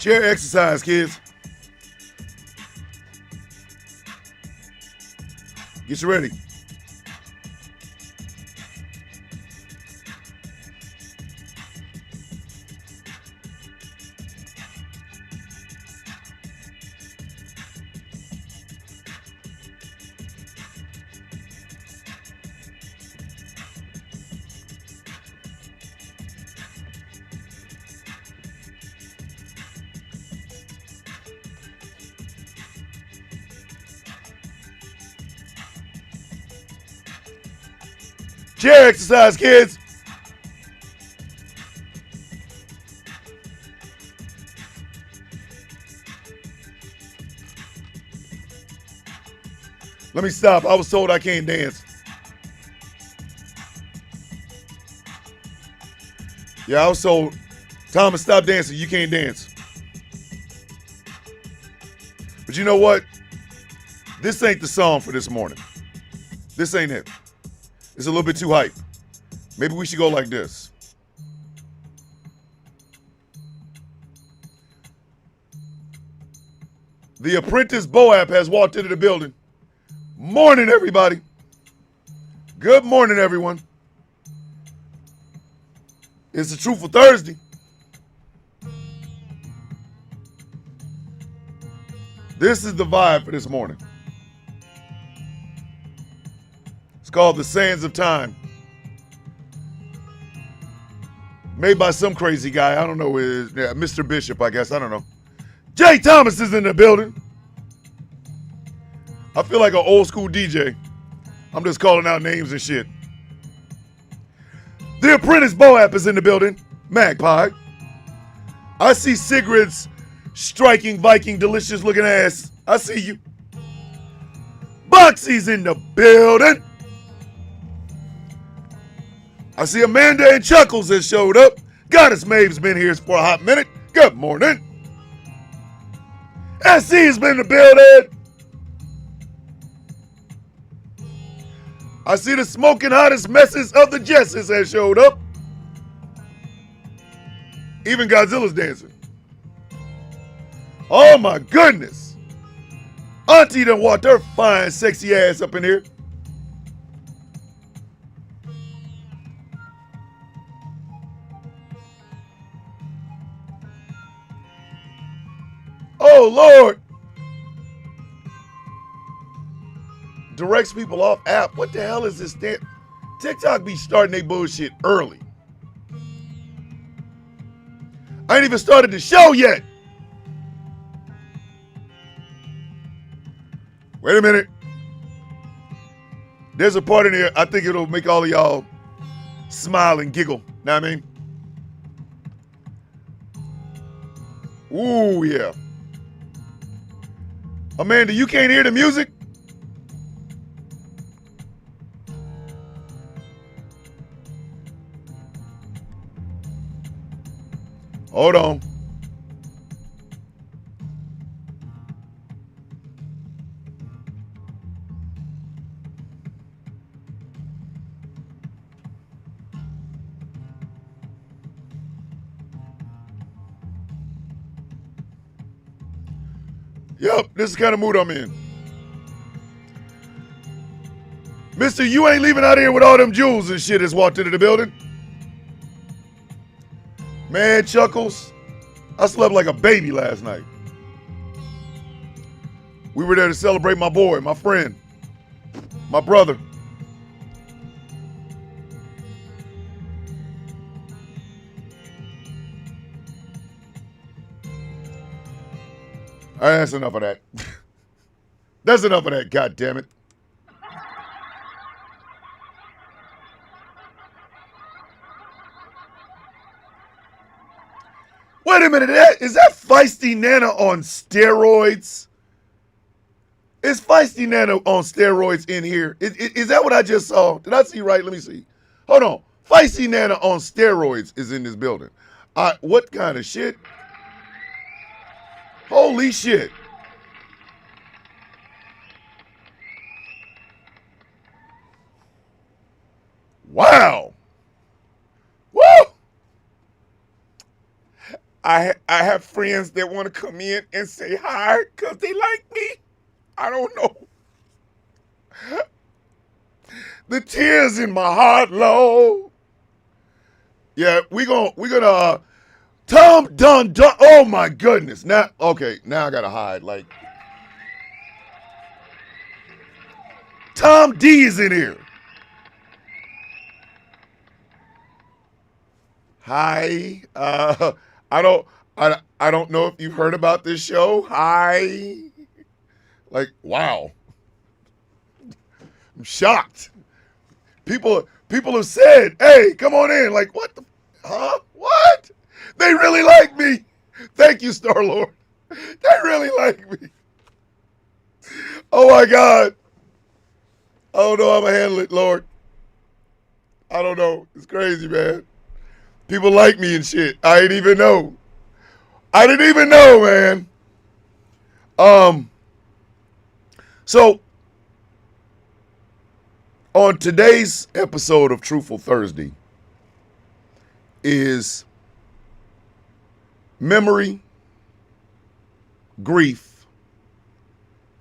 Chair exercise, kids. Get you ready. Chair exercise, kids. Let me stop. I was told I can't dance. Yeah, I was told, Thomas, stop dancing. You can't dance. But you know what? This ain't the song for this morning. This ain't it. It's a little bit too hype. Maybe we should go like this. The Apprentice Boap has walked into the building. Morning, everybody. Good morning, everyone. It's a Truthful Thursday. This is the vibe for this morning. It's called The Sands of Time. Made by some crazy guy. I don't know. Mr. Bishop, I guess. I don't know. Jay Thomas is in the building. I feel like an old school DJ. I'm just calling out names and shit. The Apprentice Boap is in the building. Magpie. I see Sigrid's striking Viking delicious looking ass. I see you. Boxy's in the building. I see Amanda and Chuckles has showed up. Goddess Maeve's been here for a hot minute. Good morning. SC has been in the building. I see the smoking hottest messes of the Jesses has showed up. Even Godzilla's dancing. Oh my goodness. Auntie done walked her fine, sexy ass up in here. Oh Lord. Directs people off app. What the hell is this? TikTok be starting their bullshit early. I ain't even started the show yet. Wait a minute. There's a part in here, I think it'll make all of y'all smile and giggle. Know what I mean? Ooh, yeah. Amanda, you can't hear the music? Hold on. Yep, this is the kind of mood I'm in. Mister, you ain't leaving out here with all them jewels and shit that's walked into the building. Man, Chuckles, I slept like a baby last night. We were there to celebrate my boy, my friend, my brother. All right, that's enough of that. That's enough of that, goddammit. Wait a minute, is that Feisty Nana on steroids? Is Feisty Nana on steroids in here? Is that what I just saw? Did I see right? Let me see. Hold on. Feisty Nana on steroids is in this building. What kind of shit? Holy shit. Wow. Woo! I have friends that want to come in and say hi because they like me. I don't know. The tears in my heart, Lord. Yeah, we gonna Tom Dun. Oh my goodness. Now okay, now I gotta hide. Like Tom D is in here. Hi. I don't know if you've heard about this show. Hi. Like, wow. I'm shocked. People have said, hey, come on in. Like, what the huh? What? They really like me. Thank you, Star Lord. They really like me. Oh my God. I don't know how I'm gonna handle it, Lord. I don't know. It's crazy, man. People like me and shit. I didn't even know. I didn't even know, man. So on today's episode of Truthful Thursday is memory, grief,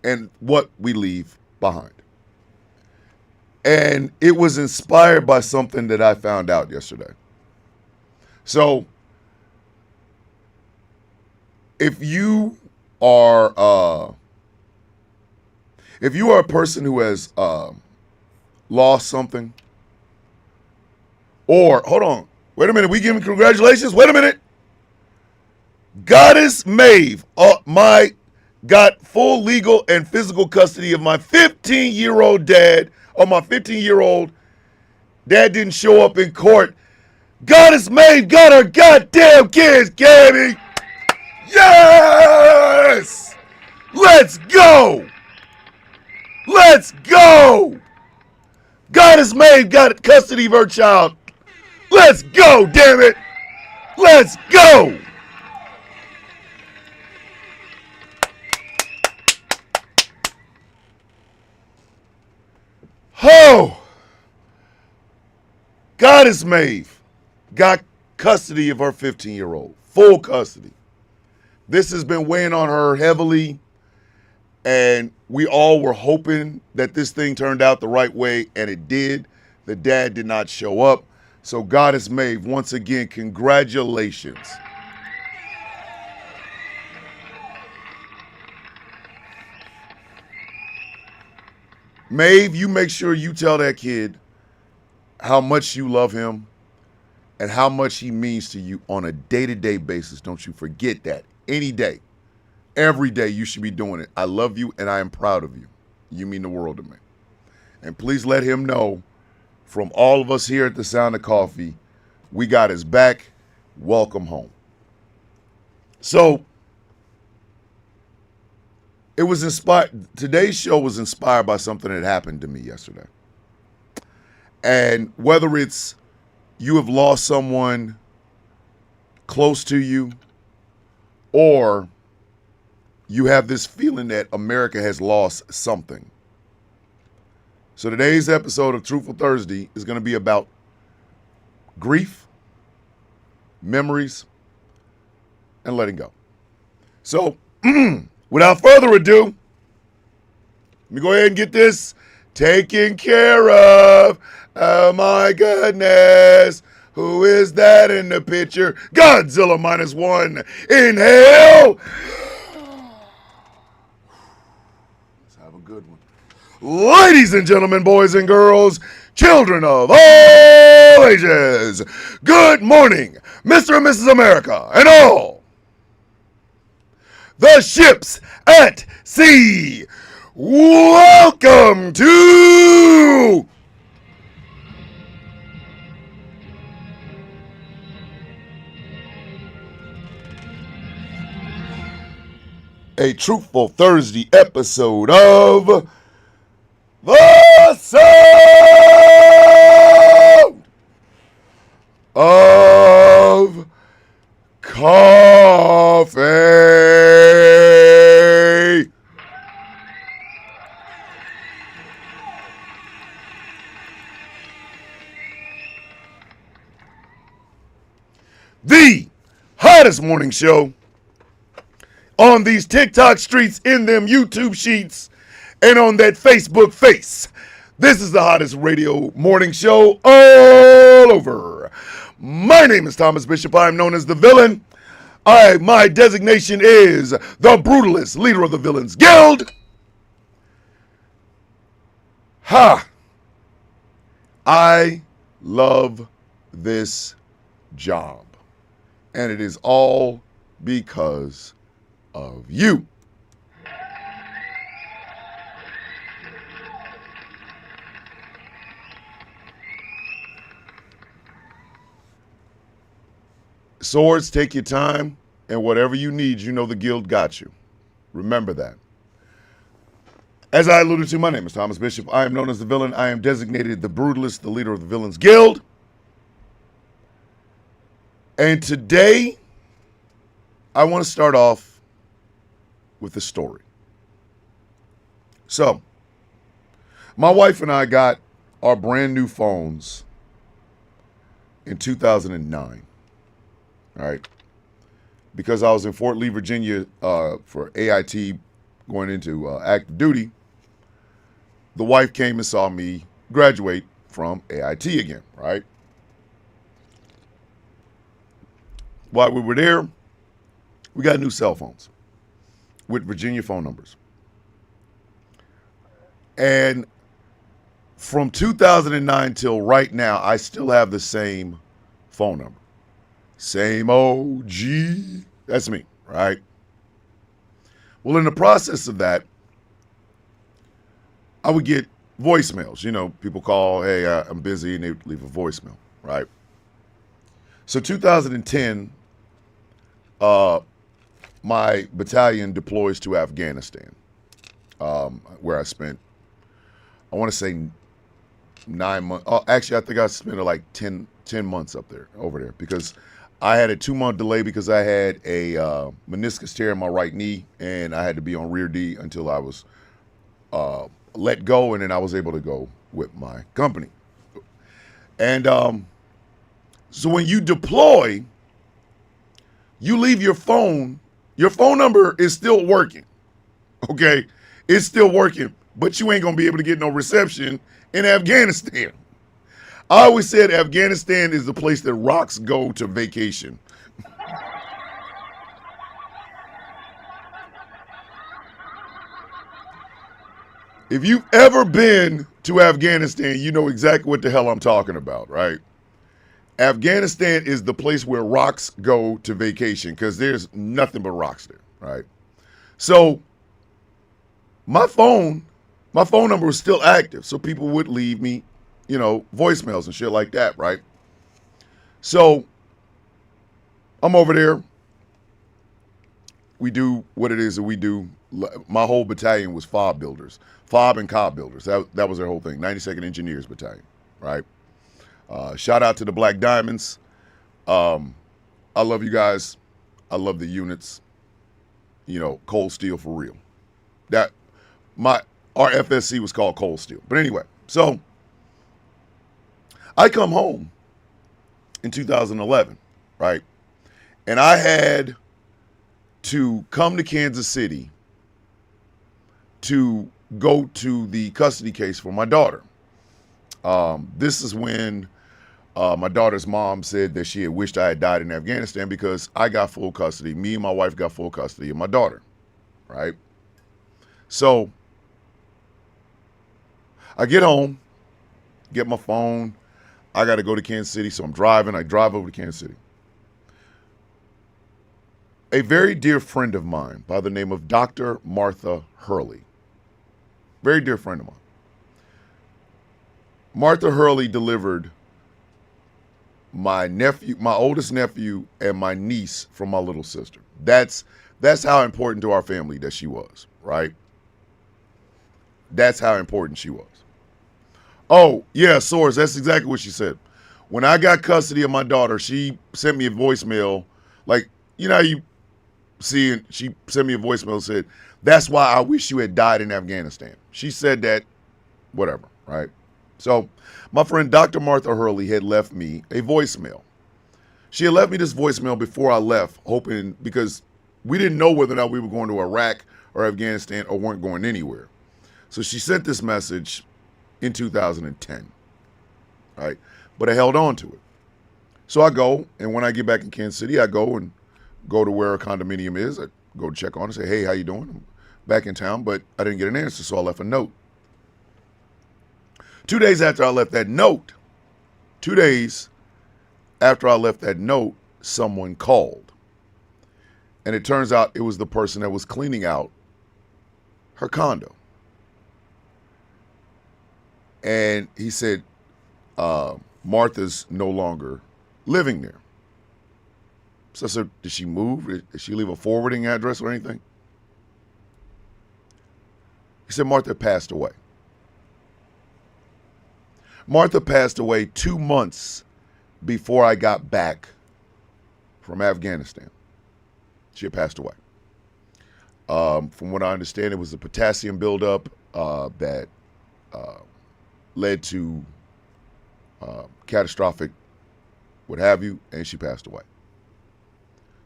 and what we leave behind. And it was inspired by something that I found out yesterday. So if you are a person who has lost something, or hold on, wait a minute, we giving congratulations? Wait a minute. Goddess Maeve, got full legal and physical custody of my 15-year-old dad, or my 15-year-old dad didn't show up in court. Goddess Maeve got her goddamn kids, Gabby. Yes! Let's go! Let's go! Goddess Maeve got custody of her child. Let's go, damn it! Let's go! Oh! Goddess Maeve got custody of her 15-year-old. Full custody. This has been weighing on her heavily, and we all were hoping that this thing turned out the right way, and it did. The dad did not show up. So Goddess Maeve, once again, congratulations. Maeve, you make sure you tell that kid how much you love him and how much he means to you on a day-to-day basis. Don't you forget that. Any day. Every day you should be doing it. I love you and I am proud of you. You mean the world to me. And please let him know from all of us here at the Sound of Coffee, we got his back. Welcome home. So it was inspired. Today's show was inspired by something that happened to me yesterday. And whether it's you have lost someone close to you, or you have this feeling that America has lost something. So today's episode of Truthful Thursday is going to be about grief, memories, and letting go. So without further ado, let me go ahead and get this taken care of. Oh my goodness. Who is that in the picture? Godzilla -1. Inhale. Let's have a good one. Ladies and gentlemen, boys and girls, children of all ages, good morning, Mr. and Mrs. America, and all the ships at sea. Welcome to a Truthful Thursday episode of The Sound of Coffee. The hottest morning show on these TikTok streets, in them YouTube sheets, and on that Facebook face. This is the hottest radio morning show all over. My name is Thomas Bishop. I am known as the Villain. My designation is the Brutalist, leader of the Villains Guild. I love this job, and it is all because of you. Swords, take your time, and whatever you need, you know the guild got you. Remember that. As I alluded to, my name is Thomas Bishop. I am known as the Villain. I am designated the Brutalist, the leader of the Villains Guild. And today, I want to start off with a story. So, my wife and I got our brand new phones in 2009. All right. Because I was in Fort Lee, Virginia for AIT going into active duty, the wife came and saw me graduate from AIT again, right? While we were there, we got new cell phones with Virginia phone numbers. And from 2009 till right now, I still have the same phone number. Same OG. That's me, right? Well, in the process of that, I would get voicemails. You know, people call, hey, I'm busy, and they would leave a voicemail, right? So 2010, my battalion deploys to Afghanistan, where I spent, I want to say 9 months. Actually, I think I spent like 10 months over there, because I had a 2-month delay because I had a meniscus tear in my right knee, and I had to be on rear D until I was let go, and then I was able to go with my company. And so when you deploy, you leave your phone number is still working, okay? It's still working, but you ain't gonna be able to get no reception in Afghanistan. I always said Afghanistan is the place that rocks go to vacation. If you've ever been to Afghanistan, you know exactly what the hell I'm talking about, right? Afghanistan is the place where rocks go to vacation, because there's nothing but rocks there, right? So my phone number was still active, so people would leave me, you know, voicemails and shit like that, right? So I'm over there. We do what it is that we do. My whole battalion was fob builders, fob and cob builders. That was their whole thing. 92nd Engineers Battalion, right? Shout out to the Black Diamonds. I love you guys. I love the units. You know, Cold Steel for real. Our FSC was called Cold Steel. But anyway, so I come home in 2011, right? And I had to come to Kansas City to go to the custody case for my daughter. This is when my daughter's mom said that she had wished I had died in Afghanistan, because I got full custody. Me and my wife got full custody of my daughter, right? So I get home, get my phone. I got to go to Kansas City, so I'm driving. I drive over to Kansas City. A very dear friend of mine by the name of Dr. Martha Hurley, very dear friend of mine. Martha Hurley delivered my nephew, my oldest nephew, and my niece from my little sister. That's how important to our family that she was, right? That's how important she was. Oh, yeah, Source, that's exactly what she said. When I got custody of my daughter, she sent me a voicemail. Like, you know how you see, she sent me a voicemail and said, that's why I wish you had died in Afghanistan. She said that, whatever, right? So my friend Dr. Martha Hurley had left me a voicemail. She had left me this voicemail before I left, hoping, because we didn't know whether or not we were going to Iraq or Afghanistan or weren't going anywhere. So she sent this message in 2010, right? But I held on to it. So I go, and when I get back in Kansas City, I go to where a condominium is. I go to check on it, say, hey, how you doing? I'm back in town, but I didn't get an answer, so I left a note. 2 days after I left that note, 2 days after I left that note, someone called. And it turns out it was the person that was cleaning out her condo. And he said, Martha's no longer living there. So I said, did she move? Did she leave a forwarding address or anything? He said, Martha passed away. Martha passed away 2 months before I got back from Afghanistan. She had passed away. From what I understand, it was a potassium buildup that led to catastrophic, what have you, and she passed away.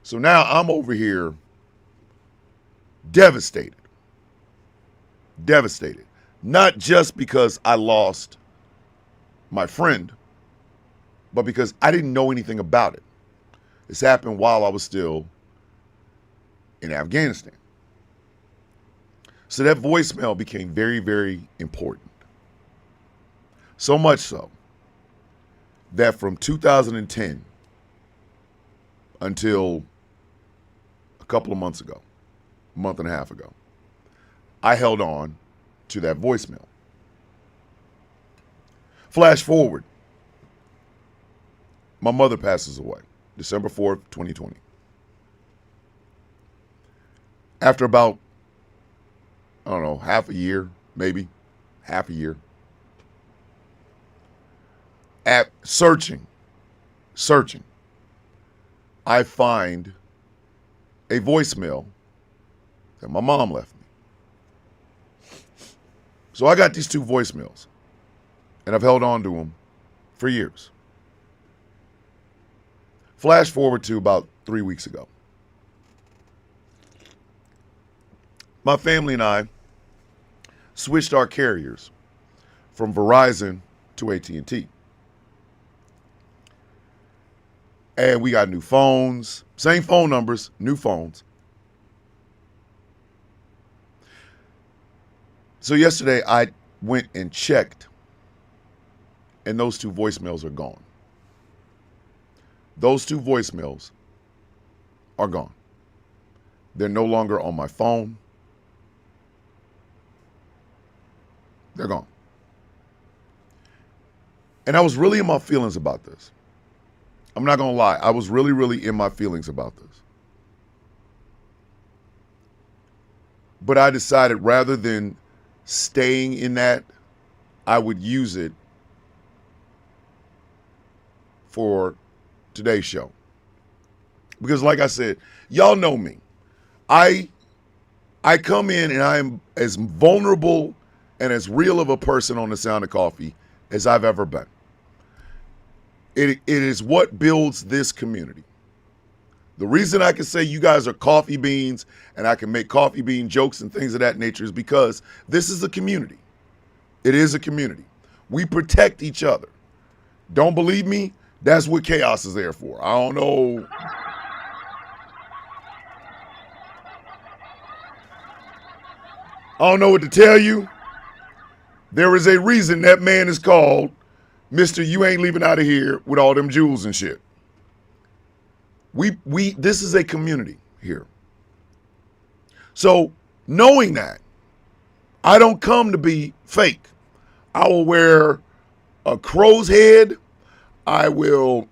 So now I'm over here devastated. Devastated. Not just because I lost my friend, but because I didn't know anything about it. This happened while I was still in Afghanistan. So that voicemail became very, very important. So much so that from 2010 until a couple of months ago, a month and a half ago, I held on to that voicemail. Flash forward. My mother passes away, December 4th, 2020. After about, I don't know, half a year, maybe, half a year, at searching, I find a voicemail that my mom left me. So I got these 2 voicemails, and I've held on to them for years. Flash forward to about 3 weeks ago. My family and I switched our carriers from Verizon to AT&T. And we got new phones, same phone numbers, new phones. So yesterday I went and checked, and those 2 voicemails are gone. Those 2 voicemails are gone. They're no longer on my phone. They're gone. And I was really in my feelings about this. I'm not going to lie. I was really, really in my feelings about this. But I decided rather than staying in that, I would use it for today's show. Because like I said, y'all know me. I come in and I am as vulnerable and as real of a person on the Sound of Coffee as I've ever been. It is what builds this community. The reason I can say you guys are coffee beans and I can make coffee bean jokes and things of that nature is because this is a community. It is a community. We protect each other. Don't believe me? That's what chaos is there for. I don't know. I don't know what to tell you. There is a reason that man is called Mr. You Ain't Leaving Out of Here with all them jewels and shit. This is a community here. So knowing that, I don't come to be fake. I will wear a crow's head. I will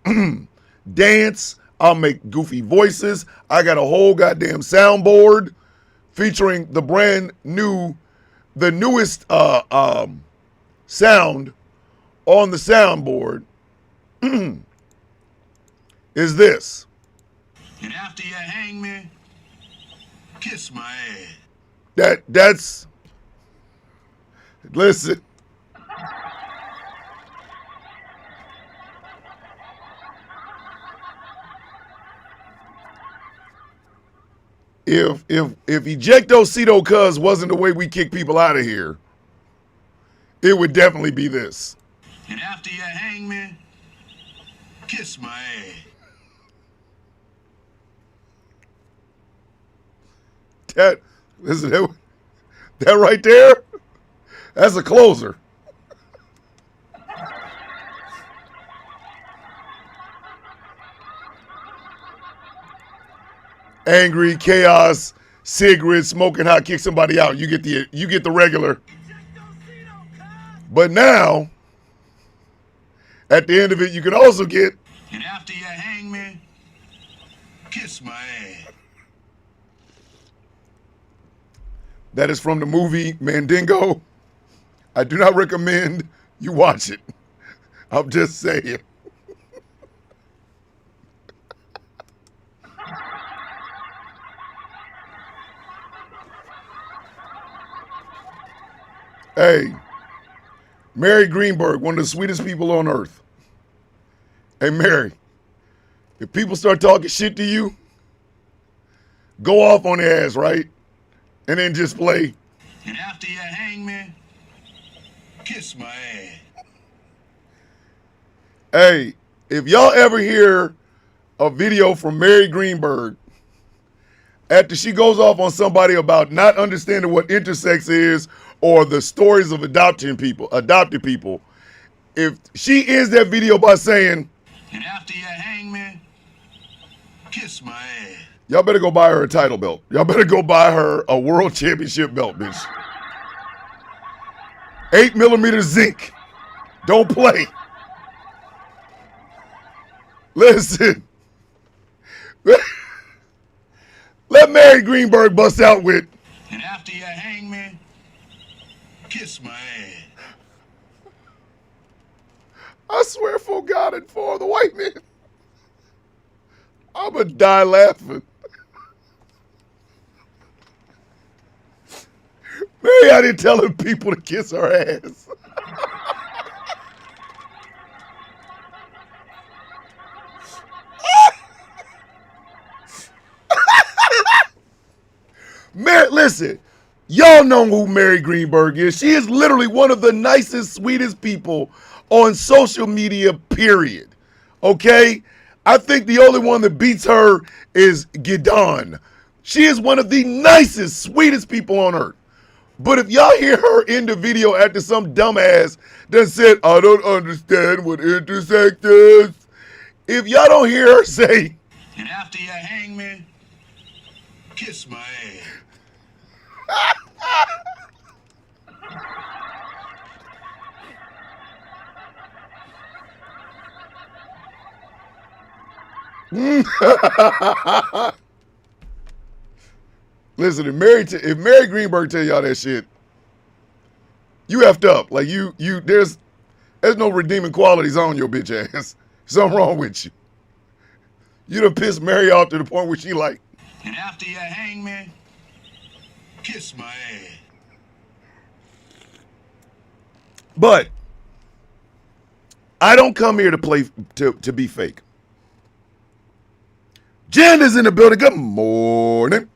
dance. I'll make goofy voices. I got a whole goddamn soundboard featuring the newest sound on the soundboard is this. And after you hang me, kiss my ass. That's listen. if Ejectocito Cuz wasn't the way we kick people out of here, it would definitely be this. And after you hang me, kiss my ass. Listen, that right there, that's a closer. Angry, chaos, cigarette, smoking hot, kick somebody out. You get the regular. But now, at the end of it, you can also get. And after you hang me, kiss my ass. That is from the movie Mandingo. I do not recommend you watch it. I'm just saying. Hey, Mary Greenberg, one of the sweetest people on earth. Hey, Mary, if people start talking shit to you, go off on their ass, right? And then just play. And after you hang me, kiss my ass. Hey, if y'all ever hear a video from Mary Greenberg after she goes off on somebody about not understanding what intersex is or the stories of adopted people, if she ends that video by saying, and after you hang me, kiss my ass. Y'all better go buy her a title belt. Y'all better go buy her a world championship belt, bitch. 8mm zinc. Don't play. Listen. Let Mary Greenberg bust out with. And after you hang me, kiss my ass. I swear for God and for the white man, I'ma die laughing. Mary out here telling people to kiss her ass. Mary, listen, y'all know who Mary Greenberg is. She is literally one of the nicest, sweetest people on social media, period. Okay? I think the only one that beats her is Gidon. She is one of the nicest, sweetest people on earth. But if y'all hear her in the video after some dumbass that said, I don't understand what intersex is, if y'all don't hear her say, and after you hang me, kiss my ass. Listen, if Mary Greenberg tell y'all that shit, you effed up. Like there's no redeeming qualities on your bitch ass. Something wrong with you. You done pissed Mary off to the point where she like. And after you hang me, kiss my ass. But I don't come here to play to be fake. Jen is in the building. Good morning.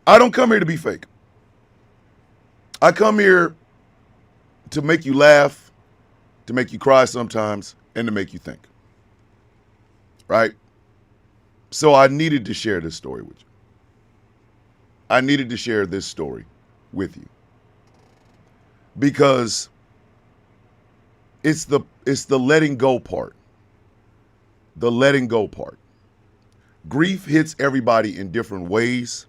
I don't come here to be fake. I come here to make you laugh, to make you cry sometimes, and to make you think. Right? So I needed to share this story with you. I needed to share this story with you. Because it's the letting go part. The letting go part. Grief hits everybody in different ways,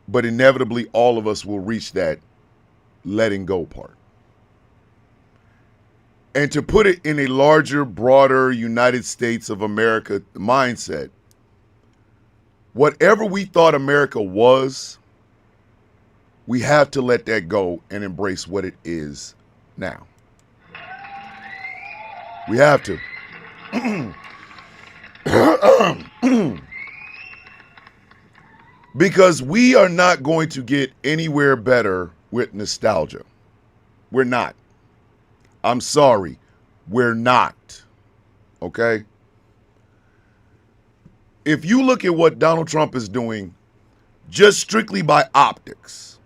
but inevitably all of us will reach that letting go part. And to put it in a larger, broader United States of America mindset, whatever we thought America was, we have to let that go and embrace what it is now. We have to. Because we are not going to get anywhere better with nostalgia. We're not. I'm sorry. We're not. Okay? If you look at what Donald Trump is doing just strictly by optics.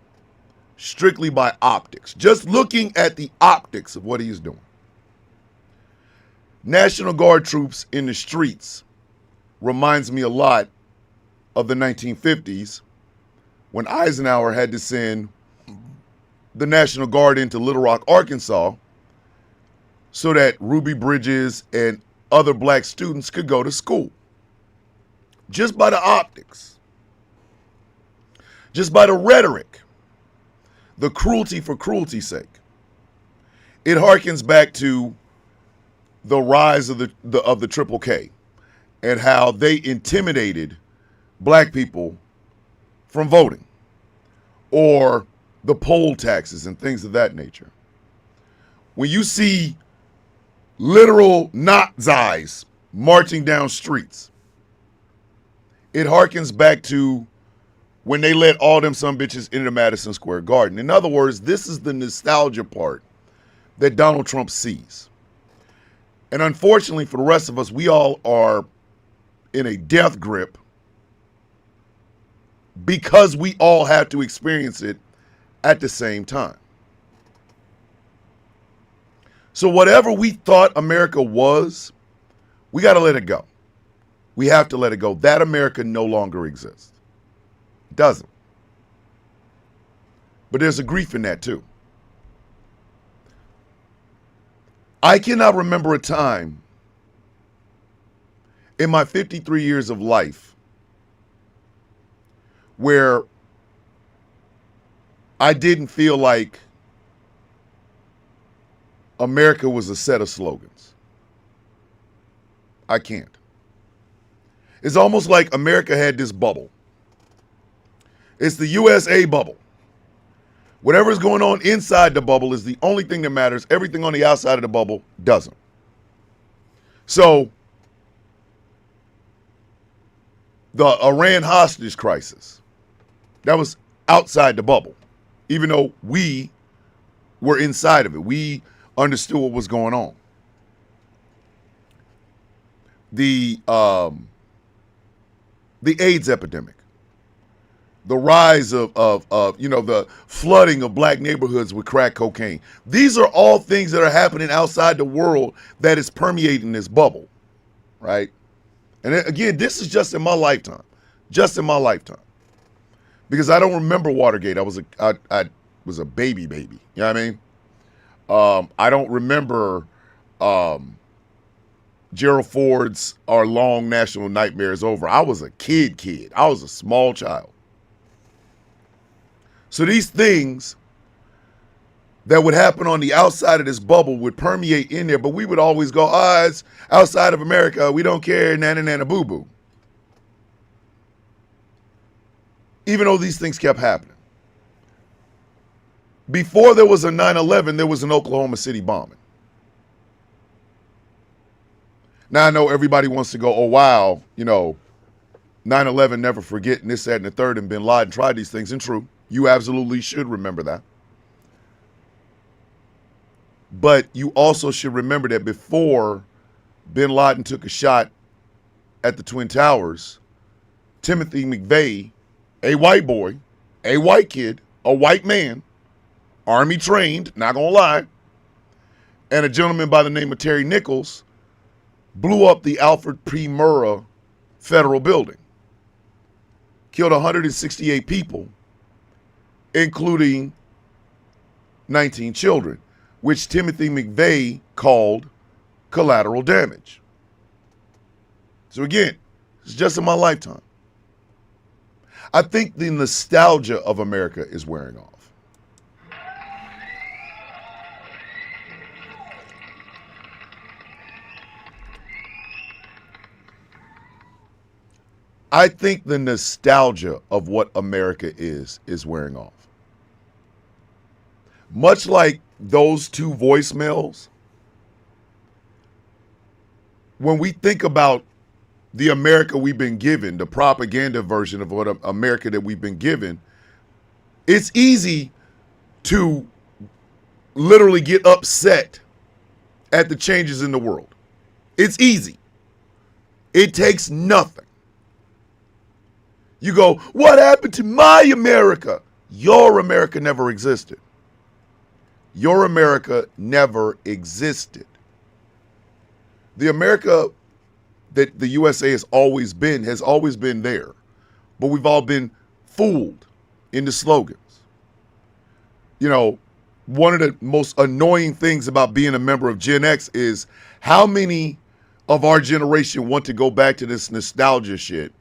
Strictly by optics. Just looking at the optics of what he's doing. National Guard troops in the streets reminds me a lot of the 1950s when Eisenhower had to send the National Guard into Little Rock, Arkansas, so that Ruby Bridges and other black students could go to school. Just by the optics. Just by the rhetoric. The cruelty for cruelty's sake. It harkens back to the rise of the Triple K and how they intimidated black people from voting, or the poll taxes and things of that nature. When you see literal Nazis marching down streets, it harkens back to when they let all them some bitches into Madison Square Garden. In other words, this is the nostalgia part that Donald Trump sees. And unfortunately for the rest of us, we all are in a death grip because we all have to experience it at the same time. So whatever we thought America was, we got to let it go. We have to let it go. That America no longer exists. It doesn't. But there's a grief in that too. I cannot remember a time in my 53 years of life where I didn't feel like America was a set of slogans. I can't. It's almost like America had this bubble. It's the USA bubble. Whatever's going on inside the bubble is the only thing that matters. Everything on the outside of the bubble doesn't. So, the Iran hostage crisis, that was outside the bubble, even though we were inside of it. We understood what was going on. The AIDS epidemic. The rise of the flooding of black neighborhoods with crack cocaine. These are all things that are happening outside the world that is permeating this bubble, right? And again, this is just in my lifetime. Just in my lifetime. Because I don't remember Watergate. I was a baby. You know what I mean? I don't remember Gerald Ford's Our Long National Nightmare is Over. I was a kid. I was a small child. So these things that would happen on the outside of this bubble would permeate in there, but we would always go, it's outside of America. We don't care, nana boo-boo. Even though these things kept happening. Before there was a 9/11, there was an Oklahoma City bombing. Now I know everybody wants to go, oh, wow, 9/11, never forget, and this, that, and the third, and Bin Laden tried these things, and true. You absolutely should remember that. But you also should remember that before Bin Laden took a shot at the Twin Towers, Timothy McVeigh, a white boy, a white kid, a white man, Army trained, not gonna lie, and a gentleman by the name of Terry Nichols blew up the Alfred P. Murrah Federal Building. Killed 168 people, including 19 children, which Timothy McVeigh called collateral damage. So again, it's just in my lifetime. I think the nostalgia of America is wearing off. I think the nostalgia of what America is wearing off. Much like those two voicemails, when we think about the America we've been given, the propaganda version of what America that we've been given, it's easy to literally get upset at the changes in the world. It's easy. It takes nothing. You go, what happened to my America? Your America never existed. Your America never existed. The America that the USA has always been there. But we've all been fooled into slogans. You know, one of the most annoying things about being a member of Gen X is how many of our generation want to go back to this nostalgia shit,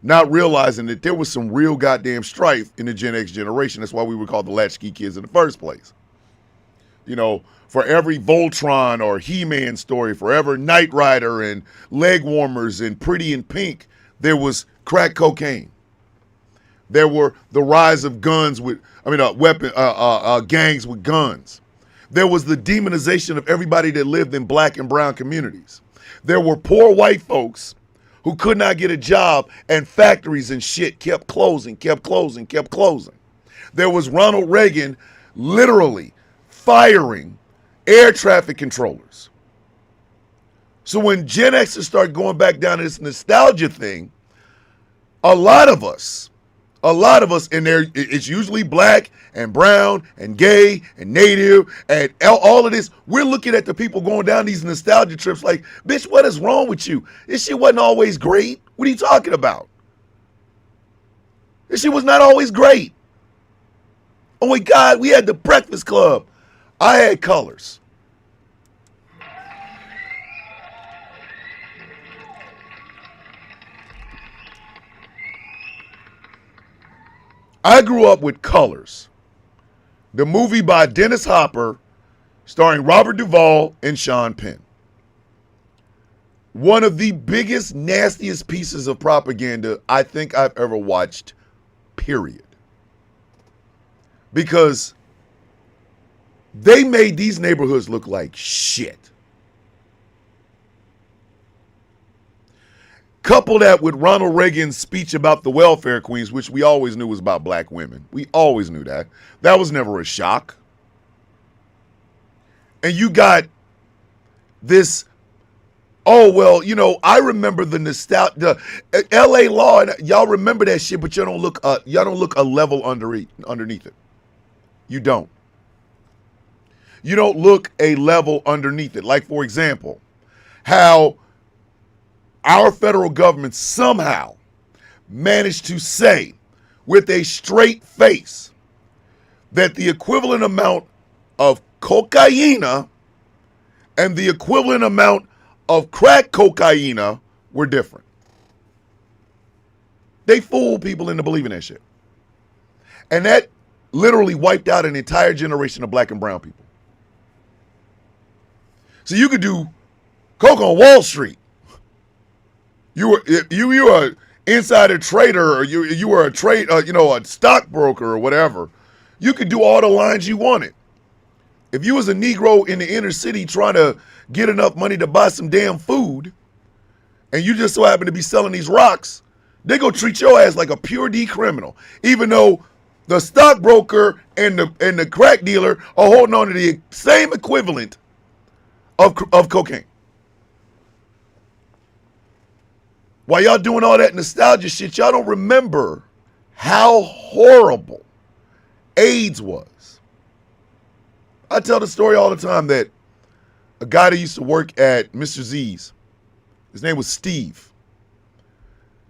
not realizing that there was some real goddamn strife in the Gen X generation. That's why we were called the latchkey kids in the first place. You know, for every Voltron or He-Man story, for every Knight Rider and leg warmers and Pretty in Pink, there was crack cocaine. There were the rise of gangs with guns. There was the demonization of everybody that lived in black and brown communities. There were poor white folks who could not get a job, and factories and shit kept closing. There was Ronald Reagan literally firing air traffic controllers. So when Gen Xers start going back down to this nostalgia thing, a lot of us, and it's usually black and brown and gay and native and all of this, we're looking at the people going down these nostalgia trips like, bitch, what is wrong with you? This shit wasn't always great. What are you talking about? This shit was not always great. Oh my God, we had the Breakfast Club. I had colors. I grew up with Colors, the movie by Dennis Hopper, starring Robert Duvall and Sean Penn. One of the biggest, nastiest pieces of propaganda I think I've ever watched, period. Because they made these neighborhoods look like shit. Couple that with Ronald Reagan's speech about the welfare queens, which we always knew was about black women. We always knew that. That was never a shock. And you got this, oh, well, you know, I remember the nostalgia, LA Law, and y'all remember that shit, but y'all don't look a level underneath it. You don't. You don't look a level underneath it. Like, for example, how our federal government somehow managed to say with a straight face that the equivalent amount of cocaine and the equivalent amount of crack cocaine were different. They fooled people into believing that shit. And that literally wiped out an entire generation of black and brown people. So you could do coke on Wall Street. You were an insider trader, or you were a stockbroker or whatever. You could do all the lines you wanted. If you was a Negro in the inner city trying to get enough money to buy some damn food, and you just so happen to be selling these rocks, they go treat your ass like a pure D criminal, even though the stockbroker and the crack dealer are holding on to the same equivalent of cocaine. While y'all doing all that nostalgia shit, y'all don't remember how horrible AIDS was. I tell the story all the time that a guy that used to work at Mr. Z's, his name was Steve.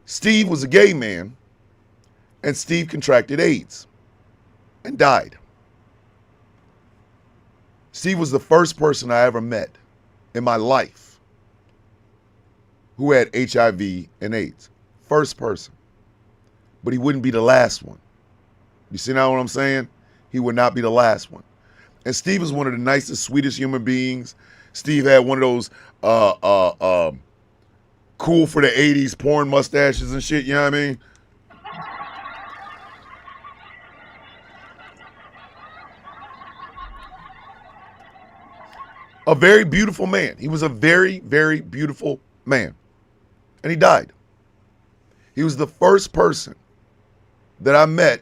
Steve was a gay man, and Steve contracted AIDS and died. Steve was the first person I ever met in my life who had HIV and AIDS. First person. But he wouldn't be the last one. You see now what I'm saying? He would not be the last one. And Steve was one of the nicest, sweetest human beings. Steve had one of those cool for the 80s porn mustaches and shit, you know what I mean? A very beautiful man. He was a very, very beautiful man. And he died. He was the first person that I met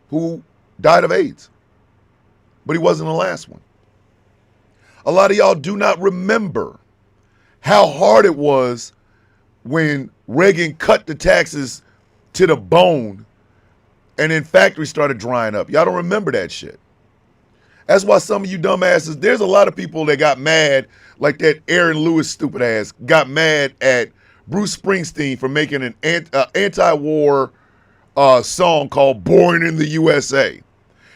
who died of AIDS. But he wasn't the last one. A lot of y'all do not remember how hard it was when Reagan cut the taxes to the bone and then factories started drying up. Y'all don't remember that shit. That's why some of you dumbasses, there's a lot of people that got mad, like that Aaron Lewis stupid ass, got mad at Bruce Springsteen for making an anti-war song called Born in the USA.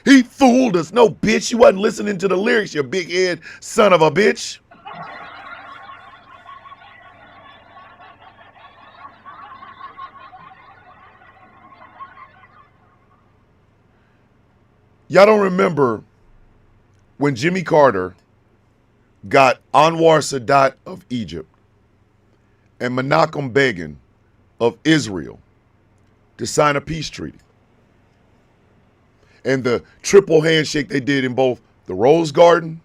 He fooled us. No, bitch, you wasn't listening to the lyrics, you big head son of a bitch. Y'all don't remember when Jimmy Carter got Anwar Sadat of Egypt and Menachem Begin of Israel to sign a peace treaty. And the triple handshake they did in both the Rose Garden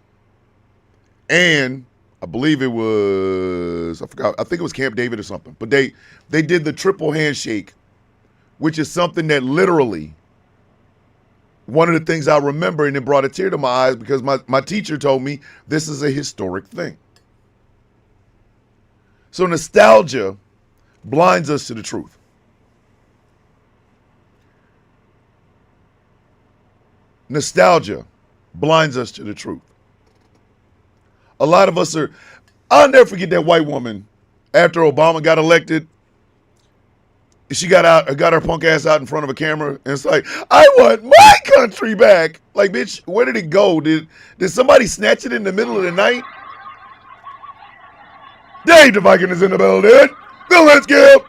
and I believe it was, I forgot, I think it was Camp David or something. But they did the triple handshake, which is something that literally, one of the things I remember, and it brought a tear to my eyes because my teacher told me this is a historic thing. So nostalgia blinds us to the truth. Nostalgia blinds us to the truth. A lot of us are, I'll never forget that white woman after Obama got elected. She got her punk ass out in front of a camera and it's like, I want my country back. Like, bitch, where did it go? Did somebody snatch it in the middle of the night? Dave the Viking is in the building. Bill Let's-Give.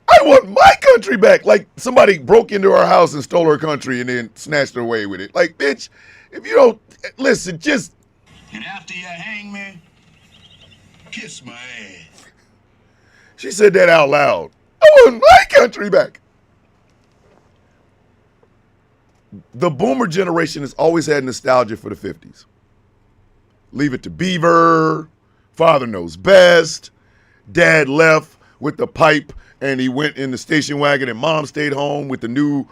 I want my country back. Like somebody broke into her house and stole her country and then snatched her away with it. Like, bitch, if you don't, listen, just. And after you hang me, kiss my ass. She said that out loud. I want my country back. The boomer generation has always had nostalgia for the 50s. Leave It to Beaver, Father Knows Best, Dad left with the pipe and he went in the station wagon and Mom stayed home with the new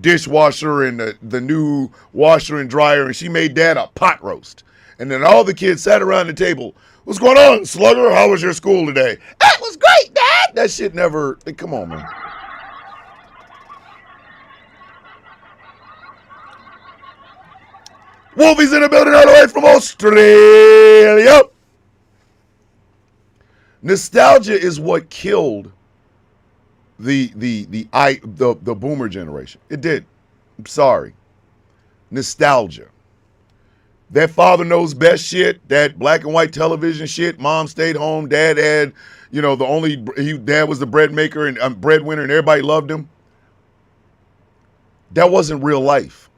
dishwasher and the new washer and dryer and she made Dad a pot roast. And then all the kids sat around the table. What's going on, Slugger? How was your school today? That was great, Dad. That shit never, come on, man. Wolfie's in the building all the way from Australia. Nostalgia is what killed the boomer generation. It did. I'm sorry. Nostalgia. That Father Knows Best shit, that black and white television shit, Mom stayed home, Dad had, Dad was the bread maker and breadwinner and everybody loved him. That wasn't real life.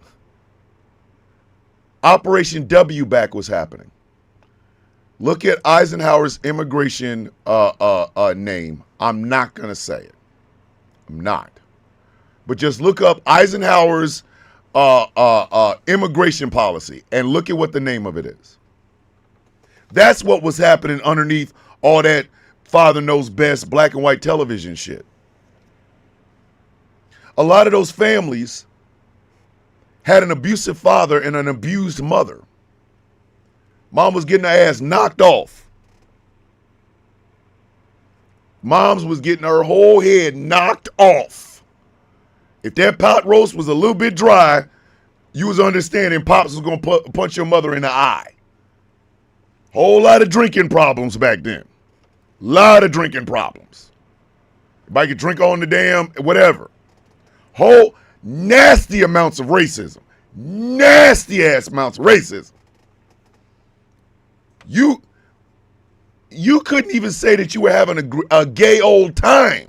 Operation W back was happening. Look at Eisenhower's immigration name. I'm not going to say it. I'm not. But just look up Eisenhower's immigration policy and look at what the name of it is. That's what was happening underneath all that Father Knows Best black and white television shit. A lot of those families had an abusive father and an abused mother. Mom was getting her ass knocked off. Mom's was getting her whole head knocked off. If that pot roast was a little bit dry, you was understanding Pops was going to punch your mother in the eye. Whole lot of drinking problems back then. Lot of drinking problems. Everybody could drink on the damn whatever. Whole nasty amounts of racism. Nasty ass amounts of racism. You couldn't even say that you were having a gay old time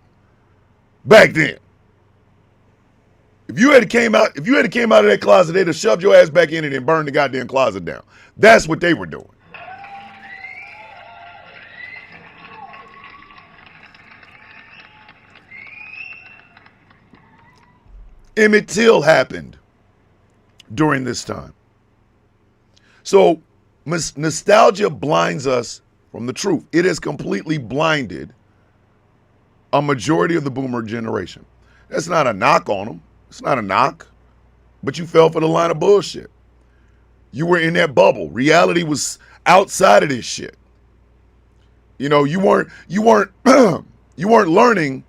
back then. If you had came out of that closet, they'd have shoved your ass back in it and burned the goddamn closet down. That's what they were doing. Emmett Till happened during this time. So nostalgia blinds us from the truth. It has completely blinded a majority of the boomer generation. That's not a knock on them. It's not a knock. But you fell for the line of bullshit. You were in that bubble. Reality was outside of this shit. You know, you weren't you weren't learning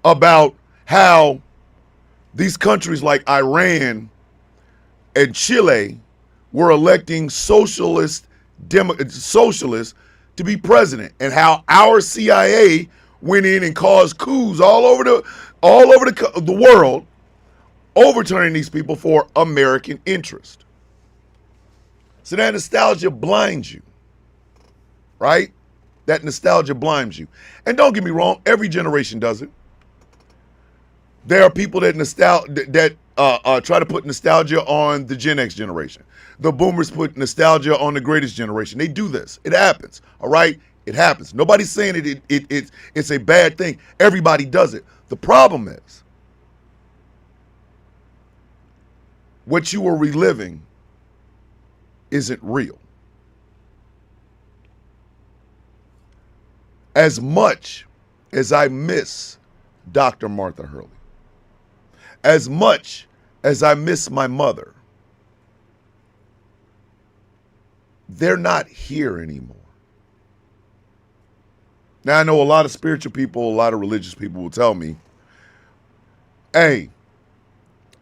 about how these countries like Iran and Chile were electing socialists to be president, and how our CIA went in and caused coups all over the world, overturning these people for American interest. So that nostalgia blinds you, right? That nostalgia blinds you. And don't get me wrong, every generation does it. There are people that try to put nostalgia on the Gen X generation. The boomers put nostalgia on the greatest generation. They do this. It happens. All right? It happens. Nobody's saying it's a bad thing. Everybody does it. The problem is what you are reliving isn't real. As much as I miss Dr. Martha Hurley, as much as I miss my mother, they're not here anymore. Now, I know a lot of spiritual people, a lot of religious people will tell me, hey,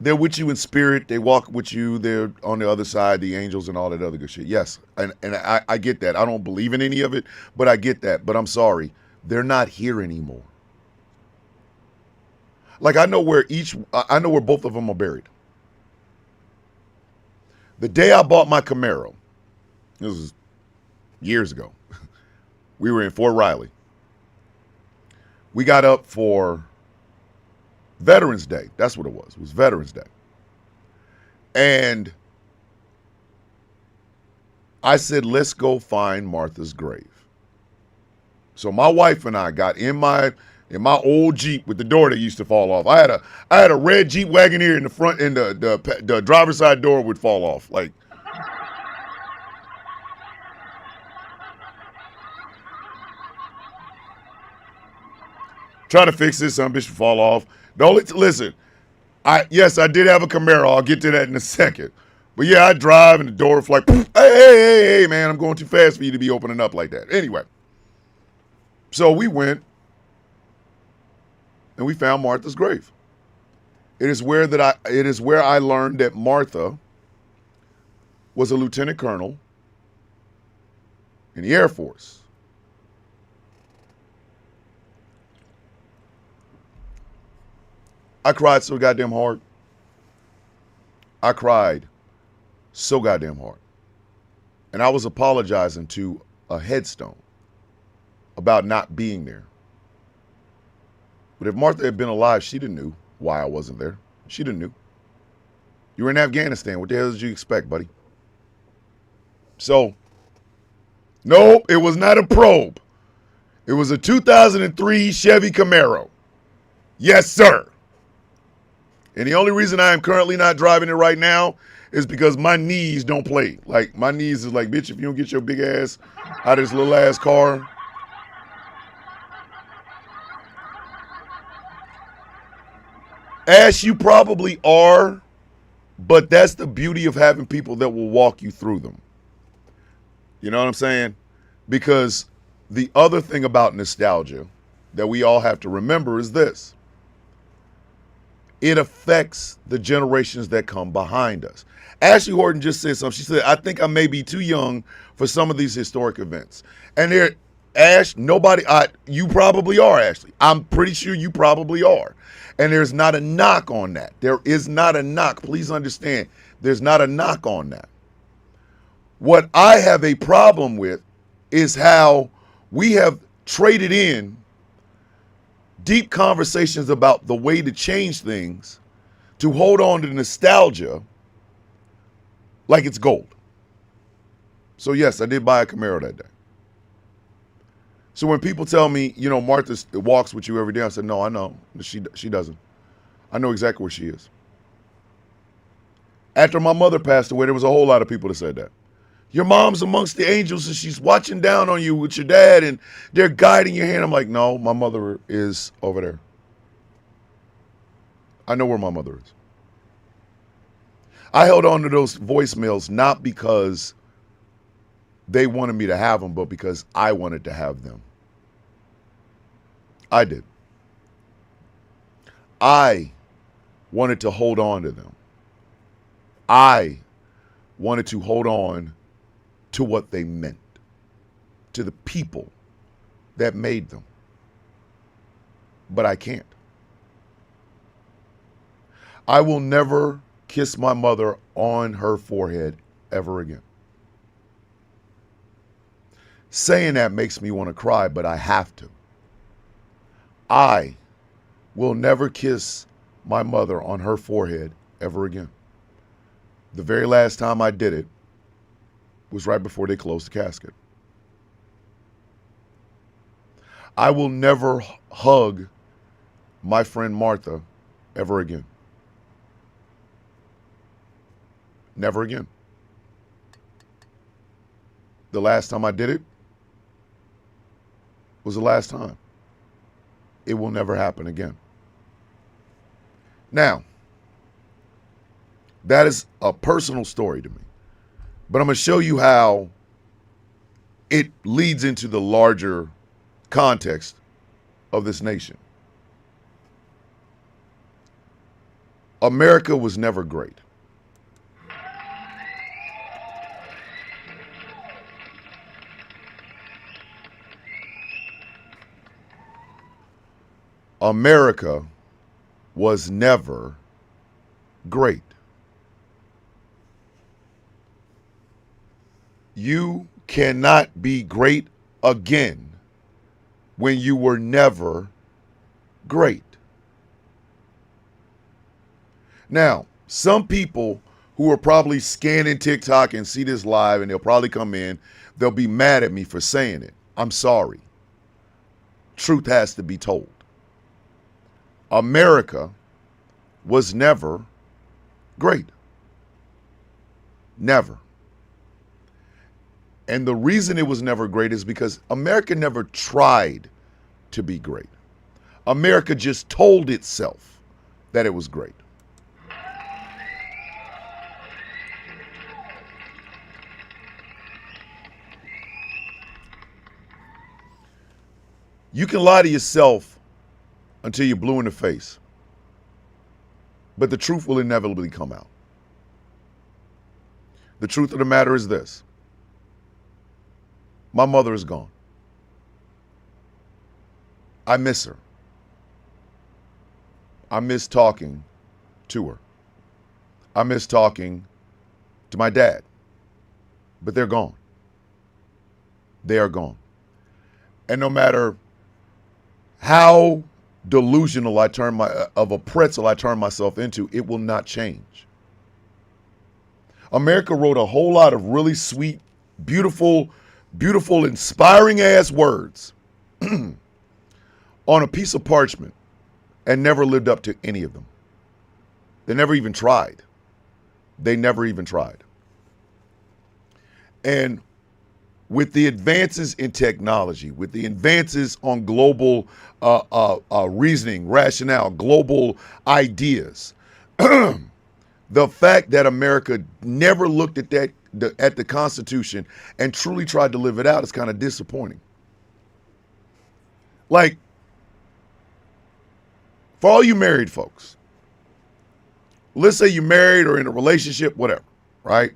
they're with you in spirit, they walk with you, they're on the other side, the angels and all that other good shit. Yes, and I get that. I don't believe in any of it, but I get that. But I'm sorry, they're not here anymore. Like I know where both of them are buried. The day I bought my Camaro, this was years ago, we were in Fort Riley. We got up for Veterans Day. That's what it was. It was Veterans Day. And I said, let's go find Martha's grave. So my wife and I got in my old Jeep with the door that used to fall off. I had a red Jeep Wagoneer in the front, and the driver's side door would fall off. Like, try to fix this, some bitch would fall off. Listen, I did have a Camaro. I'll get to that in a second. But yeah, I drive and the door was like, hey, man, I'm going too fast for you to be opening up like that. Anyway, so we went and we found Martha's grave. It is where I learned that Martha was a lieutenant colonel in the Air Force. I cried so goddamn hard. I cried so goddamn hard. And I was apologizing to a headstone about not being there. But if Martha had been alive, she'd have knew why I wasn't there. She'd have knew. You were in Afghanistan. What the hell did you expect, buddy? So, no, it was not a probe. It was a 2003 Chevy Camaro. Yes, sir. And the only reason I am currently not driving it right now is because my knees don't play. Like, my knees is like, bitch, if you don't get your big ass out of this little ass car. Ash, you probably are, but that's the beauty of having people that will walk you through them. You know what I'm saying? Because the other thing about nostalgia that we all have to remember is this. It affects the generations that come behind us. Ashley Horton just said something. She said, I think I may be too young for some of these historic events. And you probably are, Ashley. I'm pretty sure you probably are. And there's not a knock on that. There is not a knock. Please understand, there's not a knock on that. What I have a problem with is how we have traded in deep conversations about the way to change things to hold on to nostalgia like it's gold. So yes, I did buy a Camaro that day. So when people tell me, Martha walks with you every day, I said, no, I know. She doesn't. I know exactly where she is. After my mother passed away, there was a whole lot of people that said that. Your mom's amongst the angels and she's watching down on you with your dad and they're guiding your hand. I'm like, no, my mother is over there. I know where my mother is. I held on to those voicemails not because they wanted me to have them, but because I wanted to have them. I did. I wanted to hold on to them. I wanted to hold on to what they meant, to the people that made them. But I can't. I will never kiss my mother on her forehead ever again. Saying that makes me want to cry, but I have to. I will never kiss my mother on her forehead ever again. The very last time I did it was right before they closed the casket. I will never hug my friend Martha ever again. Never again. The last time I did it was the last time. It will never happen again. Now, that is a personal story to me. But I'm going to show you how it leads into the larger context of this nation. America was never great. America was never great. You cannot be great again when you were never great. Now, some people who are probably scanning TikTok and see this live, and they'll probably come in, they'll be mad at me for saying it. I'm sorry. Truth has to be told. America was never great. Never. And the reason it was never great is because America never tried to be great. America just told itself that it was great. You can lie to yourself until you're blue in the face, but the truth will inevitably come out. The truth of the matter is this. My mother is gone. I miss her. I miss talking to her. I miss talking to my dad. But they're gone. They are gone. And no matter how delusional of a pretzel I turn myself into, it will not change. America wrote a whole lot of really sweet, beautiful, inspiring ass words on a piece of parchment and never lived up to any of them. They never even tried. They never even tried. And with the advances in technology, with the advances on global reasoning, rationale, global ideas, the fact that America never looked at the Constitution and truly tried to live it out is kind of disappointing. Like, for all you married folks, let's say you're married or in a relationship, whatever, right?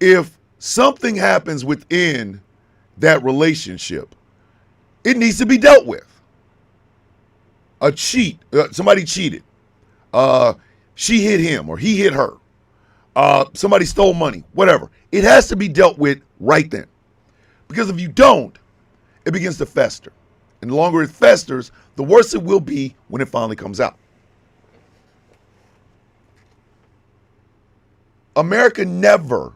If something happens within that relationship, it needs to be dealt with. Somebody cheated. She hit him or he hit her. Somebody stole money, whatever. It has to be dealt with right then. Because if you don't, it begins to fester. And the longer it festers, the worse it will be when it finally comes out. America never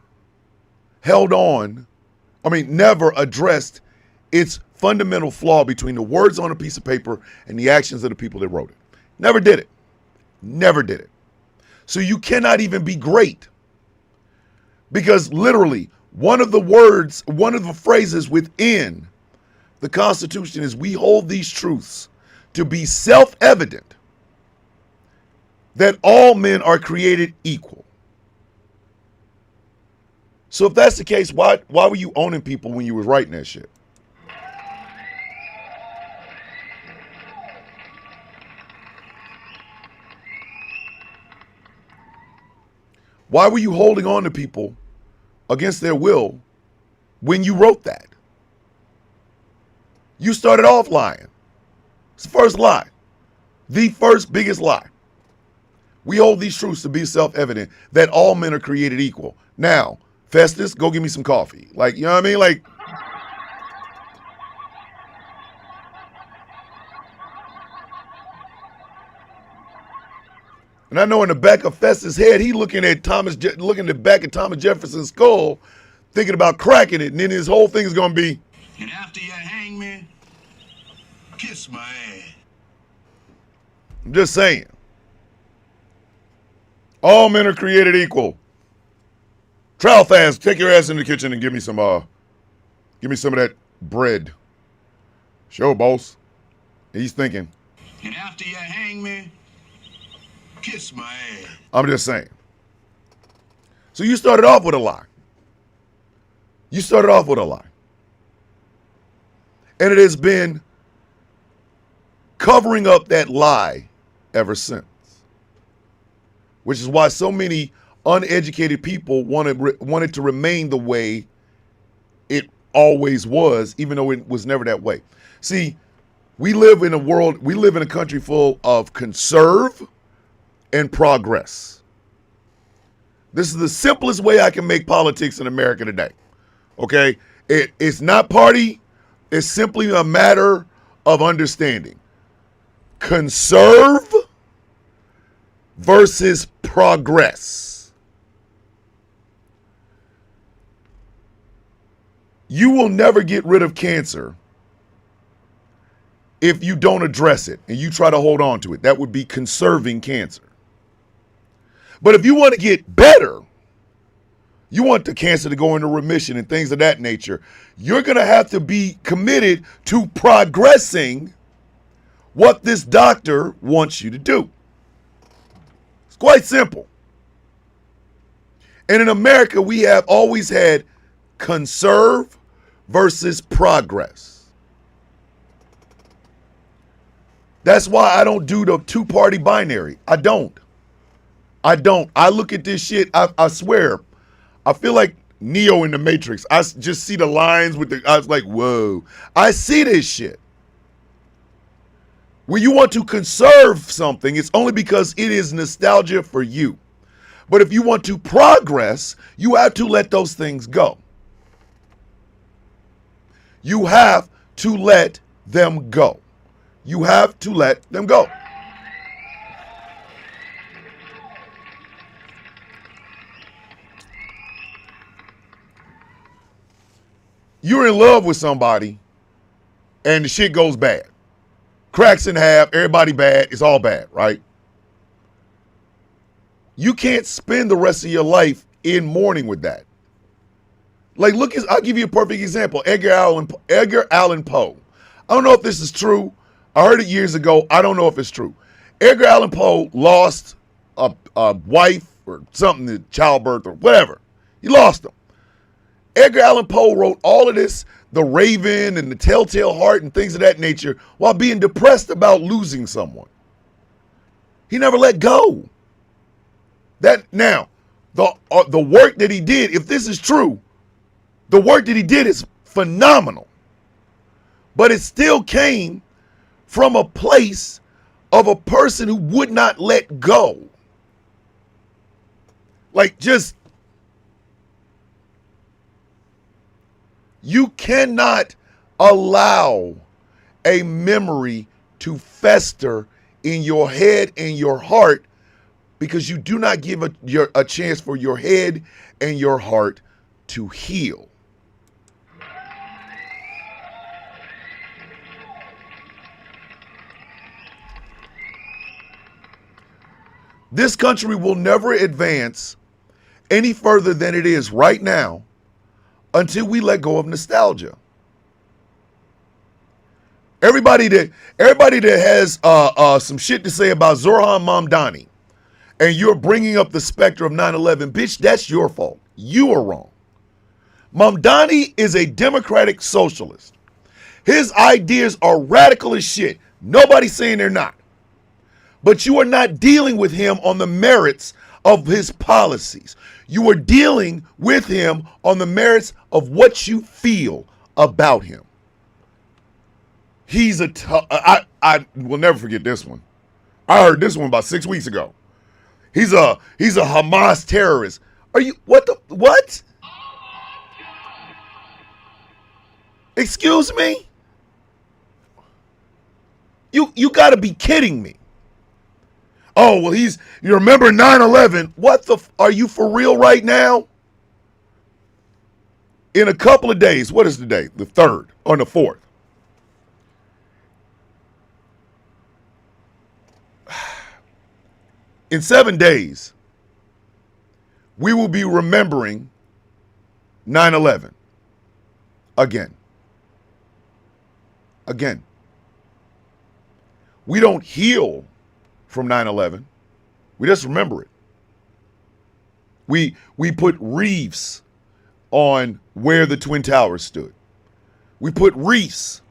never addressed its fundamental flaw between the words on a piece of paper and the actions of the people that wrote it. Never did it. Never did it. So you cannot even be great. Because literally, one of the phrases within the Constitution is, we hold these truths to be self-evident that all men are created equal. So if that's the case, why were you owning people when you was writing that shit? Why were you holding on to people against their will when you wrote that? You started off lying. It's the first lie. The first biggest lie. We hold these truths to be self-evident that all men are created equal. Now, Festus, go give me some coffee. Like, you know what I mean? Like, and I know in the back of Festus' head, he looking at the back of Thomas Jefferson's skull, thinking about cracking it, and then his whole thing is going to be, and after you hang me, kiss my ass. I'm just saying. All men are created equal. Trial fast, take your ass in the kitchen and give me some of that bread. Show, boss. He's thinking. And after you hang me, kiss my ass. I'm just saying. So you started off with a lie. You started off with a lie. And it has been covering up that lie ever since. Which is why so many uneducated people wanted to remain the way it always was, even though it was never that way. See, we live in a country full of conserve and progress. This is the simplest way I can make politics in America today. Okay? It's not party, it's simply a matter of understanding. Conserve versus progress. You will never get rid of cancer if you don't address it and you try to hold on to it. That would be conserving cancer. But if you want to get better, you want the cancer to go into remission and things of that nature, you're going to have to be committed to progressing what this doctor wants you to do. It's quite simple. And in America, we have always had conserve versus progress. That's why I don't do the two-party binary. I don't. I look at this shit, I swear, I feel like Neo in the Matrix. I just see the lines I was like, whoa. I see this shit. When you want to conserve something, it's only because it is nostalgia for you. But if you want to progress, you have to let those things go. You have to let them go. You have to let them go. You're in love with somebody and the shit goes bad. Cracks in half, everybody bad, it's all bad, right? You can't spend the rest of your life in mourning with that. Like, I'll give you a perfect example. Edgar Allan Poe. I don't know if this is true. I heard it years ago. I don't know if it's true. Edgar Allan Poe lost a wife or something, to childbirth or whatever. He lost them. Edgar Allan Poe wrote all of this, The Raven and The Telltale Heart and things of that nature, while being depressed about losing someone. He never let go. Now, the work that he did, if this is true, the work that he did is phenomenal. But it still came from a place of a person who would not let go. Like, just, you cannot allow a memory to fester in your head and your heart, because you do not give a chance for your head and your heart to heal. This country will never advance any further than it is right now until we let go of nostalgia. Everybody that has some shit to say about Zoran Mamdani, and you're bringing up the specter of 9/11, bitch, that's your fault. You are wrong. Mamdani is a democratic socialist. His ideas are radical as shit. Nobody's saying they're not. But you are not dealing with him on the merits of his policies. You are dealing with him on the merits of what you feel about him. He's I will never forget this one. I heard this one about 6 weeks ago. He's a Hamas terrorist. Are you what? Excuse me? You got to be kidding me. Oh, well, you remember 9/11? What are you for real right now? In a couple of days, what is the day? The 3rd or the 4th? In 7 days, we will be remembering 9/11 again. Again. We don't heal from 9/11. We just remember it. We put wreaths on where the Twin Towers stood. We put wreaths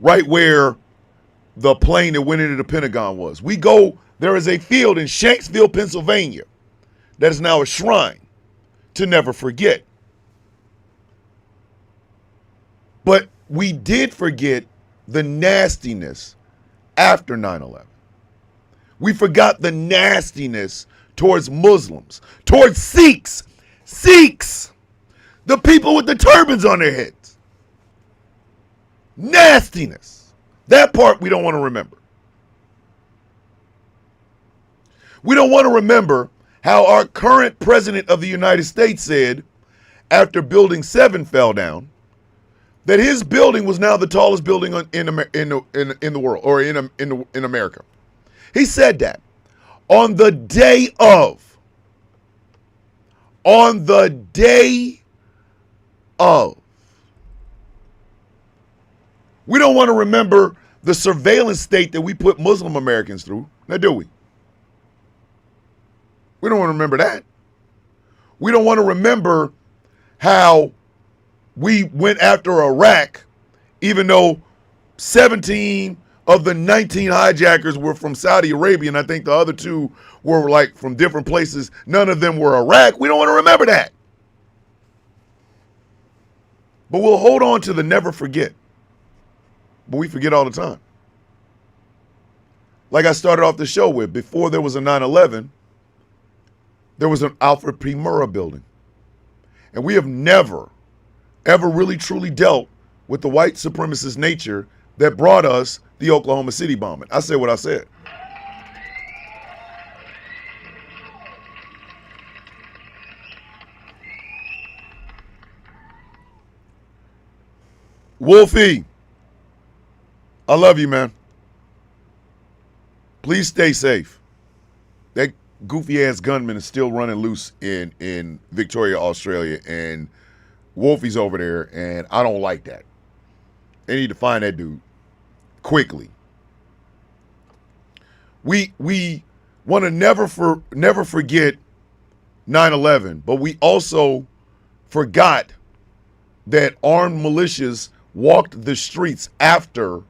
right where the plane that went into the Pentagon was. There is a field in Shanksville, Pennsylvania, that is now a shrine to never forget. But we did forget the nastiness after 9/11. We forgot the nastiness towards Muslims, towards Sikhs, the people with the turbans on their heads. Nastiness. That part we don't want to remember. We don't want to remember how our current president of the United States said, after Building 7 fell down, that his building was now the tallest building in the world, or in America. He said that on the day of. We don't want to remember the surveillance state that we put Muslim Americans through. Now, do we? We don't want to remember that. We don't want to remember how we went after Iraq, even though 17 of the 19 hijackers were from Saudi Arabia, and I think the other 2 were like from different places. None of them were Iraq. We don't want to remember that. But we'll hold on to the never forget. But we forget all the time. Like I started off the show with, before there was a 9/11, there was an Alfred P. Murrah building. And we have never, ever really truly dealt with the white supremacist nature that brought us the Oklahoma City bombing. I said what I said. Wolfie, I love you, man. Please stay safe. That goofy ass gunman is still running loose in Victoria, Australia, and Wolfie's over there, and I don't like that. They need to find that dude quickly. We want to never forget 9/11, but we also forgot that armed militias walked the streets after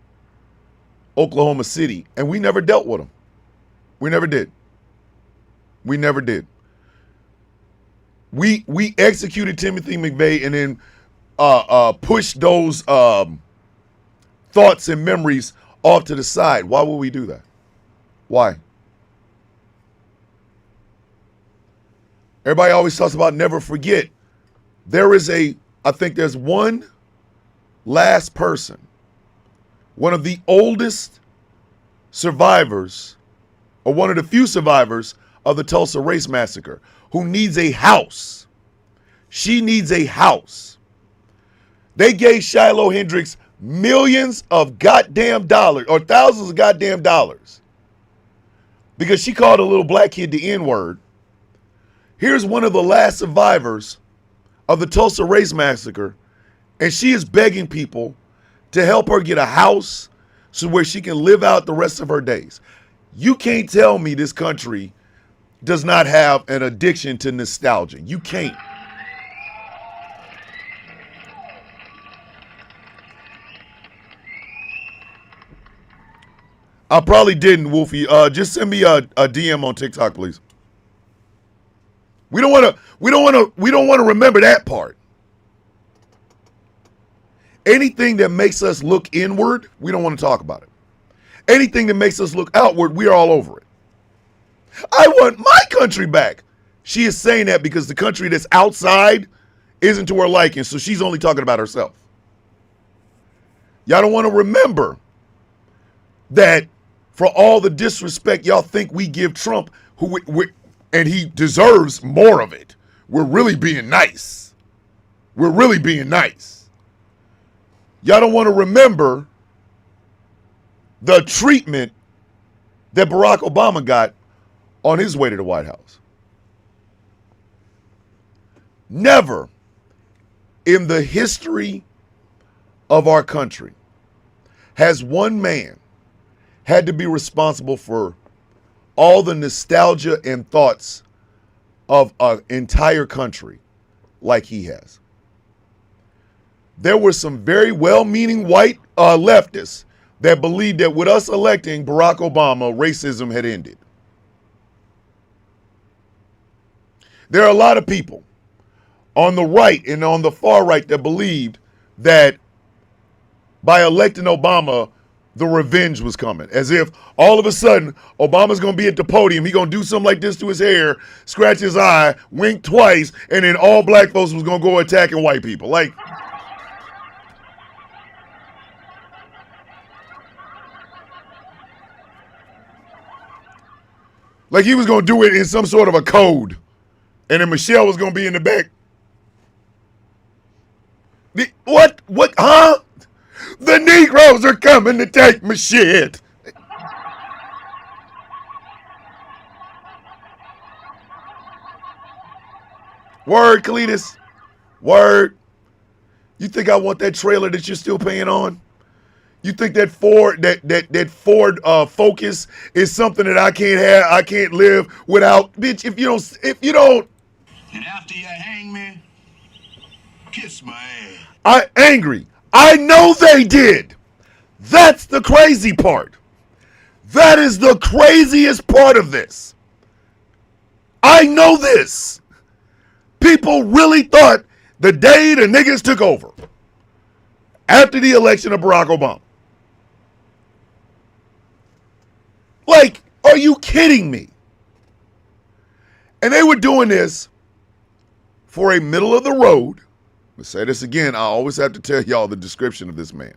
Oklahoma City, and we never dealt with them. We never did. We never did. We executed Timothy McVeigh and then pushed those thoughts and memories off to the side. Why would we do that? Why? Everybody always talks about never forget. I think there's one last person, one of the oldest survivors, or one of the few survivors of the Tulsa Race Massacre, who needs a house. She needs a house. They gave Shiloh Hendrix millions of goddamn dollars, or thousands of goddamn dollars, because she called a little black kid the N-word. Here's one of the last survivors of the Tulsa Race Massacre, and she is begging people to help her get a house so where she can live out the rest of her days. You can't tell me this country does not have an addiction to nostalgia. You can't. I probably didn't, Wolfie. Just send me a DM on TikTok, please. We don't want to remember that part. Anything that makes us look inward, we don't want to talk about it. Anything that makes us look outward, we are all over it. I want my country back. She is saying that because the country that's outside isn't to her liking, so she's only talking about herself. Y'all don't want to remember that for all the disrespect y'all think we give Trump, and he deserves more of it. We're really being nice. We're really being nice. Y'all don't want to remember the treatment that Barack Obama got on his way to the White House. Never in the history of our country has one man had to be responsible for all the nostalgia and thoughts of an entire country like he has. There were some very well-meaning white leftists that believed that with us electing Barack Obama, racism had ended. There are a lot of people on the right and on the far right that believed that by electing Obama, the revenge was coming. As if all of a sudden, Obama's going to be at the podium. He's going to do something like this to his hair, scratch his eye, wink twice, and then all black folks was going to go attacking white people. Like he was going to do it in some sort of a code. And then Michelle was going to be in the back. What? Huh? The Negroes are coming to take my shit. Word, Cletus. Word. You think I want that trailer that you're still paying on? You think that Ford Ford Focus is something that I can't have, I can't live without? Bitch, if you don't. And after you hang me, kiss my ass. I'm angry. I know they did. That's the crazy part. That is the craziest part of this. I know this. People really thought the day the niggas took over after the election of Barack Obama. Like, are you kidding me? And they were doing this for a middle of the road. Let's say this again. I always have to tell y'all the description of this man.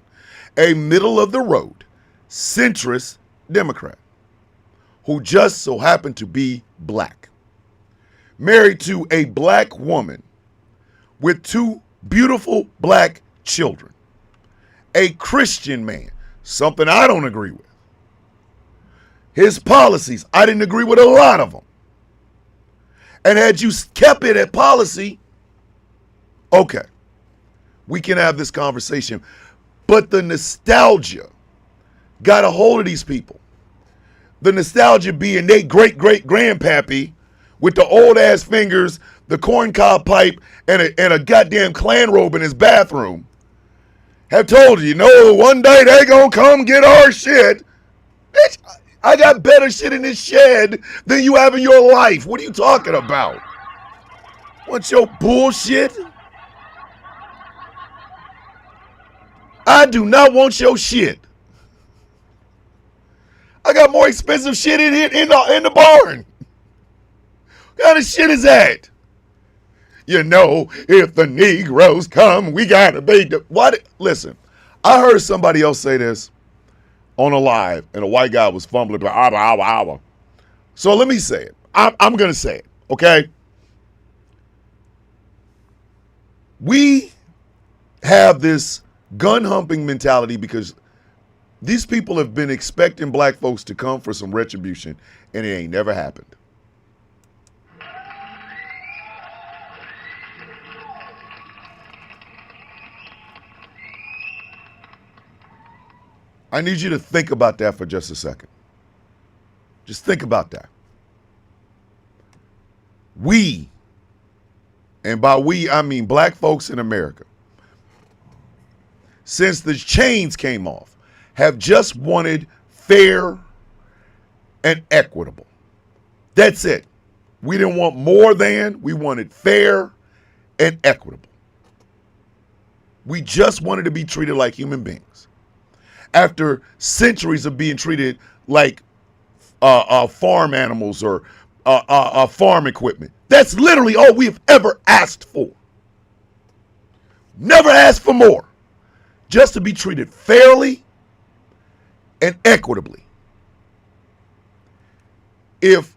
A middle of the road, centrist Democrat who just so happened to be black. Married to a black woman with 2 beautiful black children. A Christian man, something I don't agree with. His policies, I didn't agree with a lot of them. And had you kept it at policy, okay, we can have this conversation. But the nostalgia got a hold of these people. The nostalgia being they great-great-grandpappy with the old-ass fingers, the corncob pipe, and a goddamn Klan robe in his bathroom have told you, one day they gonna come get our shit. Bitch, I got better shit in this shed than you have in your life. What are you talking about? What's your bullshit? I do not want your shit. I got more expensive shit in here in the barn. What kind of shit is that? If the Negroes come, we gotta be what? Listen, I heard somebody else say this on a live, and a white guy was fumbling. So let me say it. I'm gonna say it. Okay. We have this gun humping mentality because these people have been expecting black folks to come for some retribution, and it ain't never happened. I need you to think about that for just a second. Just think about that. We, and by we, I mean black folks in America, since the chains came off, have just wanted fair and equitable. That's it. We didn't want more than, we wanted fair and equitable. We just wanted to be treated like human beings. After centuries of being treated like farm animals or farm equipment. That's literally all we've ever asked for. Never asked for more. Just to be treated fairly and equitably. If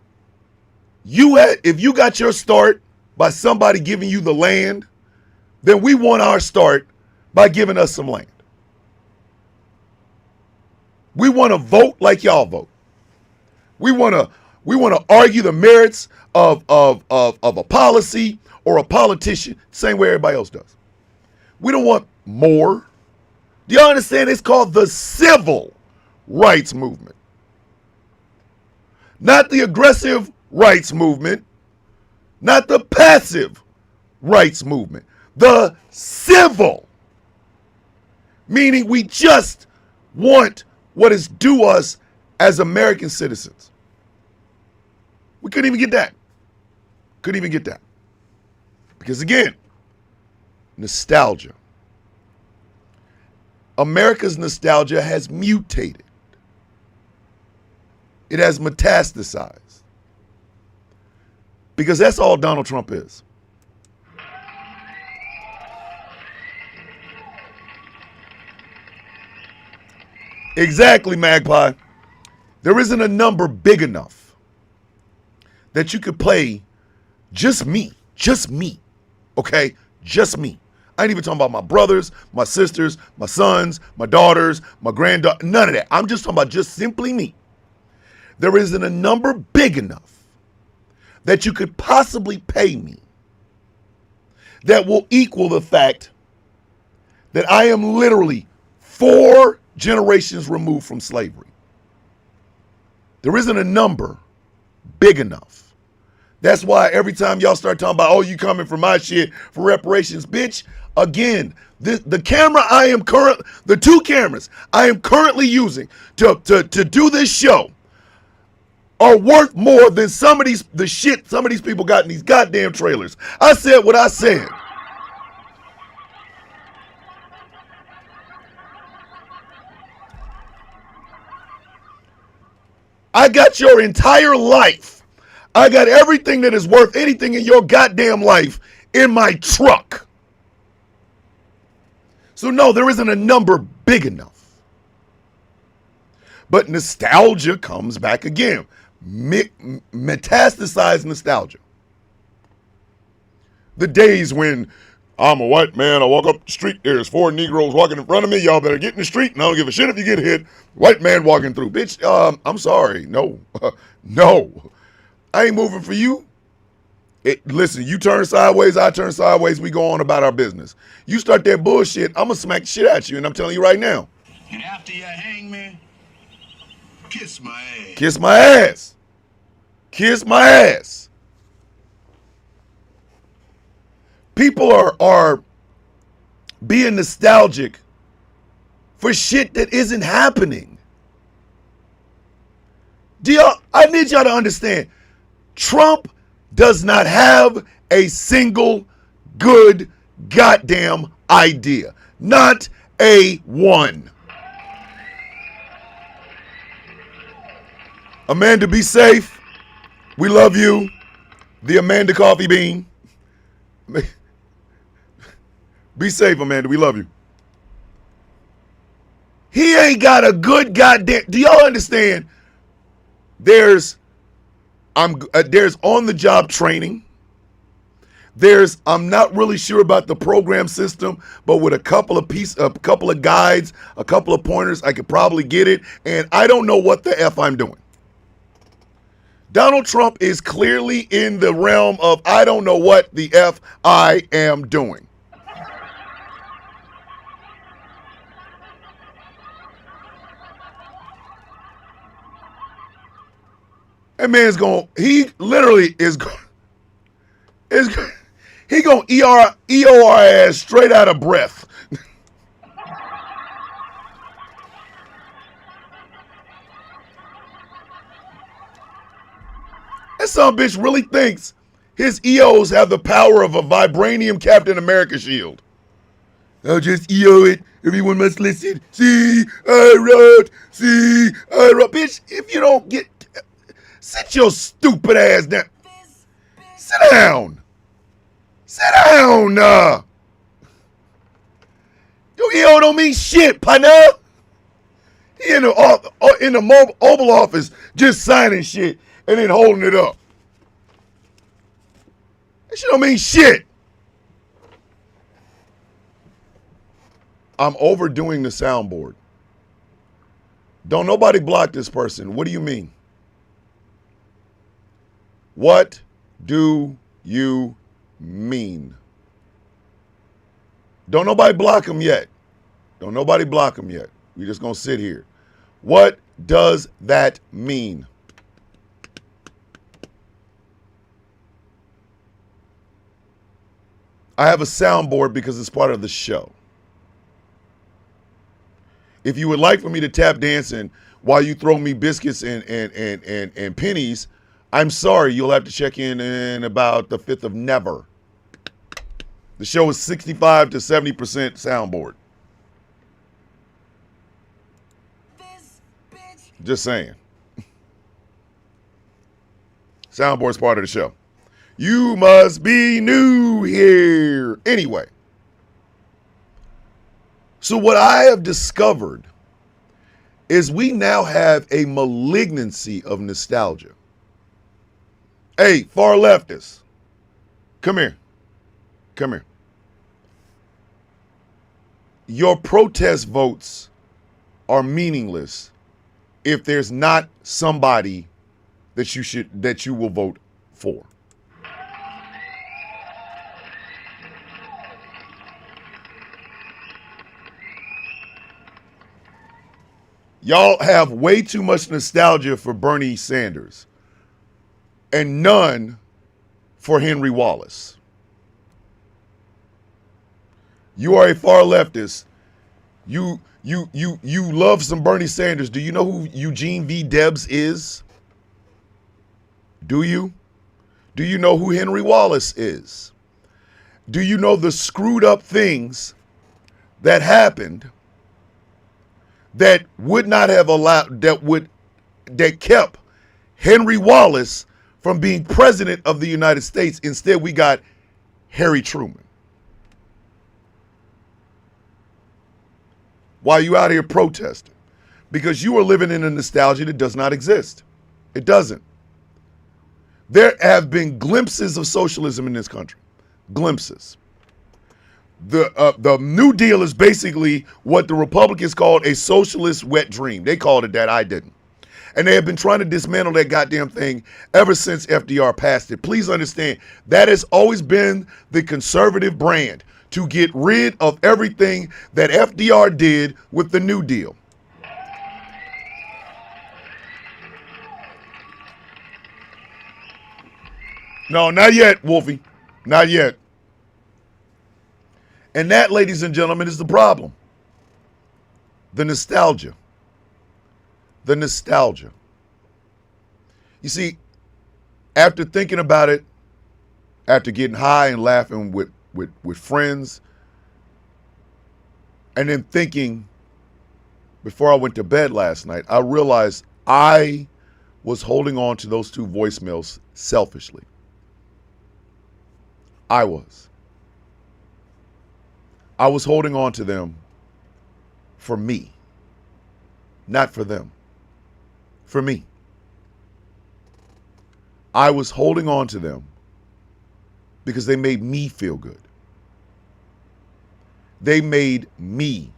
you got your start by somebody giving you the land, then we want our start by giving us some land. We want to vote like y'all vote. We want to argue the merits of a policy or a politician same way everybody else does. We don't want more. Do you understand? It's called the civil rights movement. Not the aggressive rights movement, not the passive rights movement. The civil, meaning we just want what is due us as American citizens. We couldn't even get that. Couldn't even get that. Because again, nostalgia. America's nostalgia has mutated. It has metastasized. Because that's all Donald Trump is. Exactly, Magpie. There isn't a number big enough that you could play just me, okay? Just me. I ain't even talking about my brothers, my sisters, my sons, my daughters, my granddaughter, none of that. I'm just talking about just simply me. There isn't a number big enough that you could possibly pay me that will equal the fact that I am literally 4 generations removed from slavery. There isn't a number big enough. That's why every time y'all start talking about, oh, you coming for my shit for reparations, bitch, again, the camera the 2 cameras I am currently using to do this show are worth more than some of these people got in these goddamn trailers. I said what I said. I got your entire life. I got everything that is worth anything in your goddamn life in my truck. So no, there isn't a number big enough. But nostalgia comes back again. Metastasized nostalgia. The days when I'm a white man, I walk up the street, there's 4 Negroes walking in front of me, y'all better get in the street, and I don't give a shit if you get hit. White man walking through. Bitch, I'm sorry, no. No. I ain't moving for you. Listen, you turn sideways, I turn sideways, we go on about our business. You start that bullshit, I'm gonna smack the shit at you, and I'm telling you right now. And after you hang me, kiss my ass. Kiss my ass. Kiss my ass. People are being nostalgic for shit that isn't happening. I need y'all to understand, Trump does not have a single good goddamn idea. Not a one. Amanda, be safe. We love you. The Amanda Coffee Bean. Be safe, Amanda. We love you. He ain't got a good goddamn. Do y'all understand? There's on-the-job training. I'm not really sure about the program system, but with a couple of guides, a couple of pointers, I could probably get it. And I don't know what the F I'm doing. Donald Trump is clearly in the realm of I don't know what the F I am doing. That man's he literally is going EOR ass straight out of breath. That son bitch really thinks his EOs have the power of a vibranium Captain America shield. I'll just EO it. Everyone must listen. See, I wrote. See, I wrote. Bitch, if you don't get... Sit your stupid ass down. Sit down. Sit down. Your EO don't mean shit, partner. He in the Oval Office just signing shit and then holding it up. That shit don't mean shit. I'm overdoing the soundboard. Don't nobody block this person. What do you mean? What do you mean? Don't nobody block him yet. Don't nobody block him yet. We just gonna sit here. What does that mean? I have a soundboard because it's part of the show. If you would like for me to tap dancing while you throw me biscuits and pennies, I'm sorry, you'll have to check in about the 5th of never. The show is 65 to 70% soundboard. Just saying. Soundboard's part of the show. You must be new here. Anyway. So what I have discovered is we now have a malignancy of nostalgia. Hey, far leftists, come here. Come here. Your protest votes are meaningless if there's not somebody that you will vote for. Y'all have way too much nostalgia for Bernie Sanders and none for Henry Wallace. You are a far leftist. You love some Bernie Sanders. Do you know who Eugene V. Debs is? Do you? Do you know who Henry Wallace is? Do you know the screwed up things that happened that would not have allowed, that kept Henry Wallace from being president of the United States? Instead, we got Harry Truman. Why are you out here protesting? Because you are living in a nostalgia that does not exist. It doesn't. There have been glimpses of socialism in this country. Glimpses. The New Deal is basically what the Republicans called a socialist wet dream. They called it that. I didn't. And they have been trying to dismantle that goddamn thing ever since FDR passed it. Please understand, that has always been the conservative brand, to get rid of everything that FDR did with the New Deal. No, not yet, Wolfie. Not yet. And that, ladies and gentlemen, is the problem. The nostalgia. The nostalgia. You see, after thinking about it, after getting high and laughing with friends, and then thinking before I went to bed last night, I realized I was holding on to those two voicemails selfishly. I was holding on to them for me, not for them, for me. I was holding on to them because they made me feel good. They made me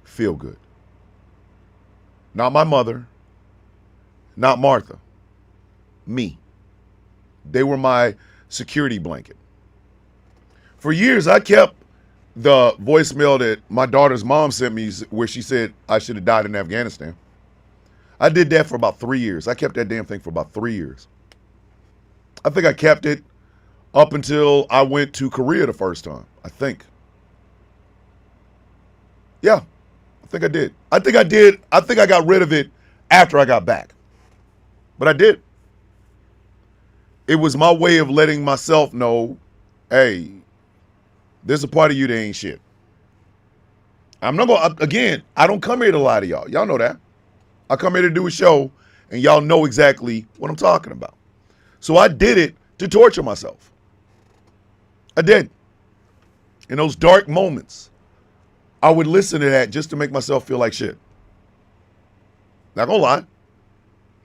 feel good. Not my mother, not Martha, me. They were my security blanket. For years, I kept the voicemail that my daughter's mom sent me where she said I should have died in Afghanistan. I did that for about 3 years. I kept that damn thing for about 3 years. I think I kept it up until I went to Korea the first time, I think. Yeah, I think I did. I think I got rid of it after I got back. But I did. It was my way of letting myself know, hey, there's a part of you that ain't shit. I'm not going to, again, I don't come here to lie to y'all. Y'all know that. I come here to do a show, and y'all know exactly what I'm talking about. So I did it to torture myself. I did. In those dark moments, I would listen to that just to make myself feel like shit. Not gonna lie.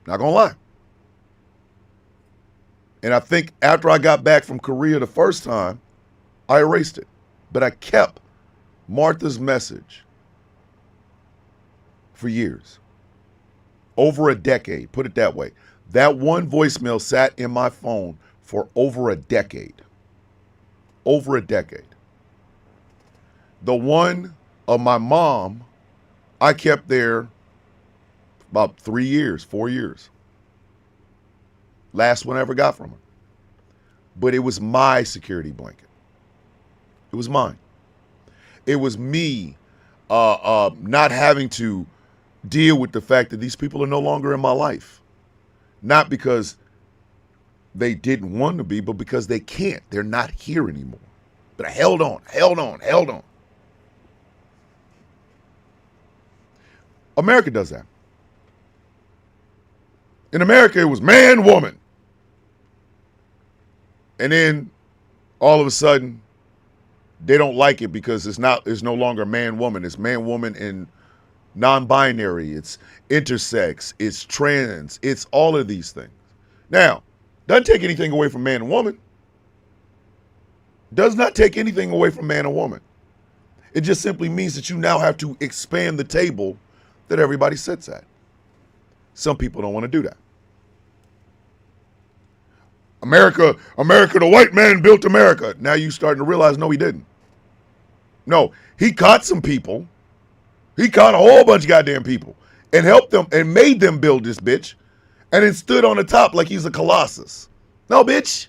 Not gonna lie. And I think after I got back from Korea the first time, I erased it. But I kept Martha's message for years. Over a decade, put it that way. That one voicemail sat in my phone for over a decade. Over a decade. The one of my mom, I kept there about 3 years, 4 years. Last one I ever got from her. But it was my security blanket. It was mine. It was me not having to deal with the fact that these people are no longer in my life. Not because they didn't want to be, but because they can't. They're not here anymore. But I held on. America does that. In America, it was man, woman. And then all of a sudden, they don't like it because it's no longer man, woman. It's man, woman, and non-binary. It's intersex. It's trans. It's all of these things. Now, doesn't take anything away from man and woman. Does not take anything away from man and woman. It just simply means that you now have to expand the table that everybody sits at. Some people don't want to do that. America, the white man built America. Now you starting to realize, no, he didn't. No, he caught some people. He caught a whole bunch of goddamn people and helped them and made them build this bitch and then stood on the top like he's a colossus. No, bitch.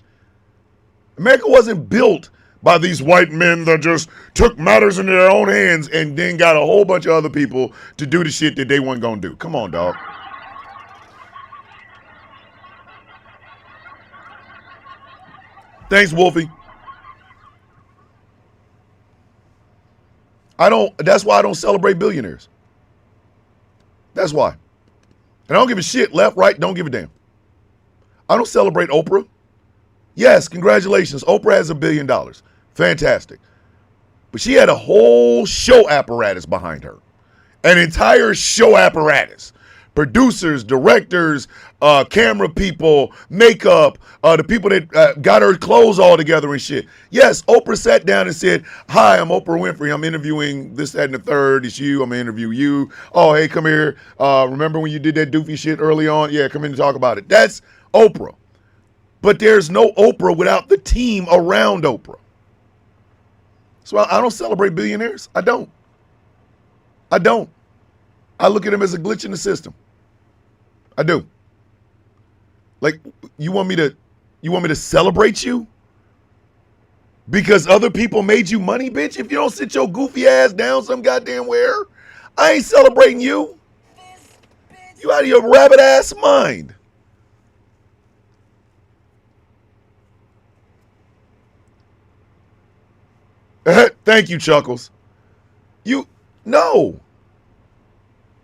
America wasn't built by these white men that just took matters into their own hands and then got a whole bunch of other people to do the shit that they weren't going to do. Come on, dog. Thanks, Wolfie. That's why I don't celebrate billionaires. That's why. And I don't give a shit, left, right, don't give a damn. I don't celebrate Oprah. Yes, congratulations. Oprah has $1 billion. Fantastic. But she had a whole show apparatus behind her. An entire show apparatus. Producers, directors, camera people, makeup, the people that got her clothes all together and shit. Yes, Oprah sat down and said, hi, I'm Oprah Winfrey. I'm interviewing this, that, and the third. It's you. I'm going to interview you. Oh, hey, come here. Remember when you did that doofy shit early on? Yeah, come in and talk about it. That's Oprah. But there's no Oprah without the team around Oprah. So I don't celebrate billionaires. I don't. I look at them as a glitch in the system. I do. Like, you want me to celebrate you? Because other people made you money, bitch? If you don't sit your goofy ass down some goddamn where, I ain't celebrating you. You out of your rabbit ass mind. Thank you, Chuckles. No.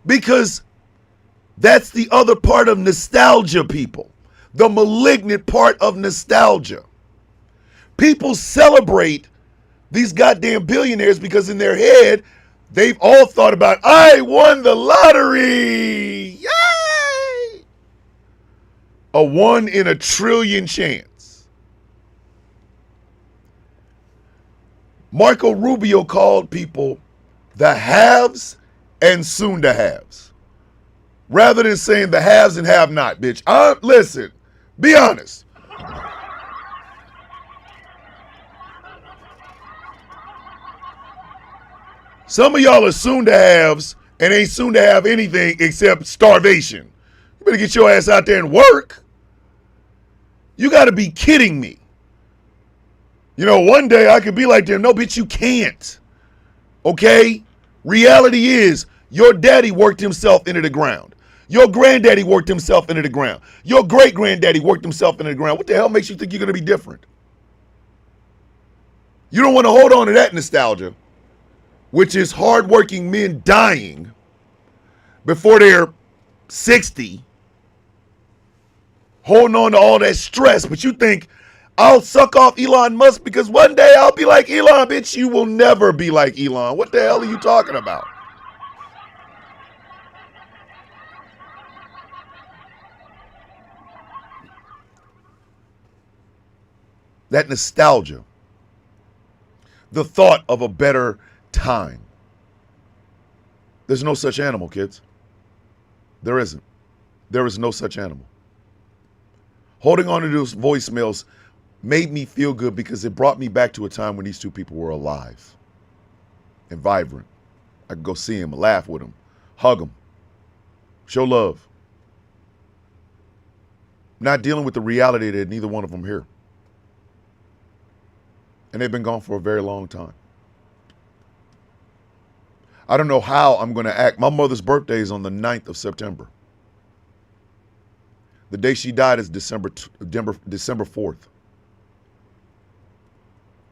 Because that's the other part of nostalgia, people. The malignant part of nostalgia. People celebrate these goddamn billionaires because in their head, they've all thought about, I won the lottery. Yay! A 1 in a trillion chance. Marco Rubio called people the haves and soon to haves. Rather than saying the haves and have not, bitch. Listen, be honest. Some of y'all are soon to haves and ain't soon to have anything except starvation. You better get your ass out there and work. You got to be kidding me. You know, one day I could be like them. No, bitch, you can't. Okay? Reality is your daddy worked himself into the ground. Your granddaddy worked himself into the ground. Your great granddaddy worked himself into the ground. What the hell makes you think you're going to be different? You don't want to hold on to that nostalgia, which is hardworking men dying before they're 60, holding on to all that stress. But you think, I'll suck off Elon Musk because one day I'll be like Elon. Bitch, you will never be like Elon. What the hell are you talking about? That nostalgia, the thought of a better time. There's no such animal, kids. There isn't. There is no such animal. Holding on to those voicemails made me feel good because it brought me back to a time when these two people were alive and vibrant. I could go see them, laugh with them, hug them, show love. Not dealing with the reality that neither one of them here. And they've been gone for a very long time. I don't know how I'm going to act. My mother's birthday is on the 9th of September. The day she died is December 4th.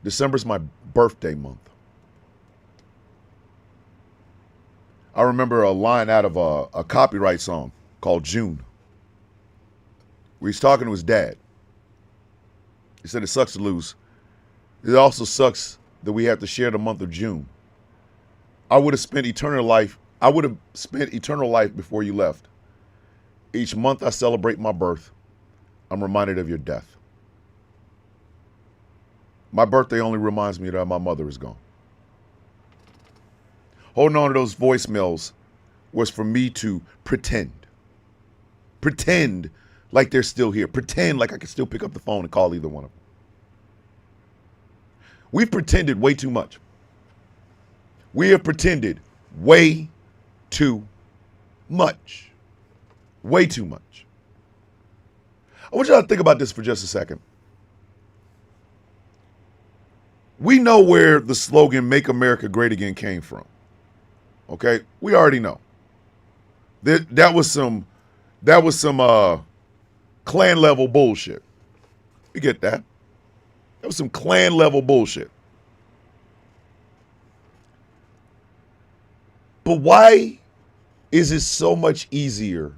December's my birthday month. I remember a line out of a copyright song called June, where he's talking to his dad. He said, it sucks to lose. It also sucks that we have to share the month of June. I would have spent eternal life before you left. Each month I celebrate my birth, I'm reminded of your death. My birthday only reminds me that my mother is gone. Holding on to those voicemails was for me to pretend. Pretend like they're still here. Pretend like I can still pick up the phone and call either one of them. We've pretended way too much. We have pretended way too much. Way too much. I want y'all to think about this for just a second. We know where the slogan "Make America Great Again" came from. Okay? We already know. That was some Klan level bullshit. We get that. That was some Klan level bullshit. But why is it so much easier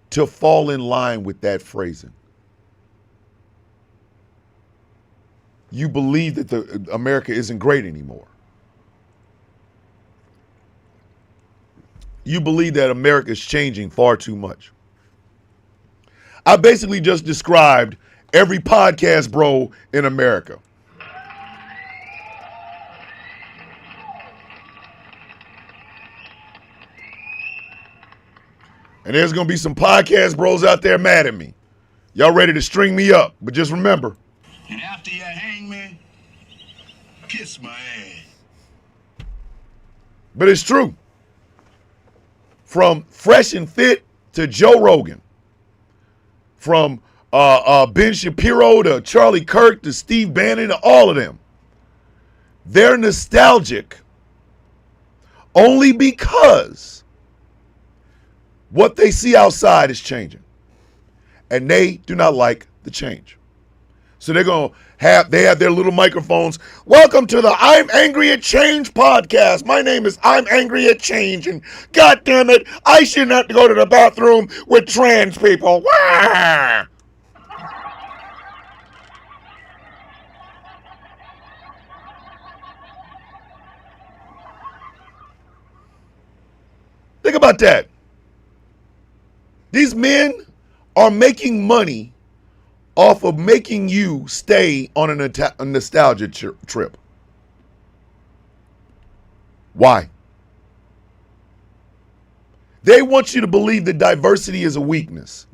to fall in line with that phrasing? You believe that America isn't great anymore. You believe that America is changing far too much. I basically just described every podcast bro in America. And there's going to be some podcast bros out there mad at me. Y'all ready to string me up. But just remember. And after you hang me, kiss my ass. But it's true. From Fresh and Fit to Joe Rogan. From Ben Shapiro to Charlie Kirk to Steve Bannon to all of them. They're nostalgic only because what they see outside is changing. And they do not like the change. So they have their little microphones. Welcome to the I'm Angry at Change podcast. My name is I'm Angry at Change. And God damn it, I shouldn't have to go to the bathroom with trans people. Wah! Think about that. These men are making money off of making you stay on a nostalgia trip. Why? They want you to believe that diversity is a weakness.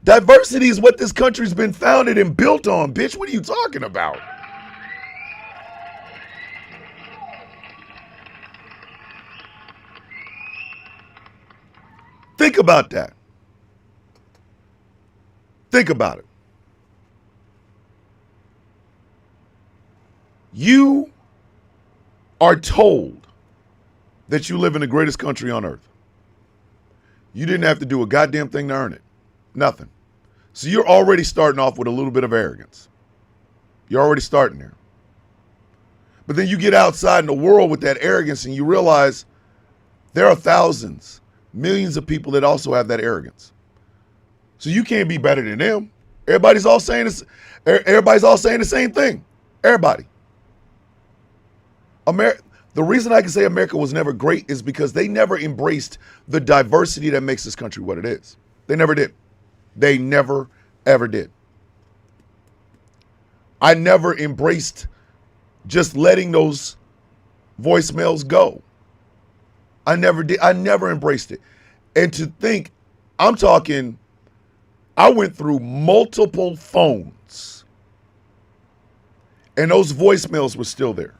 Diversity is what this country's been founded and built on, bitch. What are you talking about? Think about that. Think about it. You are told that you live in the greatest country on earth. You didn't have to do a goddamn thing to earn it. Nothing. So you're already starting off with a little bit of arrogance. You're already starting there. But then you get outside in the world with that arrogance and you realize there are thousands, millions of people that also have that arrogance. So you can't be better than them. Everybody's all saying this. Everybody's all saying the same thing. Everybody. The reason I can say America was never great is because they never embraced the diversity that makes this country what it is. They never did. They never, ever did. I never embraced just letting those voicemails go. I never did. I never embraced it. And to think, I'm talking, I went through multiple phones and those voicemails were still there.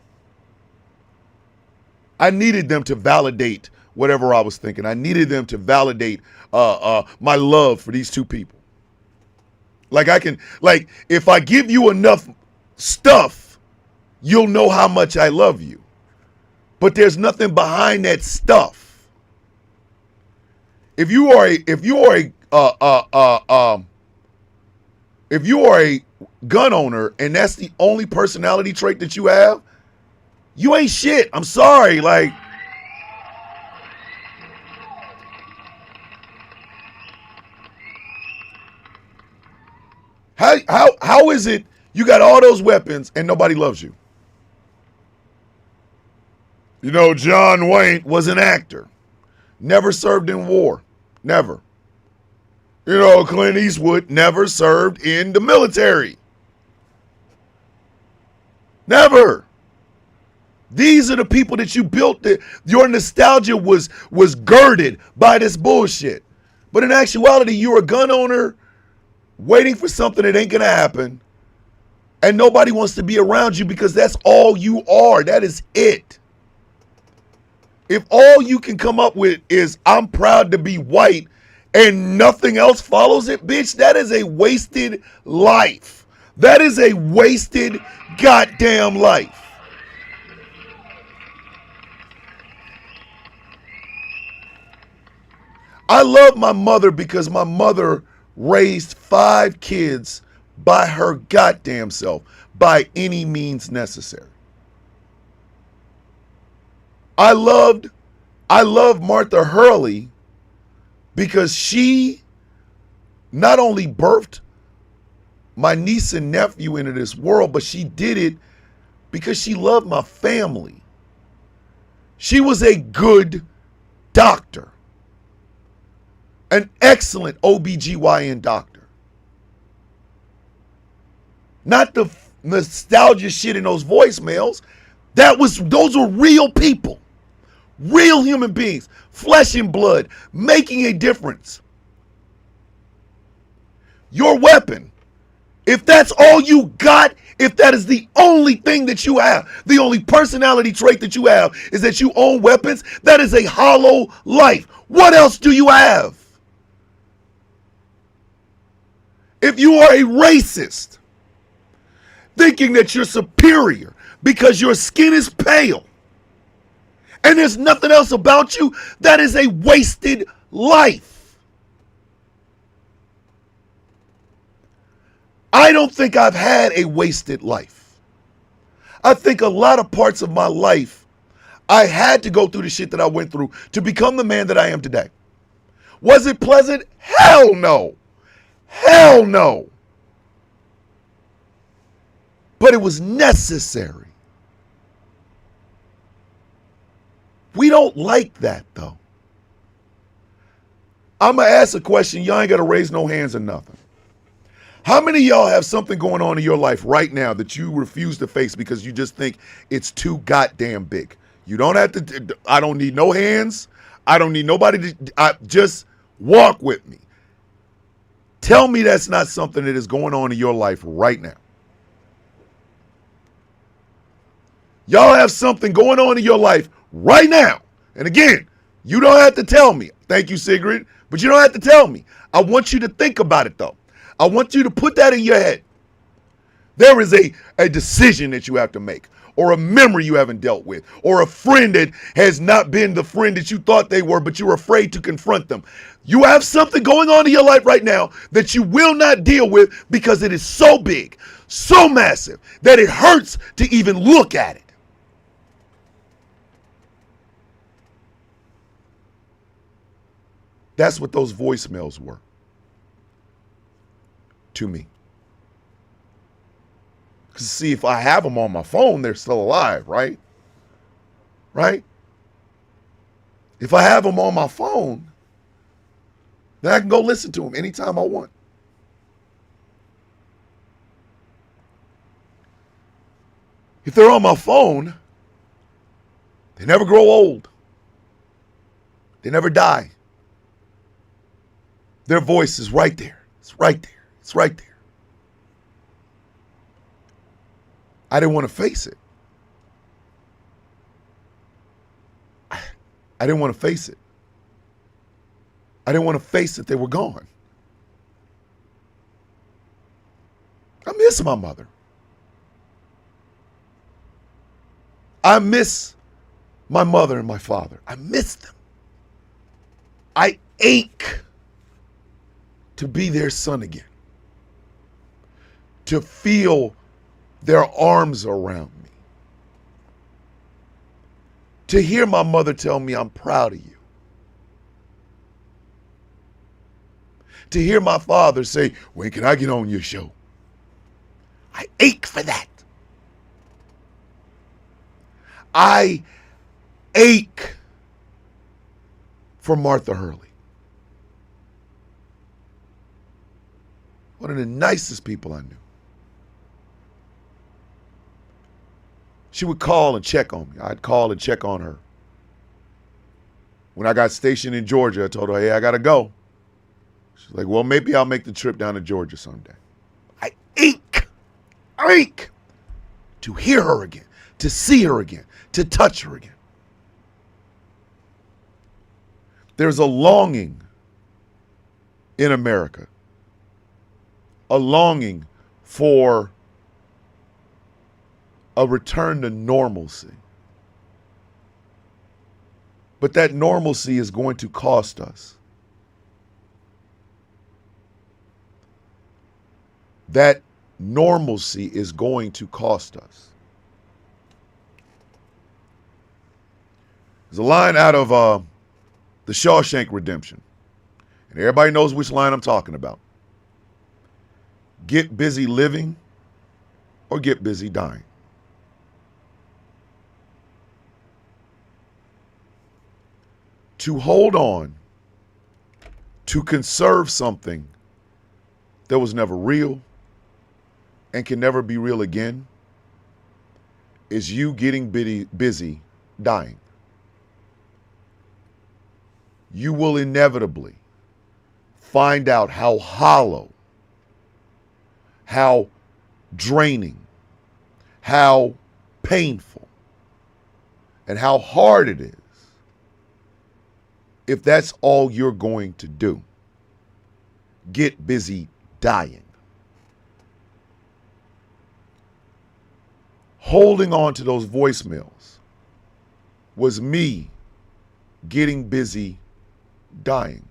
I needed them to validate whatever I was thinking. I needed them to validate my love for these two people. Like if I give you enough stuff, you'll know how much I love you. But there's nothing behind that stuff. If you are a gun owner and that's the only personality trait that you have, you ain't shit. I'm sorry. Like, how is it you got all those weapons and nobody loves you? You know, John Wayne was an actor. Never served in war. Never. You know, Clint Eastwood never served in the military. Never. These are the people that you built. Your nostalgia was girded by this bullshit. But in actuality, you're a gun owner waiting for something that ain't going to happen. And nobody wants to be around you because that's all you are. That is it. If all you can come up with is, I'm proud to be white, and nothing else follows it, bitch, that is a wasted life. That is a wasted goddamn life. I love my mother because my mother raised 5 kids by her goddamn self, by any means necessary. I love Martha Hurley because she not only birthed my niece and nephew into this world, but she did it because she loved my family. She was a good doctor. An excellent OBGYN doctor. Not the nostalgia shit in those voicemails. Those were real people. Real human beings. Flesh and blood. Making a difference. Your weapon. If that's all you got, if that is the only thing that you have, the only personality trait that you have is that you own weapons, that is a hollow life. What else do you have? If you are a racist, thinking that you're superior because your skin is pale and there's nothing else about you, that is a wasted life. I don't think I've had a wasted life. I think a lot of parts of my life, I had to go through the shit that I went through to become the man that I am today. Was it pleasant? Hell no. Hell no. But it was necessary. We don't like that though. I'm going to ask a question. Y'all ain't got to raise no hands or nothing. How many of y'all have something going on in your life right now that you refuse to face because you just think it's too goddamn big? You don't have to, I don't need no hands. I don't need nobody to, just walk with me. Tell me that's not something that is going on in your life right now. Y'all have something going on in your life right now. And again, you don't have to tell me. Thank you, Sigrid. But you don't have to tell me. I want you to think about it, though. I want you to put that in your head. There is a decision that you have to make. or a memory you haven't dealt with, or a friend that has not been the friend that you thought they were, but you're afraid to confront them. You have something going on in your life right now that you will not deal with because it is so big, so massive, that it hurts to even look at it. That's what those voicemails were to me. Because see, if I have them on my phone, they're still alive, right? Right? If I have them on my phone, then I can go listen to them anytime I want. If they're on my phone, they never grow old. They never die. Their voice is right there. It's right there. It's right there. I didn't want to face it. I didn't want to face it. I didn't want to face that they were gone. I miss my mother. I miss my mother and my father. I miss them. I ache to be their son again. To feel their arms around me. To hear my mother tell me, I'm proud of you. To hear my father say, when can I get on your show? I ache for that. I ache for Martha Hurley. One of the nicest people I knew. She would call and check on me. I'd call and check on her. When I got stationed in Georgia, I told her, hey, I got to go. She's like, well, maybe I'll make the trip down to Georgia someday. I ache to hear her again, to see her again, to touch her again. There's a longing in America, a longing for a return to normalcy. But that normalcy is going to cost us. That normalcy is going to cost us. There's a line out of The Shawshank Redemption. And everybody knows which line I'm talking about. Get busy living or get busy dying. To hold on, to conserve something that was never real and can never be real again, is you getting busy dying. You will inevitably find out how hollow, how draining, how painful, and how hard it is if that's all you're going to do. Get busy dying. Holding on to those voicemails was me getting busy dying.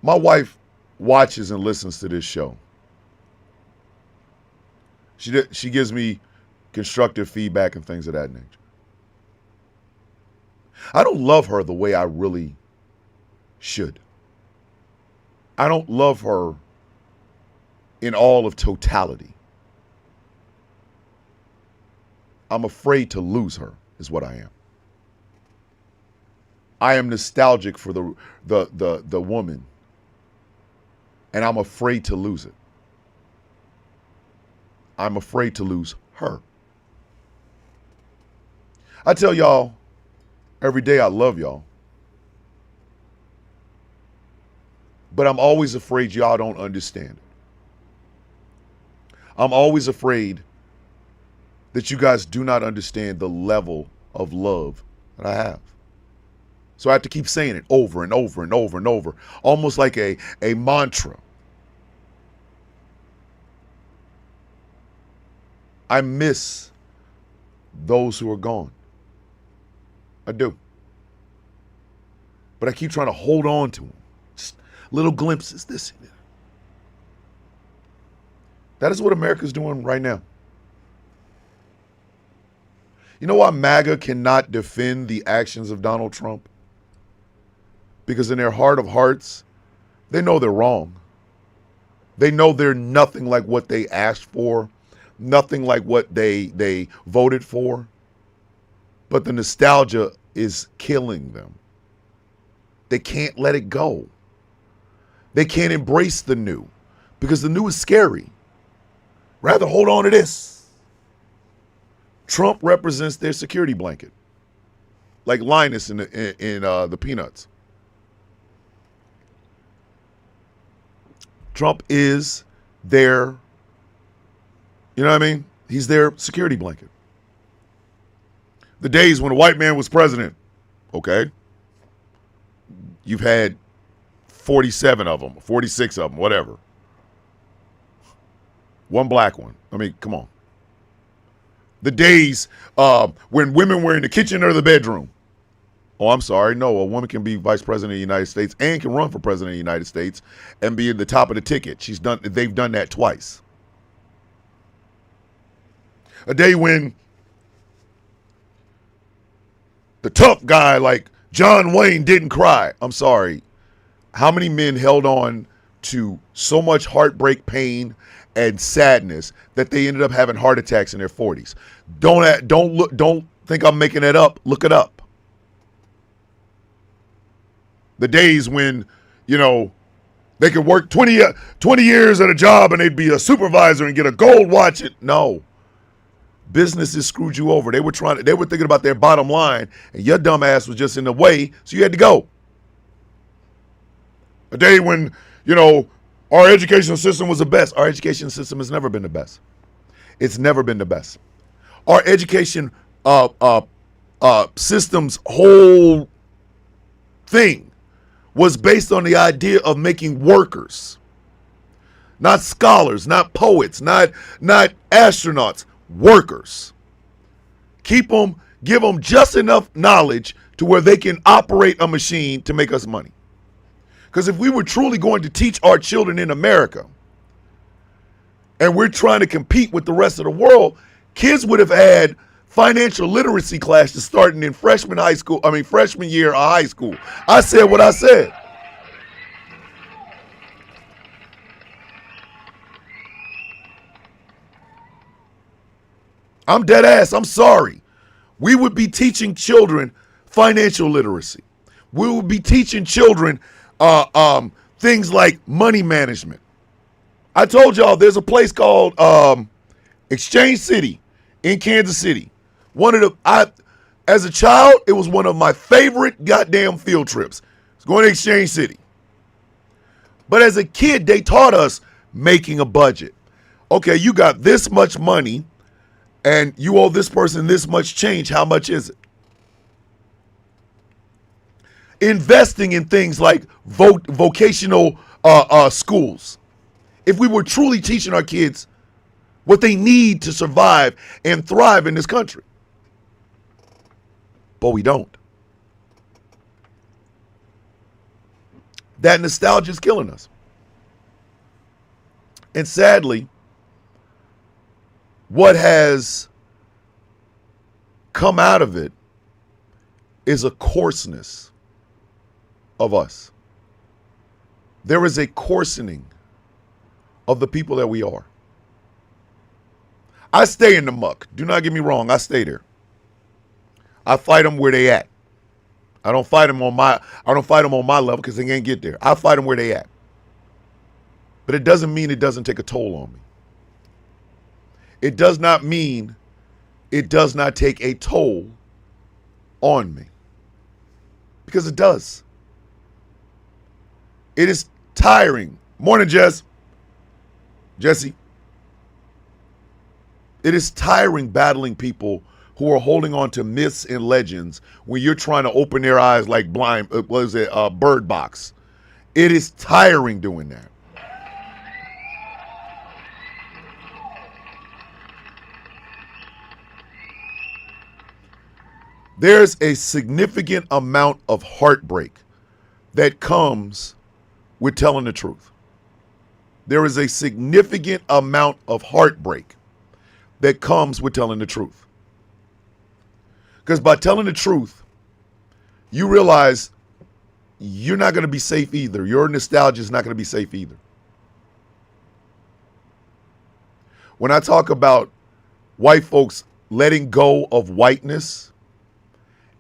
My wife watches and listens to this show. She gives me constructive feedback and things of that nature. I don't love her the way I really should. I don't love her in all of totality. I'm afraid to lose her, is what I am. I am nostalgic for the woman, and I'm afraid to lose it. I'm afraid to lose her. I tell y'all every day I love y'all, but I'm always afraid y'all don't understand it. I'm always afraid that you guys do not understand the level of love that I have. So I have to keep saying it over and over and over and over, almost like a mantra. I miss those who are gone. I do. But I keep trying to hold on to them. Just little glimpses, this and that. That is what America's doing right now. You know why MAGA cannot defend the actions of Donald Trump? Because in their heart of hearts, they know they're wrong. They know they're nothing like what they asked for, nothing like what they voted for. But the nostalgia is killing them. They can't let it go. They can't embrace the new because the new is scary. Rather hold on to this. Trump represents their security blanket, like Linus in the Peanuts. Trump is their, you know what I mean? He's their security blanket. The days when a white man was president, okay? You've had 47 of them, 46 of them, whatever. One black one. I mean, come on. The days when women were in the kitchen or the bedroom. Oh, I'm sorry. No, a woman can be vice president of the United States and can run for president of the United States and be at the top of the ticket. They've done that twice. A day when the tough guy like John Wayne didn't cry. I'm sorry. How many men held on to so much heartbreak, pain, and sadness that they ended up having heart attacks in their 40s? Don't think I'm making that up. Look it up. The days when, you know, they could work 20 years at a job and they'd be a supervisor and get a gold watch. No. Businesses screwed you over. They were thinking about their bottom line, and your dumb ass was just in the way, so you had to go. A day when, you know, our educational system was the best. Our education system has never been the best. It's never been the best. Our education system's whole thing was based on the idea of making workers, not scholars, not poets, not astronauts, workers. Keep them, give them just enough knowledge to where they can operate a machine to make us money. Because if we were truly going to teach our children in America, and we're trying to compete with the rest of the world, kids would have had financial literacy classes starting in freshman year of high school. I said what I said. I'm dead ass. I'm sorry. We would be teaching children financial literacy. We would be teaching children things like money management. I told y'all there's a place called Exchange City in Kansas City. As a child, it was one of my favorite goddamn field trips. It's going to Exchange City. But as a kid, they taught us making a budget. Okay, you got this much money and you owe this person this much change. How much is it? Investing in things like vocational schools. If we were truly teaching our kids what they need to survive and thrive in this country. But we don't. That nostalgia is killing us. And sadly, what has come out of it is a coarseness of us. There is a coarsening of the people that we are. I stay in the muck. Do not get me wrong. I stay there. I fight them where they at. I don't fight them on my level because they can't get there. I fight them where they at. But it doesn't mean it doesn't take a toll on me. It does not mean it does not take a toll on me. Because it does. It is tiring. Morning, Jesse. It is tiring battling people who are holding on to myths and legends when you're trying to open their eyes like Bird Box. It is tiring doing that. There's a significant amount of heartbreak that comes with telling the truth. There is a significant amount of heartbreak that comes with telling the truth. Because by telling the truth, you realize you're not going to be safe either. Your nostalgia is not going to be safe either. When I talk about white folks letting go of whiteness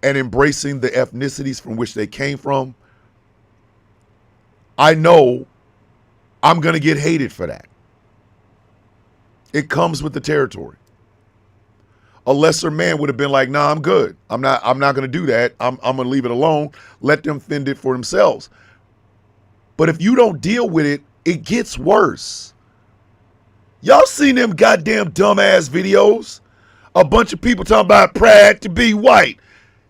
and embracing the ethnicities from which they came from, I know I'm going to get hated for that. It comes with the territory. A lesser man would have been like, nah, I'm good. I'm not going to do that. I'm going to leave it alone. Let them fend it for themselves. But if you don't deal with it, it gets worse. Y'all seen them goddamn dumbass videos? A bunch of people talking about proud to be white.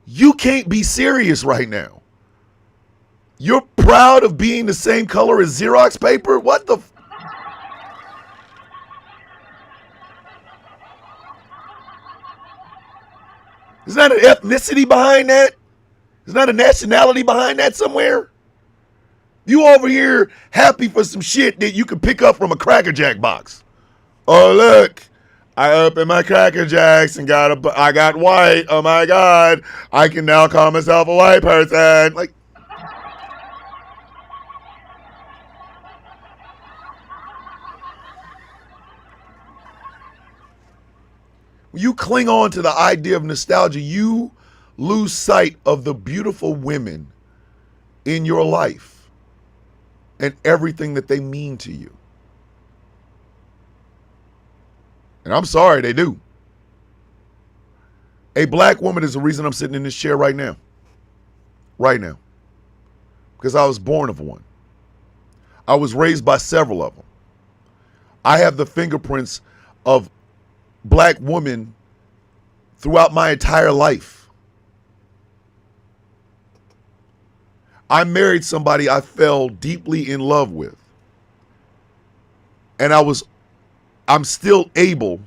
You can't be serious right now. You're proud of being the same color as Xerox paper? What the? Is that an ethnicity behind that? Is that a nationality behind that somewhere? You over here happy for some shit that you can pick up from a Cracker Jack box. Oh, look. I opened my Cracker Jacks and I got white. Oh my God. I can now call myself a white person. Like, when you cling on to the idea of nostalgia, you lose sight of the beautiful women in your life and everything that they mean to you. And I'm sorry, they do. A black woman is the reason I'm sitting in this chair right now. Right now. Because I was born of one. I was raised by several of them. I have the fingerprints of black women throughout my entire life. I married somebody I fell deeply in love with. And I'm still able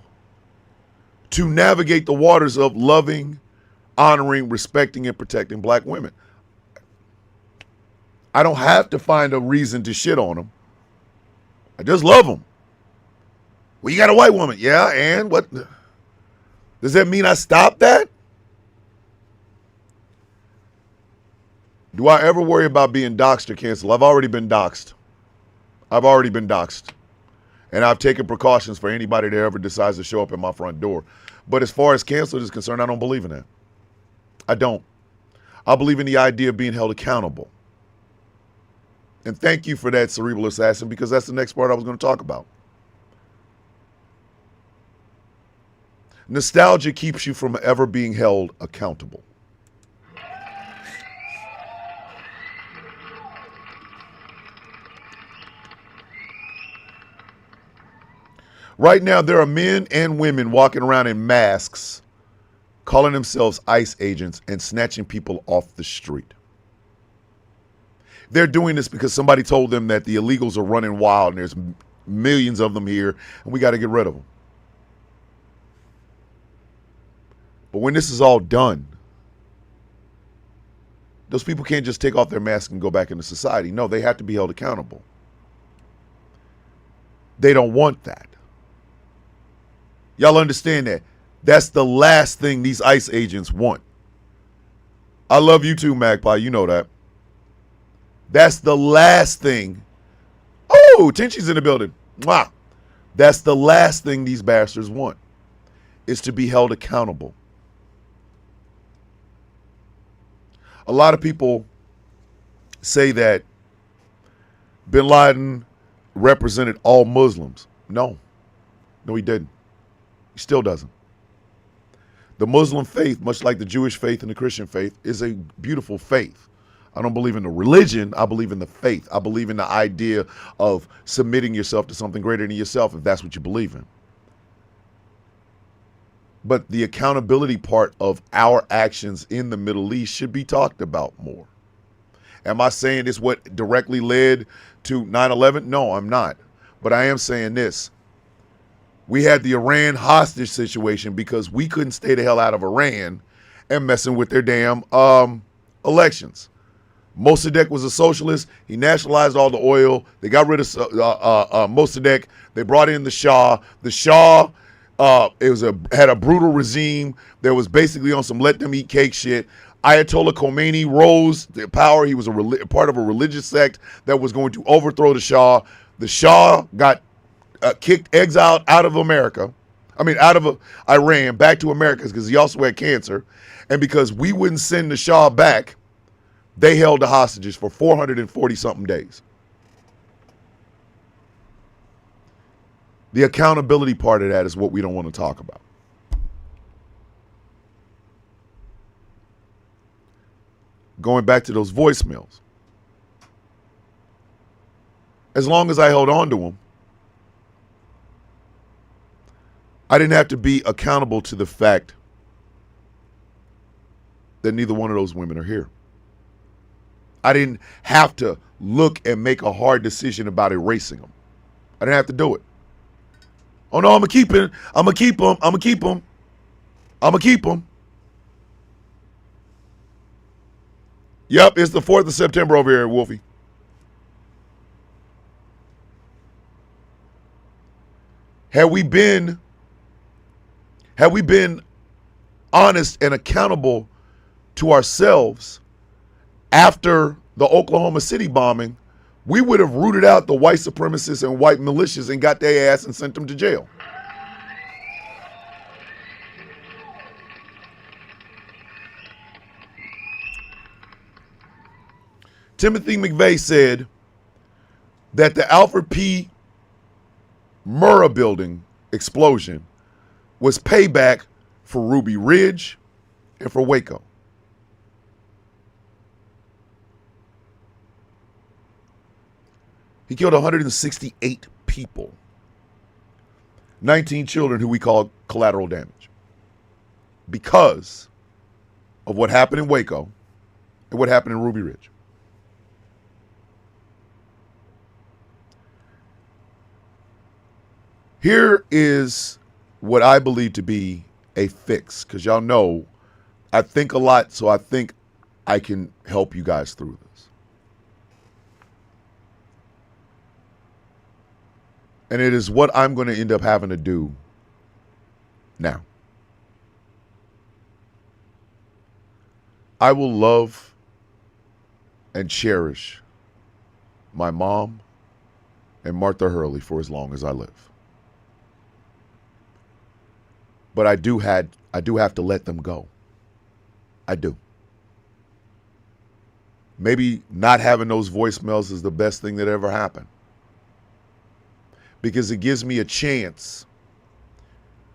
to navigate the waters of loving, honoring, respecting, and protecting black women. I don't have to find a reason to shit on them. I just love them. Well, you got a white woman. Yeah, and what? Does that mean I stop that? Do I ever worry about being doxxed or canceled? I've already been doxxed. And I've taken precautions for anybody that ever decides to show up at my front door. But as far as canceled is concerned, I don't believe in that. I don't. I believe in the idea of being held accountable. And thank you for that, Cerebral Assassin, because that's the next part I was going to talk about. Nostalgia keeps you from ever being held accountable. Right now, there are men and women walking around in masks, calling themselves ICE agents and snatching people off the street. They're doing this because somebody told them that the illegals are running wild and there's millions of them here and we got to get rid of them. But when this is all done, those people can't just take off their mask and go back into society. No, they have to be held accountable. They don't want that. Y'all understand that? That's the last thing these ICE agents want. I love you too, Magpie. You know that. That's the last thing. Oh, Tenchi's in the building. Mwah. That's the last thing these bastards want, is to be held accountable. A lot of people say that bin Laden represented all Muslims. No, he didn't. He still doesn't. The Muslim faith, much like the Jewish faith and the Christian faith, is a beautiful faith. I don't believe in the religion. I believe in the faith. I believe in the idea of submitting yourself to something greater than yourself, if that's what you believe in. But the accountability part of our actions in the Middle East should be talked about more. Am I saying this what directly led to 9/11? No, I'm not. But I am saying this. We had the Iran hostage situation because we couldn't stay the hell out of Iran, and messing with their damn elections. Mossadegh was a socialist. He nationalized all the oil. They got rid of Mossadegh. They brought in the Shah. The Shah had a brutal regime that was basically on some let them eat cake shit. Ayatollah Khomeini rose to power. He was part of a religious sect that was going to overthrow the Shah. The Shah got exiled out of America. Out of Iran back to America because he also had cancer. And because we wouldn't send the Shah back, they held the hostages for 440-something days. The accountability part of that is what we don't want to talk about. Going back to those voicemails. As long as I held on to them, I didn't have to be accountable to the fact that neither one of those women are here. I didn't have to look and make a hard decision about erasing them. I didn't have to do it. Oh no, I'm gonna keep it. I'm gonna keep them. I'm gonna keep them. I'm gonna keep them. Yep, it's the 4th of September over here, Wolfie. Had we been honest and accountable to ourselves after the Oklahoma City bombing, we would have rooted out the white supremacists and white militias and got their ass and sent them to jail. Timothy McVeigh said that the Alfred P. Murrah building explosion was payback for Ruby Ridge and for Waco. He killed 168 people, 19 children who we call collateral damage, because of what happened in Waco and what happened in Ruby Ridge. Here is what I believe to be a fix, because y'all know I think a lot, so I think I can help you guys through this. And it is what I'm going to end up having to do now. I will love and cherish my mom and Martha Hurley for as long as I live. But I do have to let them go. I do. Maybe not having those voicemails is the best thing that ever happened, because it gives me a chance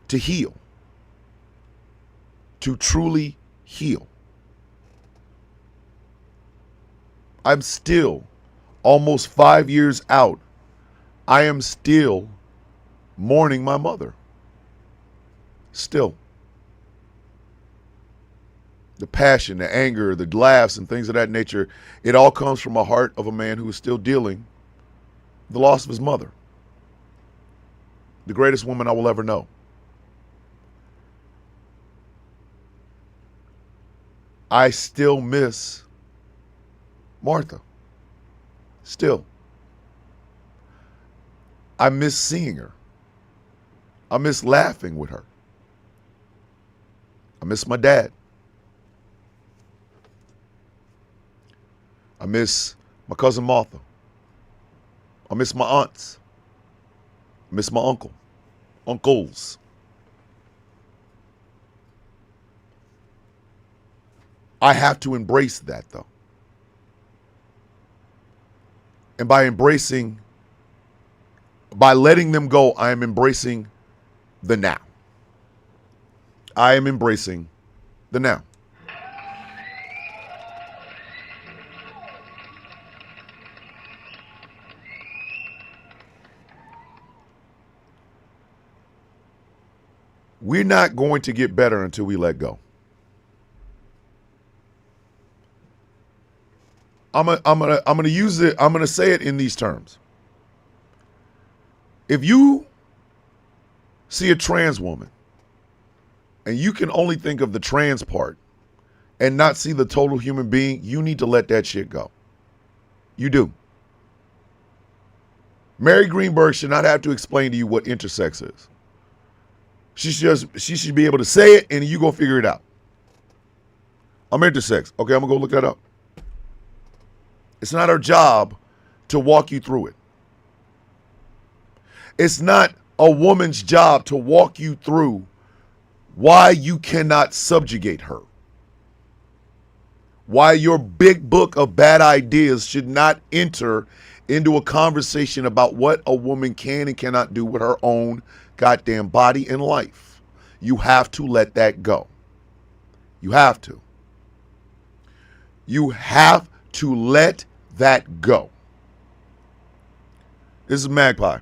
to heal, to truly heal. I'm still almost 5 years out. I am still mourning my mother. Still. The passion, the anger, the laughs, and things of that nature, it all comes from a heart of a man who is still dealing with the loss of his mother. The greatest woman I will ever know. I still miss Martha. Still. I miss seeing her. I miss laughing with her. I miss my dad. I miss my cousin Martha. I miss my aunts. I miss my uncles. I have to embrace that, though. And by letting them go, I am embracing the now. I am embracing the now. We're not going to get better until we let go. I'm gonna use it. I'm gonna say it in these terms. If you see a trans woman and you can only think of the trans part and not see the total human being, you need to let that shit go. You do. Mary Greenberg should not have to explain to you what intersex is. She should be able to say it and you go figure it out. I'm intersex. Okay, I'm gonna go look that up. It's not our job to walk you through it. It's not a woman's job to walk you through why you cannot subjugate her. Why your big book of bad ideas should not enter into a conversation about what a woman can and cannot do with her own goddamn body and life. You have to let that go. You have to. You have to let that go. This is Magpie.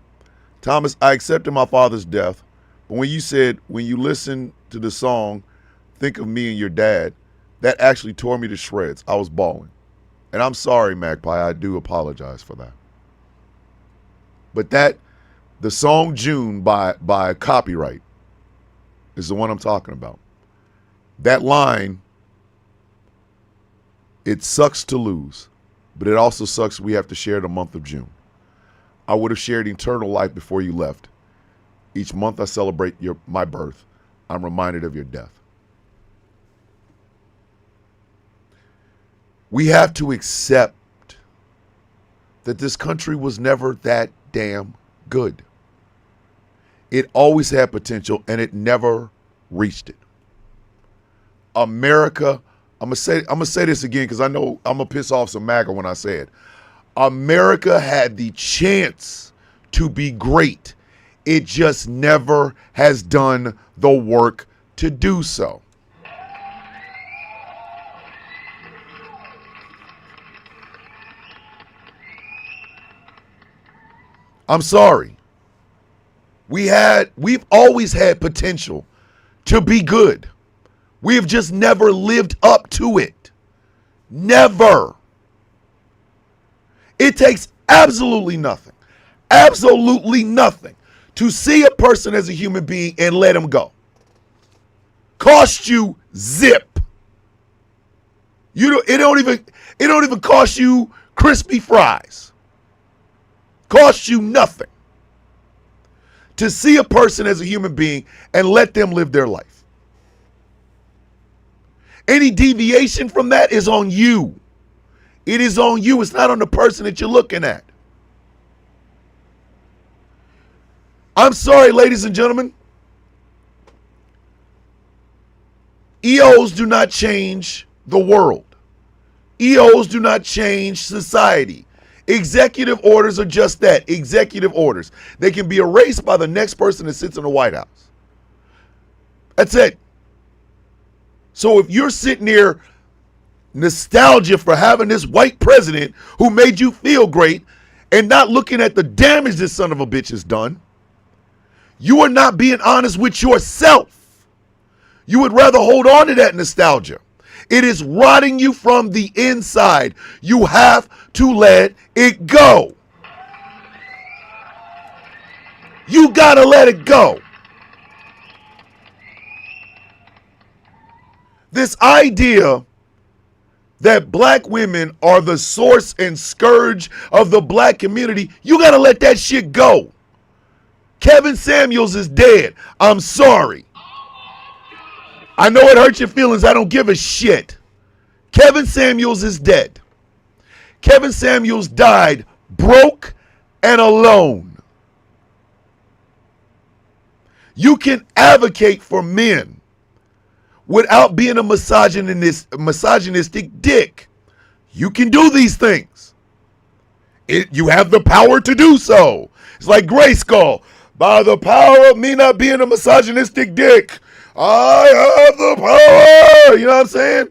Thomas, I accepted my father's death, but when you said, when you listen to the song, Think of Me and Your Dad, that actually tore me to shreds. I was bawling. And I'm sorry, Magpie. I do apologize for that. But the song June by Copyright is the one I'm talking about. That line, it sucks to lose, but it also sucks we have to share the month of June. I would have shared eternal life before you left. Each month I celebrate my birth. I'm reminded of your death. We have to accept that this country was never that damn good. It always had potential and it never reached it. America, I'm gonna say this again because I know I'm gonna piss off some MAGA when I say it. America had the chance to be great. It just never has done the work to do so. I'm sorry. We've always had potential to be good. We have just never lived up to it. Never. It takes absolutely nothing to see a person as a human being and let him go. Cost you zip. It don't even cost you crispy fries. Cost you nothing to see a person as a human being and let them live their life. Any deviation from that is on you. It is on you. It's not on the person that you're looking at. I'm sorry, ladies and gentlemen. EOs do not change the world. EOs do not change society. Executive orders are just that, executive orders. They can be erased by the next person that sits in the White House. That's it. So if you're sitting there nostalgia for having this white president who made you feel great and not looking at the damage this son of a bitch has done, you are not being honest with yourself. You would rather hold on to that nostalgia. It is rotting you from the inside. You have to let it go. You gotta let it go. This idea that black women are the source and scourge of the black community, you gotta let that shit go. Kevin Samuels is dead. I'm sorry. I know it hurts your feelings. I don't give a shit. Kevin Samuels is dead. Kevin Samuels died broke and alone. You can advocate for men without being a misogynistic dick. You can do these things. You have the power to do so. It's like Grayskull. By the power of me not being a misogynistic dick, I have the power. You know what I'm saying?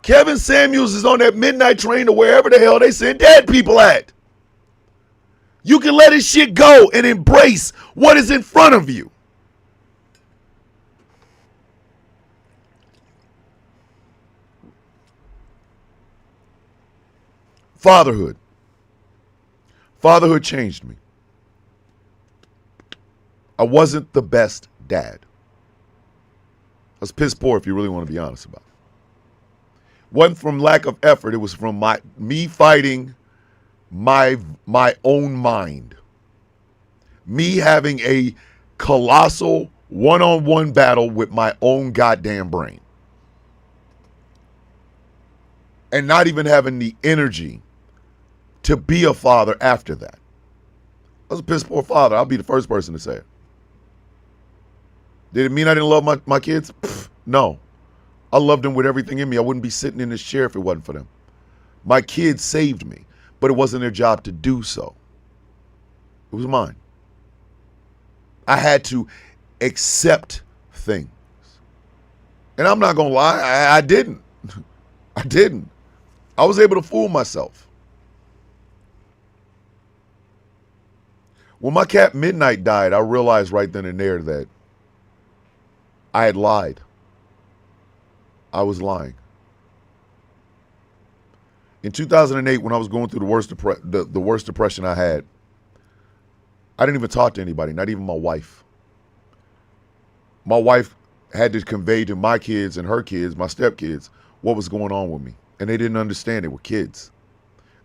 Kevin Samuels is on that midnight train to wherever the hell they send dead people at. You can let his shit go and embrace what is in front of you. Fatherhood. Fatherhood changed me. I wasn't the best dad. I was piss poor if you really want to be honest about it. Wasn't from lack of effort. It was from me fighting my own mind. Me having a colossal one-on-one battle with my own goddamn brain. And not even having the energy to be a father after that. I was a piss poor father. I'll be the first person to say it. Did it mean I didn't love my kids? Pfft, no. I loved them with everything in me. I wouldn't be sitting in this chair if it wasn't for them. My kids saved me, but it wasn't their job to do so. It was mine. I had to accept things. And I'm not going to lie, I didn't. I didn't. I was able to fool myself. When my cat Midnight died, I realized right then and there that I had lied. I was lying. In 2008, when I was going through the worst depression I had, I didn't even talk to anybody, not even my wife. My wife had to convey to my kids and her kids, my stepkids, what was going on with me. And they didn't understand. They were kids.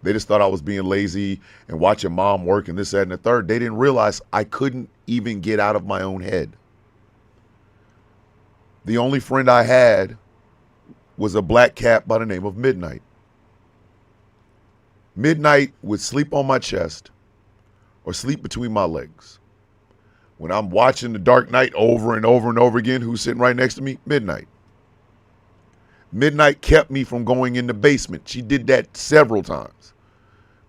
They just thought I was being lazy and watching mom work and this, that, and the third. They didn't realize I couldn't even get out of my own head. The only friend I had was a black cat by the name of Midnight. Midnight would sleep on my chest or sleep between my legs. When I'm watching The Dark Knight over and over and over again, who's sitting right next to me? Midnight. Midnight kept me from going in the basement. She did that several times.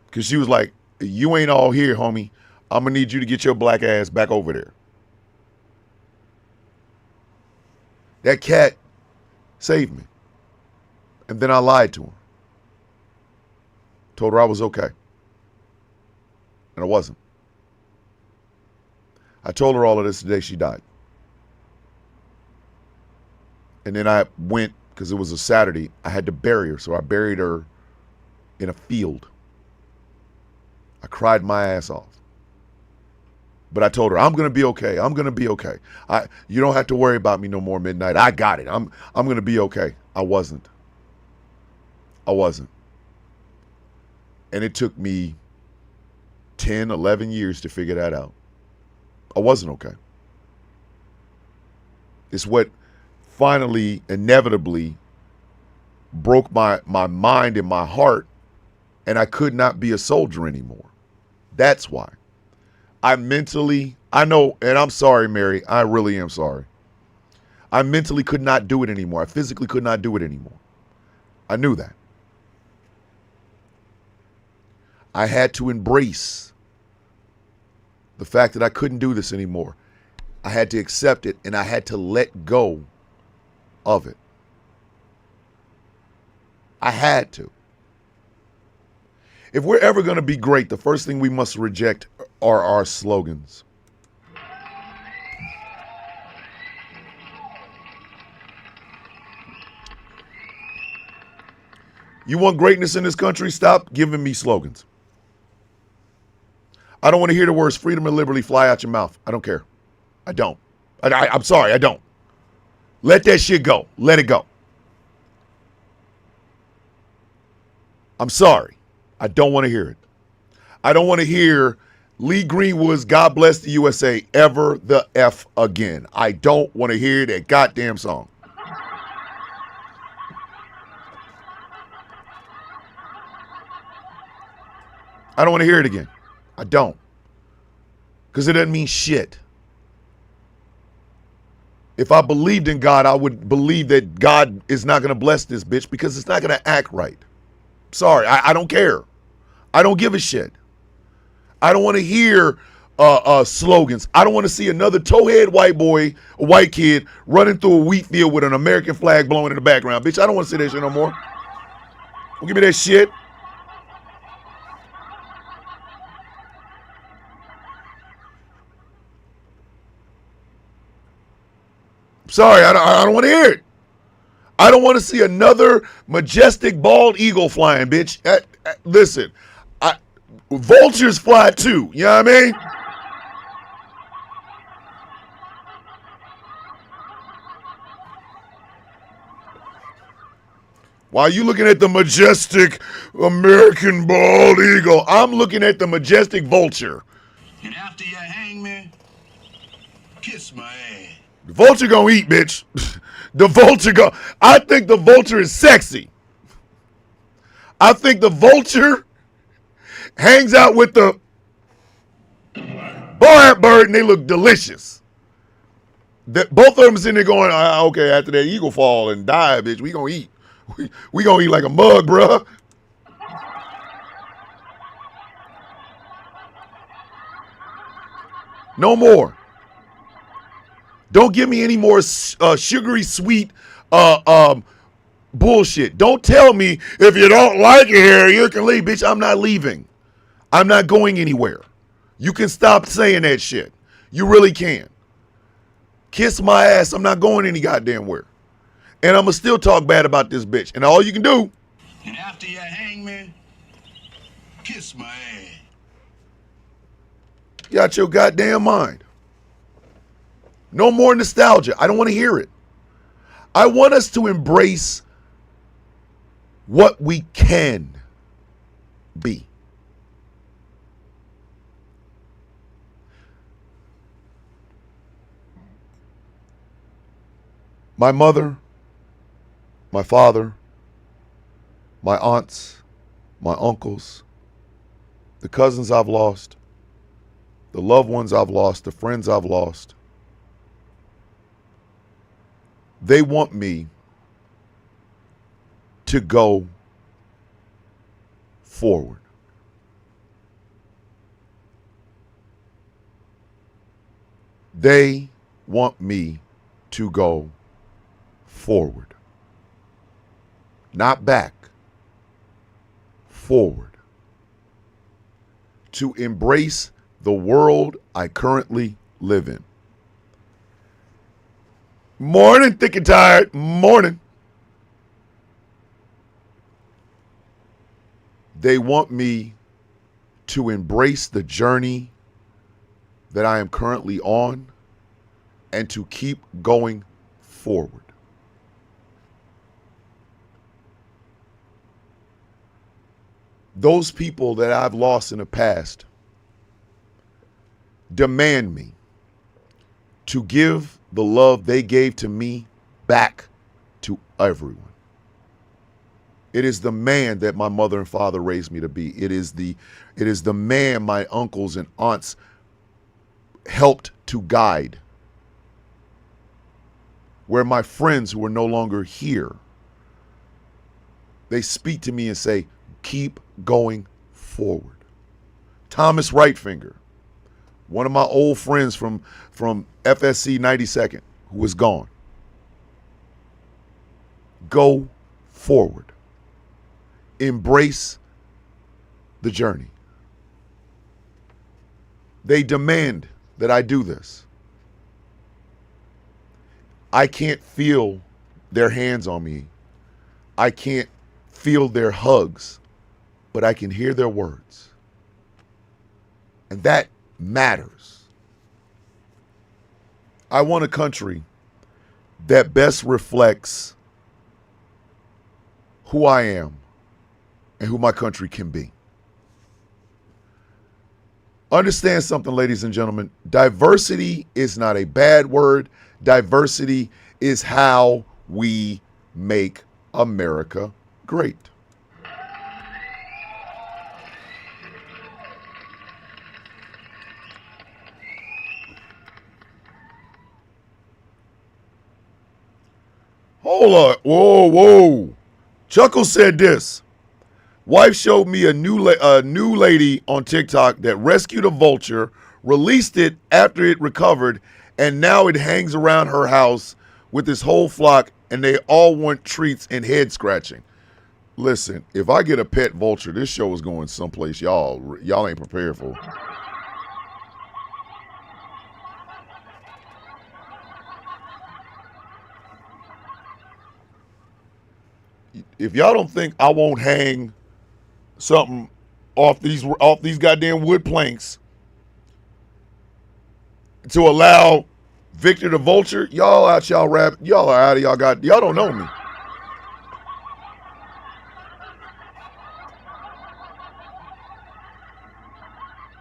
Because she was like, you ain't all here, homie. I'm going to need you to get your black ass back over there. That cat saved me. And then I lied to her. Told her I was okay. And I wasn't. I told her all of this the day she died. And then I went, because it was a Saturday, I had to bury her. So I buried her in a field. I cried my ass off. But I told her, I'm going to be okay. I'm going to be okay. You don't have to worry about me no more, Midnight. I got it. I'm going to be okay. I wasn't. And it took me 10, 11 years to figure that out. I wasn't okay. It's what finally, inevitably, broke my mind and my heart, and I could not be a soldier anymore. That's why. I know, and I'm sorry, Mary, I really am sorry. I mentally could not do it anymore. I physically could not do it anymore. I knew that. I had to embrace the fact that I couldn't do this anymore. I had to accept it, and I had to let go of it. I had to. If we're ever going to be great, the first thing we must reject are our slogans. You want greatness in this country? Stop giving me slogans. I don't want to hear the words freedom and liberty fly out your mouth. I don't care. I don't. I'm sorry, I don't. Let that shit go. Let it go. I'm sorry. I don't want to hear it. I don't want to hear Lee Greenwood's God Bless the USA ever the F again. I don't want to hear that goddamn song. I don't want to hear it again. I don't. Because it doesn't mean shit. If I believed in God, I would believe that God is not going to bless this bitch because it's not going to act right. Sorry, I don't care. I don't give a shit. I don't want to hear slogans. I don't want to see another towhead white boy, a white kid, running through a wheat field with an American flag blowing in the background. Bitch, I don't want to see that shit no more. Don't give me that shit. Sorry, I don't want to hear it. I don't want to see another majestic bald eagle flying, bitch. Listen, vultures fly too. You know what I mean? While you looking at the majestic American bald eagle, I'm looking at the majestic vulture. And after you hang me, kiss my ass. The vulture gonna eat, bitch. The vulture I think the vulture is sexy. I think the vulture hangs out with the boy bird and they look delicious. Both of them sitting there going, okay, after that eagle fall and die, bitch, we gonna eat. We gonna eat like a mug, bruh. No more. Don't give me any more sugary sweet bullshit. Don't tell me if you don't like it here, you can leave. Bitch, I'm not leaving. I'm not going anywhere. You can stop saying that shit. You really can. Kiss my ass. I'm not going any goddamn where. And I'm going to still talk bad about this bitch. And all you can do. And after you hang me, kiss my ass. You out your goddamn mind. No more nostalgia. I don't want to hear it. I want us to embrace what we can be. My mother, my father, my aunts, my uncles, the cousins I've lost, the loved ones I've lost, the friends I've lost, they want me to go forward. They want me to go forward. Not back. Forward. To embrace the world I currently live in. Morning, thick and tired. Morning. They want me to embrace the journey that I am currently on and to keep going forward. Those people that I've lost in the past demand me to give the love they gave to me back to everyone. It is the man that my mother and father raised me to be. It is the man my uncles and aunts helped to guide. Where my friends who are no longer here, they speak to me and say, keep going forward. Thomas Rightfinger, one of my old friends from FSC 92nd, who is gone. Go forward. Embrace the journey. They demand that I do this. I can't feel their hands on me. I can't feel their hugs, but I can hear their words. And that matters. I want a country that best reflects who I am and who my country can be. Understand something, ladies and gentlemen. Diversity is not a bad word. Diversity is how we make America great. Hold on. Whoa. Chuckle said this. Wife showed me a new lady on TikTok that rescued a vulture, released it after it recovered, and now it hangs around her house with this whole flock, and they all want treats and head scratching. Listen, if I get a pet vulture, this show is going someplace y'all ain't prepared for. If y'all don't think I won't hang something off these goddamn wood planks to allow Victor the Vulture, y'all are out of y'all don't know me.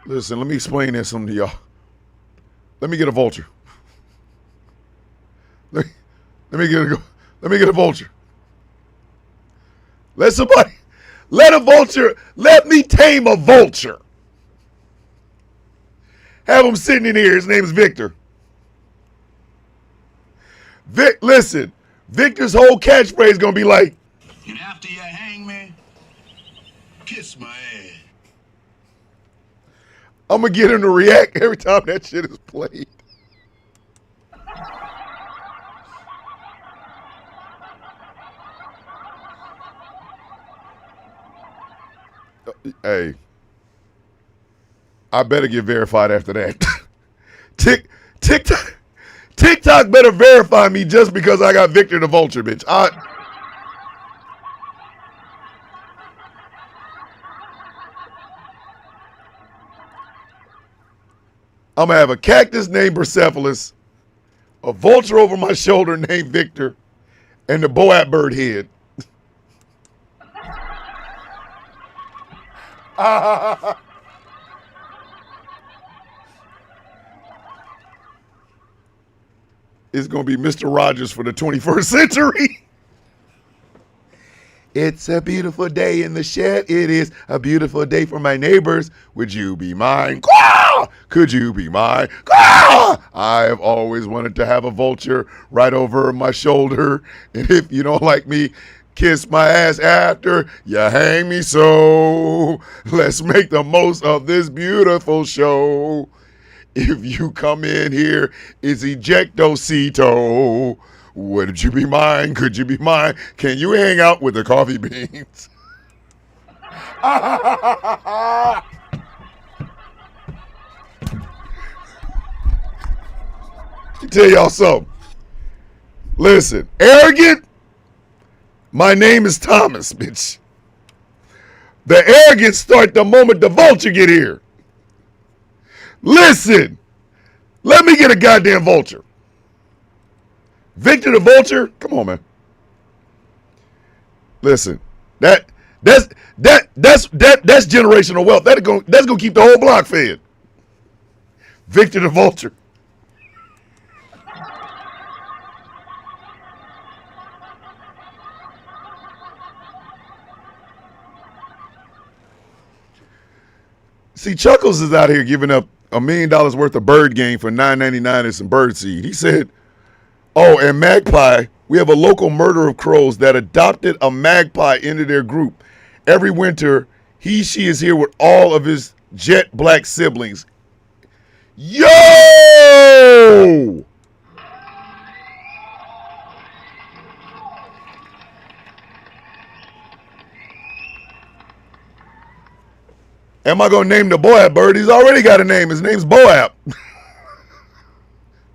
Listen, let me explain this something to y'all. Let me get a vulture. Let me get a vulture. Let a vulture, let me tame a vulture. Have him sitting in here. His name is Victor. Listen, Victor's whole catchphrase is going to be like, and after you hang me, kiss my ass. I'm going to get him to react every time that shit is played. Hey, I better get verified after that. TikTok better verify me just because I got Victor the Vulture, bitch. I'm going to have a cactus named Persepolis, a vulture over my shoulder named Victor, and the Boat bird head. It's going to be Mr. Rogers for the 21st century. It's a beautiful day in the shed. It is a beautiful day for my neighbors. Would you be mine? Quah! Could you be mine? Quah! I've always wanted to have a vulture right over my shoulder. And if you don't like me, kiss my ass after you hang me so. Let's make the most of this beautiful show. If you come in here, it's ejectocito. Would you be mine? Could you be mine? Can you hang out with the coffee beans? Tell y'all something. Listen, arrogant. My name is Thomas, bitch. The arrogance start the moment the vulture get here. Listen, let me get a goddamn vulture. Victor the Vulture, come on, man. Listen, that's generational wealth. That's gonna keep the whole block fed. Victor the Vulture. See, Chuckles is out here giving up $1 million worth of bird game for $9.99 and some bird seed. He said, oh, and Magpie, we have a local murder of crows that adopted a magpie into their group. Every winter, she is here with all of his jet black siblings. Yo! Am I going to name the boy bird? He's already got a name. His name's Boab.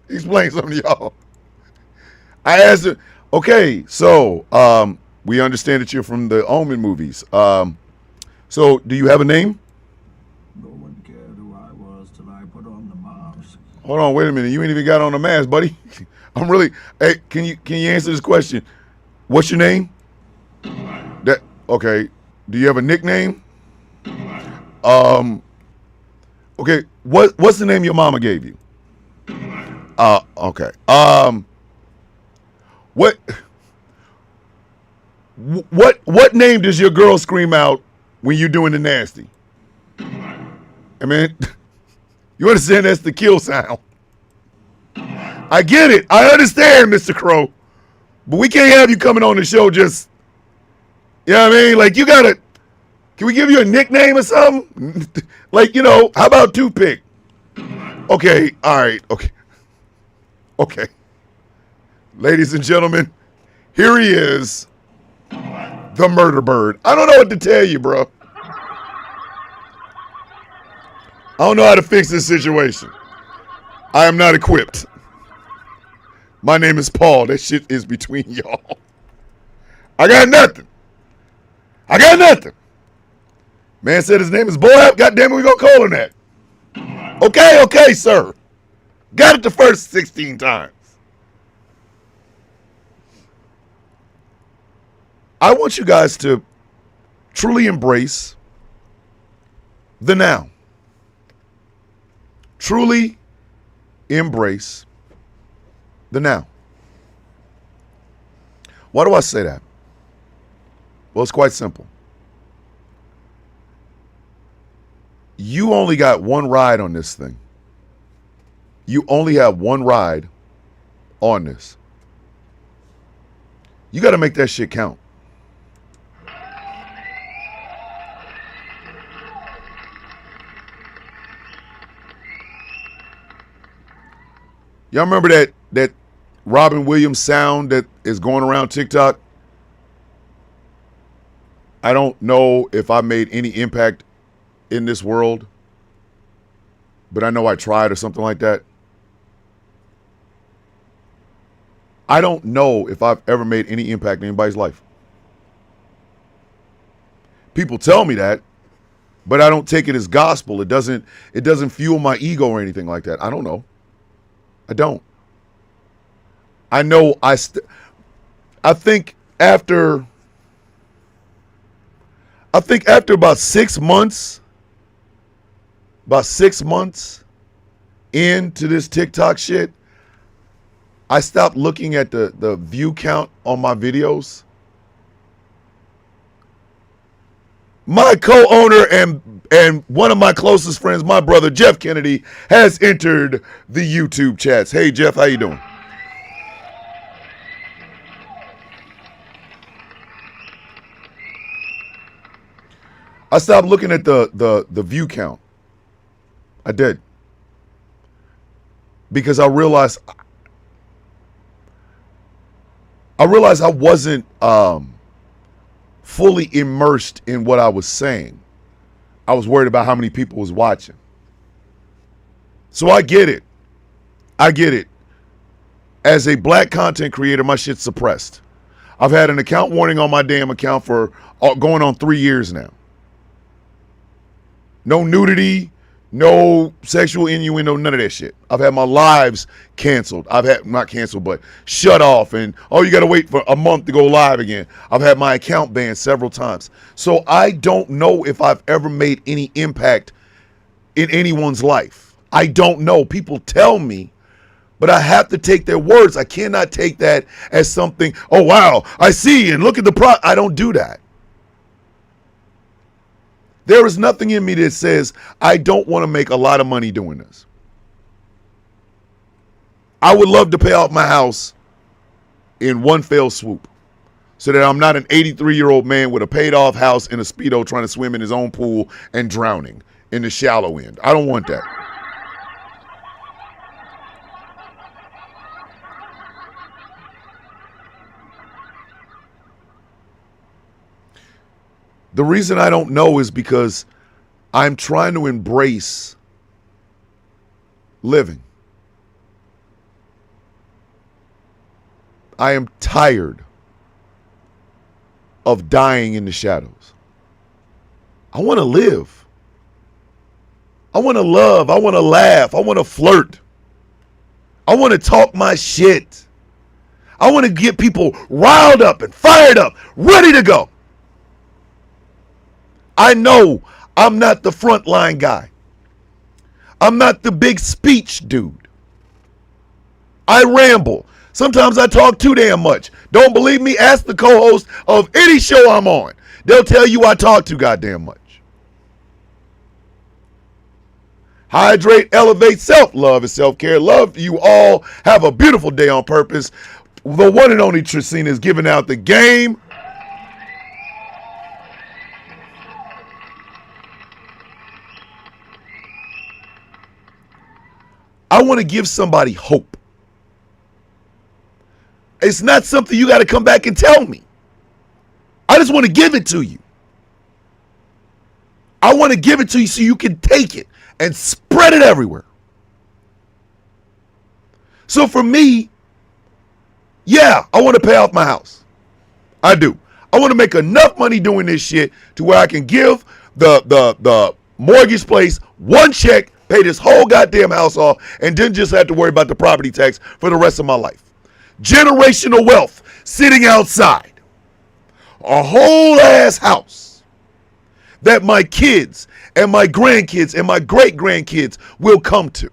Explain something to y'all. I asked him, okay, so we understand that you're from the Omen movies. So do you have a name? No one cared who I was till I put on the mask. Hold on, wait a minute. You ain't even got on the mask, buddy. I'm really. Hey, can you answer this question? What's your name? Okay. Do you have a nickname? Okay. What's the name your mama gave you? Okay. What name does your girl scream out when you're doing the nasty? I mean, you understand that's the kill sound. I get it. I understand, Mr. Crow. But we can't have you coming on the show just, you know what I mean? Like, you gotta, can we give you a nickname or something? Like, you know, how about Toothpick? Okay, all right, okay. Okay. Ladies and gentlemen, here he is, the murder bird. I don't know what to tell you, bro. I don't know how to fix this situation. I am not equipped. My name is Paul. That shit is between y'all. I got nothing. I got nothing. Man said his name is Boab. Goddamn it, we gonna call him that. Okay, sir. Got it the first 16 times. I want you guys to truly embrace the now. truly embrace the now. Why do I say that? Well, it's quite simple. You only got one ride on this thing. You only have one ride on this. You got to make that shit count. Y'all remember that Robin Williams sound that is going around TikTok? I don't know if I made any impact in this world, but I know I tried or something like that. I don't know if I've ever made any impact in anybody's life. People tell me that, but I don't take it as gospel. It doesn't fuel my ego or anything like that. I don't know. I don't. I know I think after about 6 months into this TikTok shit, I stopped looking at the view count on my videos. My co-owner and one of my closest friends, my brother Jeff Kennedy, has entered the YouTube chats. Hey Jeff, how you doing? I stopped looking at the view count. I did. Because I realized I wasn't fully immersed in what I was saying. I was worried about how many people was watching. So I get it. As a black content creator, my shit's suppressed. I've had an account warning on my damn account for going on 3 years now. No nudity, no sexual innuendo, none of that shit. I've had my lives canceled. Not canceled, but shut off. And, you got to wait for a month to go live again. I've had my account banned several times. So I don't know if I've ever made any impact in anyone's life. I don't know. People tell me, but I have to take their words. I cannot take that as something, oh, wow, I see, and look at the I don't do that. There is nothing in me that says I don't want to make a lot of money doing this. I would love to pay off my house in one fell swoop so that I'm not an 83-year-old man with a paid off house in a Speedo trying to swim in his own pool and drowning in the shallow end. I don't want that. The reason I don't know is because I'm trying to embrace living. I am tired of dying in the shadows. I want to live. I want to love. I want to laugh. I want to flirt. I want to talk my shit. I want to get people riled up and fired up, ready to go. I know I'm not the frontline guy. I'm not the big speech dude. I ramble. Sometimes I talk too damn much. Don't believe me? Ask the co-host of any show I'm on. They'll tell you I talk too goddamn much. Hydrate, elevate, self-love and self-care. Love you all. Have a beautiful day on purpose. The one and only Tracina is giving out the game. I want to give somebody hope. It's not something you got to come back and tell me. I just want to give it to you. I want to give it to you so you can take it and spread it everywhere. So for me, yeah, I want to pay off my house. I do. I want to make enough money doing this shit to where I can give the mortgage place one check, pay this whole goddamn house off, and then just have to worry about the property tax for the rest of my life. Generational wealth sitting outside. A whole ass house that my kids and my grandkids and my great grandkids will come to.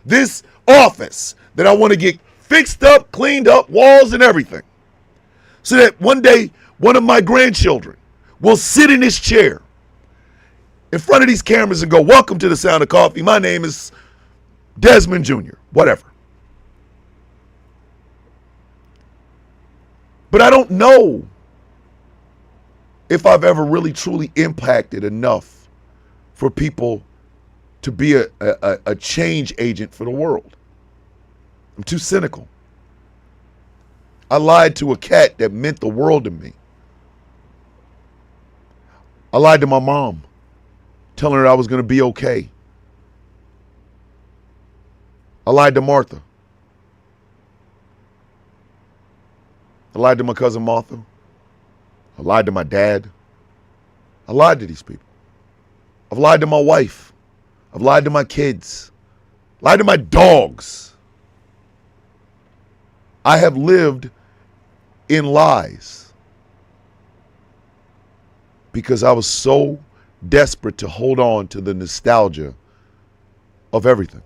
This office that I want to get fixed up, cleaned up, walls and everything. So that one day, one of my grandchildren will sit in this chair in front of these cameras and go, welcome to the Sound of Coffee. My name is Desmond Jr., whatever. But I don't know if I've ever really truly impacted enough for people to be a change agent for the world. I'm too cynical. I lied to a cat that meant the world to me. I lied to my mom, telling her I was going to be okay. I lied to Martha. I lied to my cousin Martha. I lied to my dad. I lied to these people. I've lied to my wife. I've lied to my kids. Lied to my dogs. I have lived in lies because I was so desperate to hold on to the nostalgia of everything.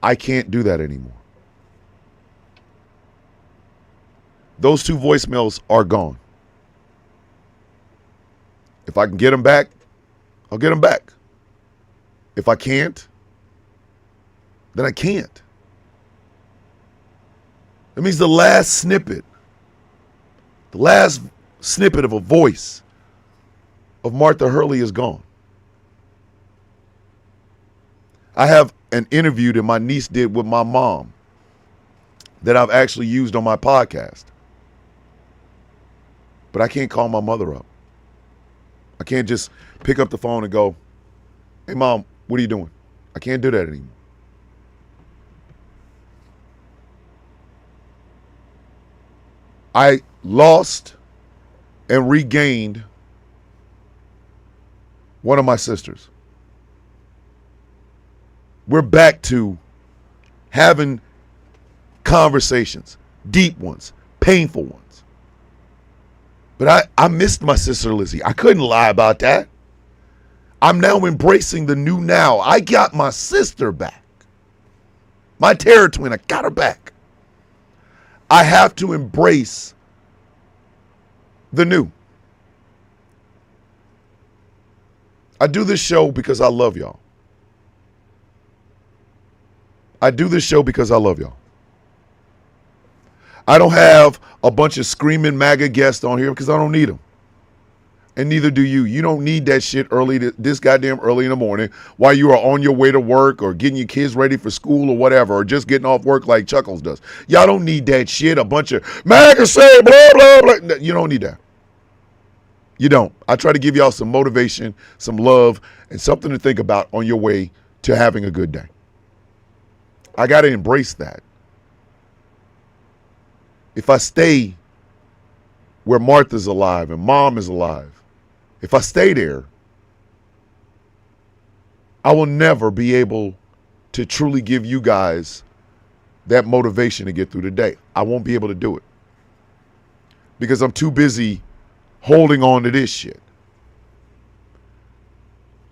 I can't do that anymore. Those 2 voicemails are gone. If I can get them back, I'll get them back. If I can't, then I can't. That means the last snippet of a voice of Martha Hurley is gone. I have an interview that my niece did with my mom that I've actually used on my podcast. But I can't call my mother up. I can't just pick up the phone and go, hey, Mom, what are you doing? I can't do that anymore. I lost and regained one of my sisters. We're back to having conversations, deep ones, painful ones. But I missed my sister Lizzie. I couldn't lie about that. I'm now embracing the new now. I got my sister back. My terror twin, I got her back. I have to embrace the new. I do this show because I love y'all. I do this show because I love y'all. I don't have a bunch of screaming MAGA guests on here because I don't need them. And neither do you. You don't need that shit this goddamn early in the morning while you are on your way to work or getting your kids ready for school or whatever, or just getting off work like Chuckles does. Y'all don't need that shit. A bunch of MAGA say blah, blah, blah. You don't need that. You don't. I try to give y'all some motivation, some love, and something to think about on your way to having a good day. I got to embrace that. If I stay where Martha's alive and Mom is alive, if I stay there, I will never be able to truly give you guys that motivation to get through the day. I won't be able to do it because I'm too busy holding on to this shit.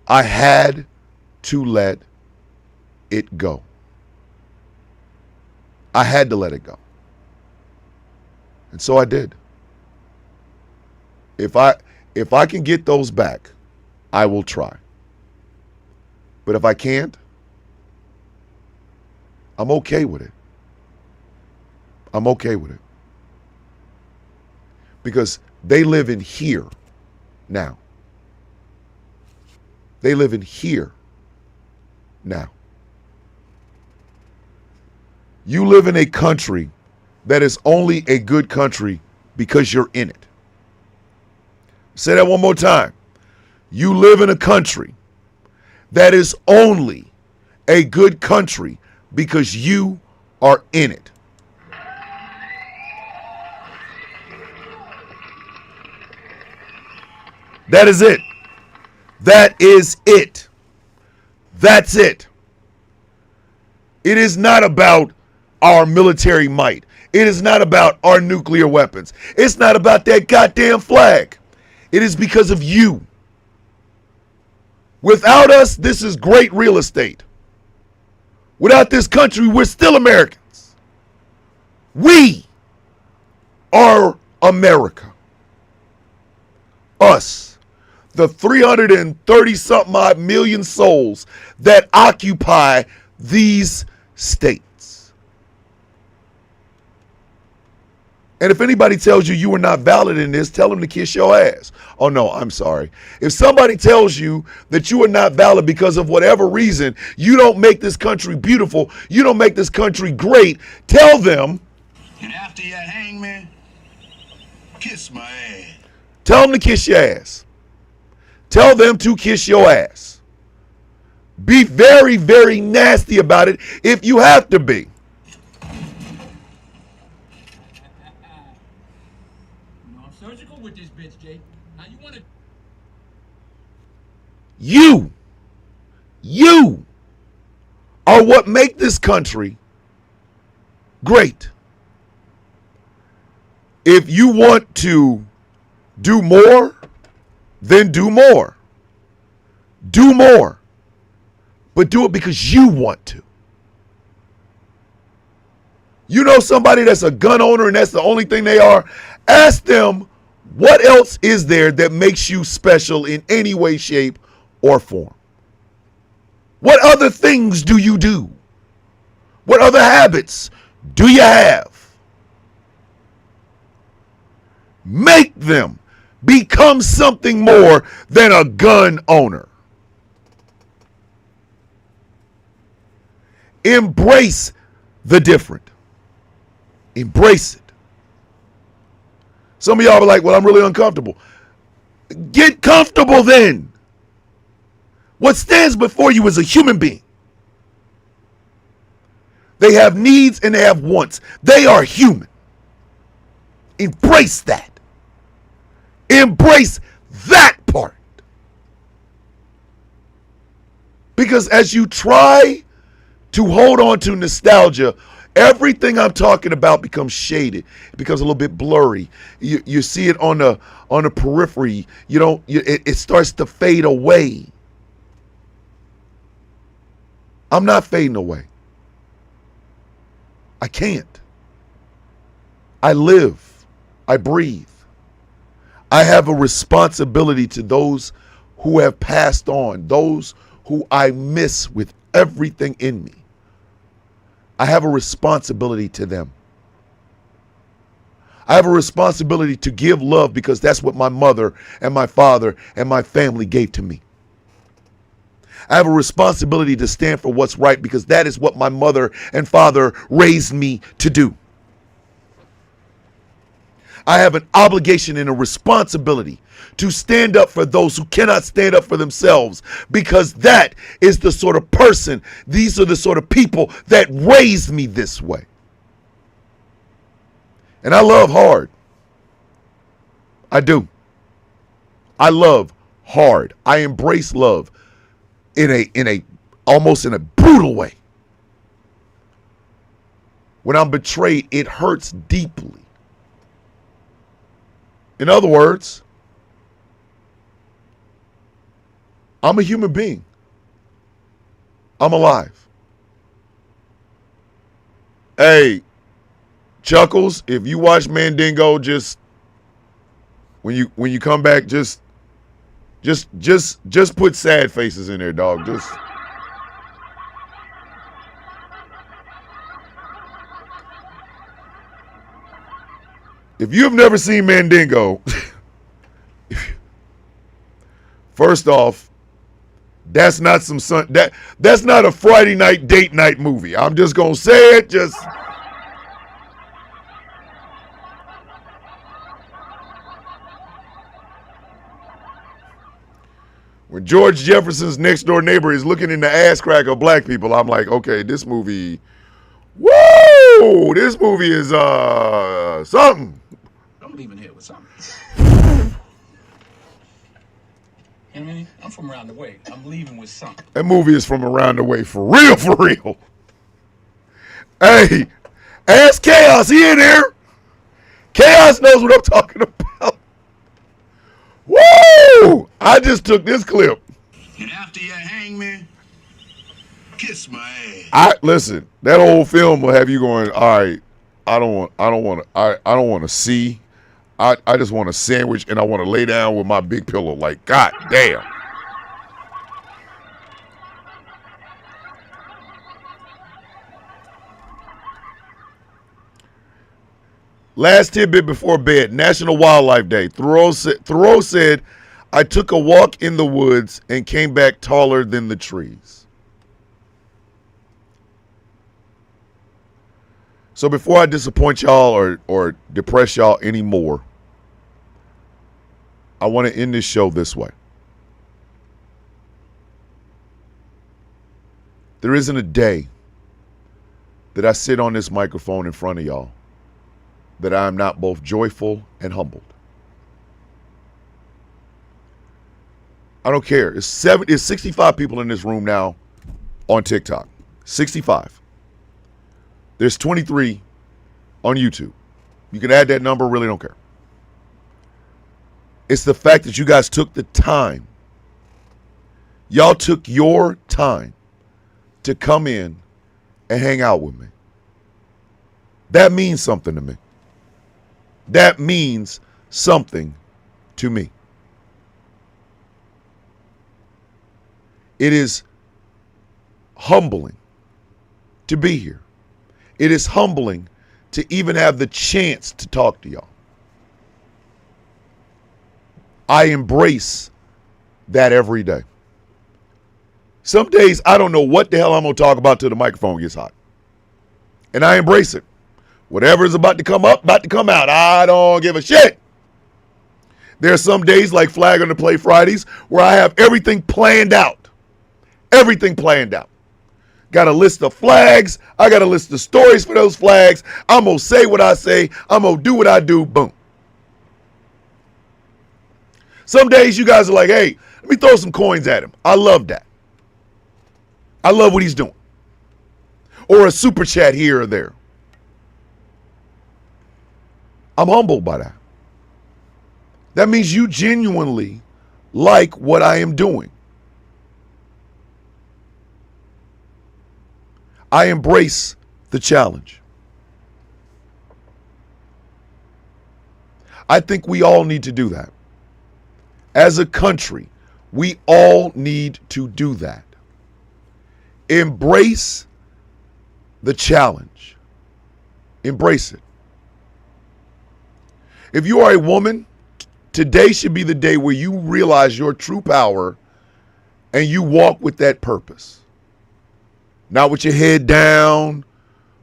I had to let it go. I had to let it go. And so I did. If I can get those back, I will try. But if I can't, I'm okay with it. I'm okay with it. Because they live in here now. They live in here now. You live in a country that is only a good country because you're in it. Say that one more time. You live in a country that is only a good country because you are in it. That is it. That is it. That's it. It is not about our military might. It is not about our nuclear weapons. It's not about that goddamn flag. It is because of you. Without us, this is great real estate. Without this country, we're still Americans. We are America. Us, the 330 something odd million souls that occupy these states. And if anybody tells you you are not valid in this, tell them to kiss your ass. Oh no, I'm sorry. If somebody tells you that you are not valid because of whatever reason, you don't make this country beautiful, you don't make this country great, tell them. And after you hang me, kiss my ass. Tell them to kiss your ass. Tell them to kiss your ass. Be very, very nasty about it if you have to be. I'm surgical with this bitch, Jake. Now you want to... You are what make this country great. If you want to do more, then do more. Do more. But do it because you want to. You know somebody that's a gun owner and that's the only thing they are? Ask them, what else is there that makes you special in any way, shape, or form? What other things do you do? What other habits do you have? Make them become something more than a gun owner. Embrace the different. Embrace it. Some of y'all are like, well, I'm really uncomfortable. Get comfortable then. What stands before you is a human being. They have needs and they have wants. They are human. Embrace that. Embrace that part. Because as you try to hold on to nostalgia, everything I'm talking about becomes shaded. It becomes a little bit blurry. You see it on the periphery. It starts to fade away. I'm not fading away. I can't. I live. I breathe. I have a responsibility to those who have passed on, those who I miss with everything in me. I have a responsibility to them. I have a responsibility to give love because that's what my mother and my father and my family gave to me. I have a responsibility to stand for what's right because that is what my mother and father raised me to do. I have an obligation and a responsibility to stand up for those who cannot stand up for themselves because that is the sort of person, these are the sort of people that raised me this way. And I love hard. I do. I love hard. I embrace love almost in a brutal way. When I'm betrayed, it hurts deeply. In other words, I'm a human being. I'm alive. Hey, Chuckles, if you watch Mandingo, just when you come back, just put sad faces in there, dog. Just if you have never seen Mandingo, first off, that's not that's not a Friday night date night movie. I'm just gonna say it. When George Jefferson's next door neighbor is looking in the ass crack of black people, I'm like, okay, this movie, whoa, this movie is something. I'm leaving here with something. You know what I mean? I'm from around the way. I'm leaving with something. That movie is from around the way, for real, for real. Hey, ask Chaos, he in here. Chaos knows what I'm talking about. Woo! I just took this clip. And after you hang me, kiss my ass. Listen, that whole film will have you going, all right, I don't want to see. I just want a sandwich and I want to lay down with my big pillow. Like, God damn. Last tidbit before bed, National Wildlife Day. Thoreau said, I took a walk in the woods and came back taller than the trees. So before I disappoint y'all or depress y'all anymore, I want to end this show this way. There isn't a day that I sit on this microphone in front of y'all that I am not both joyful and humbled. I don't care. It's 65 people in this room now on TikTok. 65. There's 23 on YouTube. You can add that number, really don't care. It's the fact that you guys took the time. Y'all took your time to come in and hang out with me. That means something to me. That means something to me. It is humbling to be here. It is humbling to even have the chance to talk to y'all. I embrace that every day. Some days I don't know what the hell I'm going to talk about till the microphone gets hot. And I embrace it. Whatever is about to come up, about to come out. I don't give a shit. There are some days like Flag on the Play Fridays where I have everything planned out. Everything planned out. Got a list of flags. I got a list of stories for those flags. I'm going to say what I say. I'm going to do what I do. Boom. Some days you guys are like, hey, let me throw some coins at him. I love that. I love what he's doing. Or a super chat here or there. I'm humbled by that. That means you genuinely like what I am doing. I embrace the challenge. I think we all need to do that. As a country, we all need to do that. Embrace the challenge. Embrace it. If you are a woman, today should be the day where you realize your true power and you walk with that purpose. Not with your head down,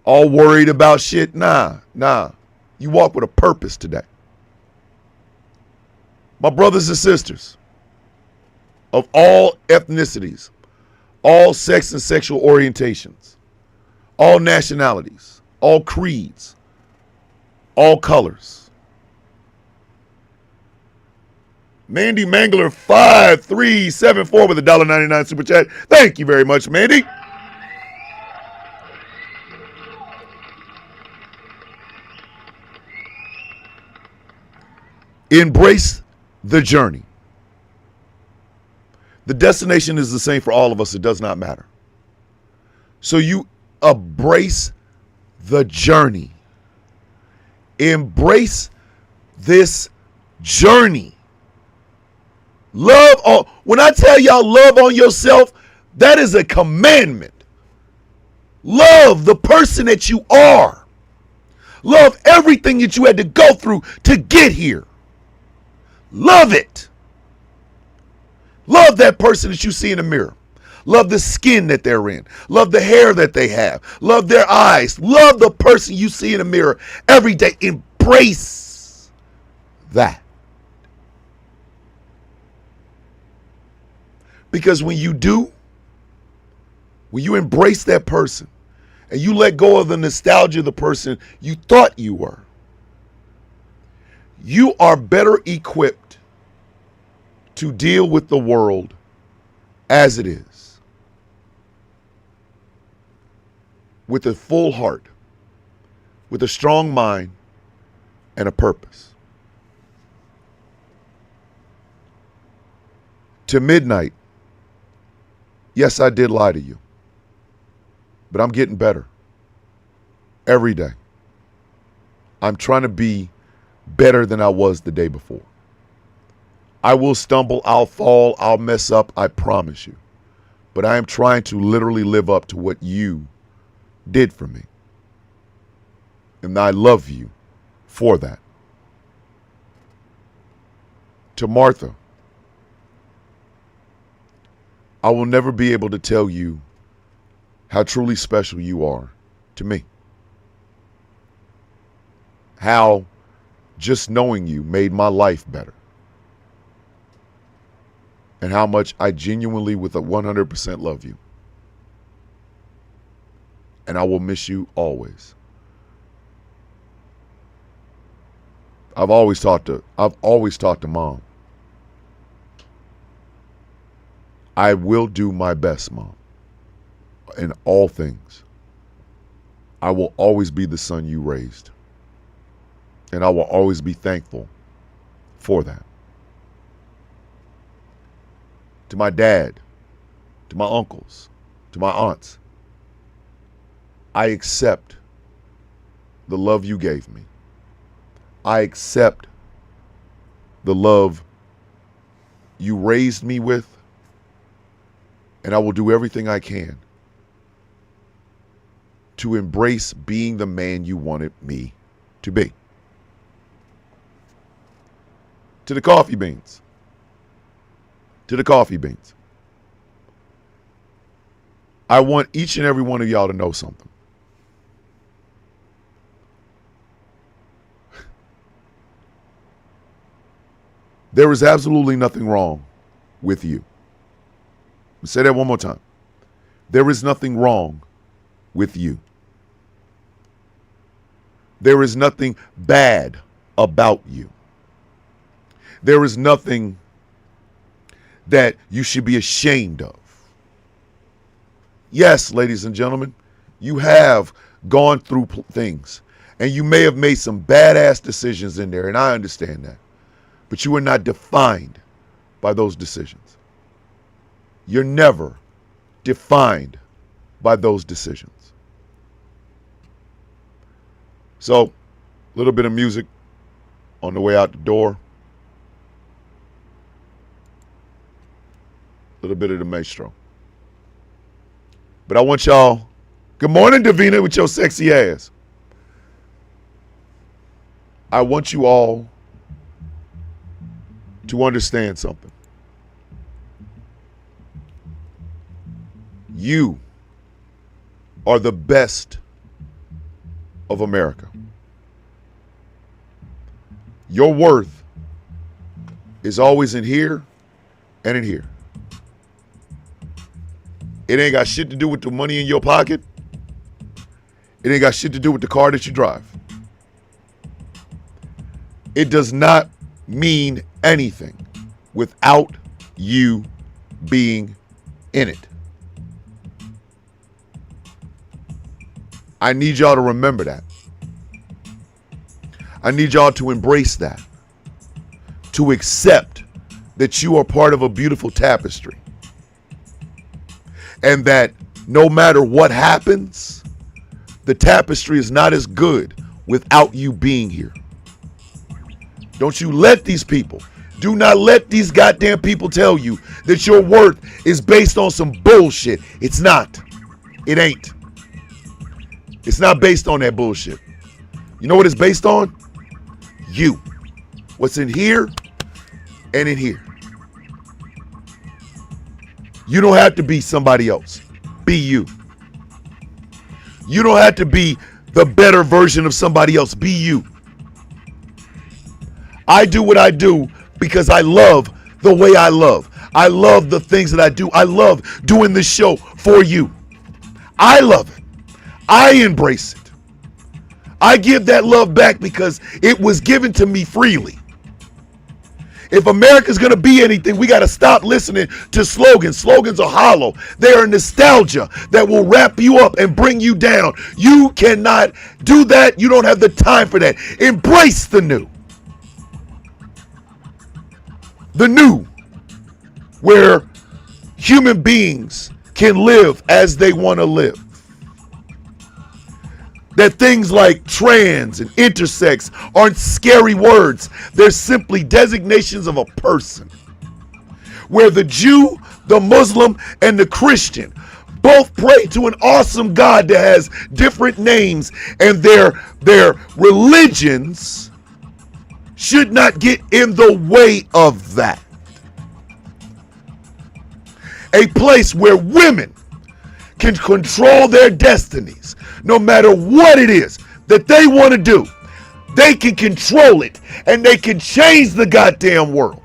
all worried about shit. Nah. You walk with a purpose today. My brothers and sisters of all ethnicities, all sex and sexual orientations, all nationalities, all creeds, all colors. Mandy Mangler 5374 with a $1.99 super chat. Thank you very much, Mandy. Embrace the journey. The destination is the same for all of us. It does not matter. So you embrace the journey. Embrace this journey. Love on, when I tell y'all love on yourself, that is a commandment. Love the person that you are. Love everything that you had to go through to get here. Love it. Love that person that you see in the mirror. Love the skin that they're in. Love the hair that they have. Love their eyes. Love the person you see in the mirror every day. Embrace that. Because when you do, when you embrace that person and you let go of the nostalgia of the person you thought you were, you are better equipped to deal with the world as it is. With a full heart, with a strong mind, and a purpose. To midnight, Yes, I did lie to you. But I'm getting better every day. I'm trying to be better than I was the day before. I will stumble, I'll fall, I'll mess up, I promise you. But I am trying to literally live up to what you did for me. And I love you for that. To Martha, I will never be able to tell you how truly special you are to me. How just knowing you made my life better. And how much I genuinely, with a 100% love you. And I will miss you always. I've always talked to Mom. I will do my best, Mom. In all things. I will always be the son you raised. And I will always be thankful for that. To my dad, to my uncles, to my aunts, I accept the love you gave me. I accept the love you raised me with, and I will do everything I can to embrace being the man you wanted me to be. To the coffee beans. To the coffee beans. I want each and every one of y'all to know something. There is absolutely nothing wrong with you. I'll say that one more time. There is nothing wrong with you. There is nothing bad about you. There is nothing that you should be ashamed of. Yes, ladies and gentlemen, you have gone through things, and you may have made some badass decisions in there, and I understand that. But you are not defined by those decisions. You're never defined by those decisions. So, a little bit of music on the way out the door. A little bit of the maestro. But I want y'all, good morning, Davina, with your sexy ass. I want you all to understand something. You are the best of America. Your worth is always in here and in here. It ain't got shit to do with the money in your pocket. It ain't got shit to do with the car that you drive. It does not mean anything without you being in it. I need y'all to remember that. I need y'all to embrace that. To accept that you are part of a beautiful tapestry. And that no matter what happens, the tapestry is not as good without you being here. Don't you let these people, do not let these goddamn people tell you that your worth is based on some bullshit. It's not. It ain't. It's not based on that bullshit. You know what it's based on? You. What's in here and in here. You don't have to be somebody else. Be you. You don't have to be the better version of somebody else. Be you. I do what I do because I love the way I love. I love the things that I do. I love doing this show for you. I love it. I embrace it. I give that love back because it was given to me freely. If America's going to be anything, we got to stop listening to slogans. Slogans are hollow. They are nostalgia that will wrap you up and bring you down. You cannot do that. You don't have the time for that. Embrace the new. The new, where human beings can live as they want to live. That things like trans and intersex aren't scary words. They're simply designations of a person. Where the Jew, the Muslim, and the Christian both pray to an awesome God that has different names, and their religions should not get in the way of that. A place where women can control their destinies, no matter what it is that they want to do. They can control it, and they can change the goddamn world.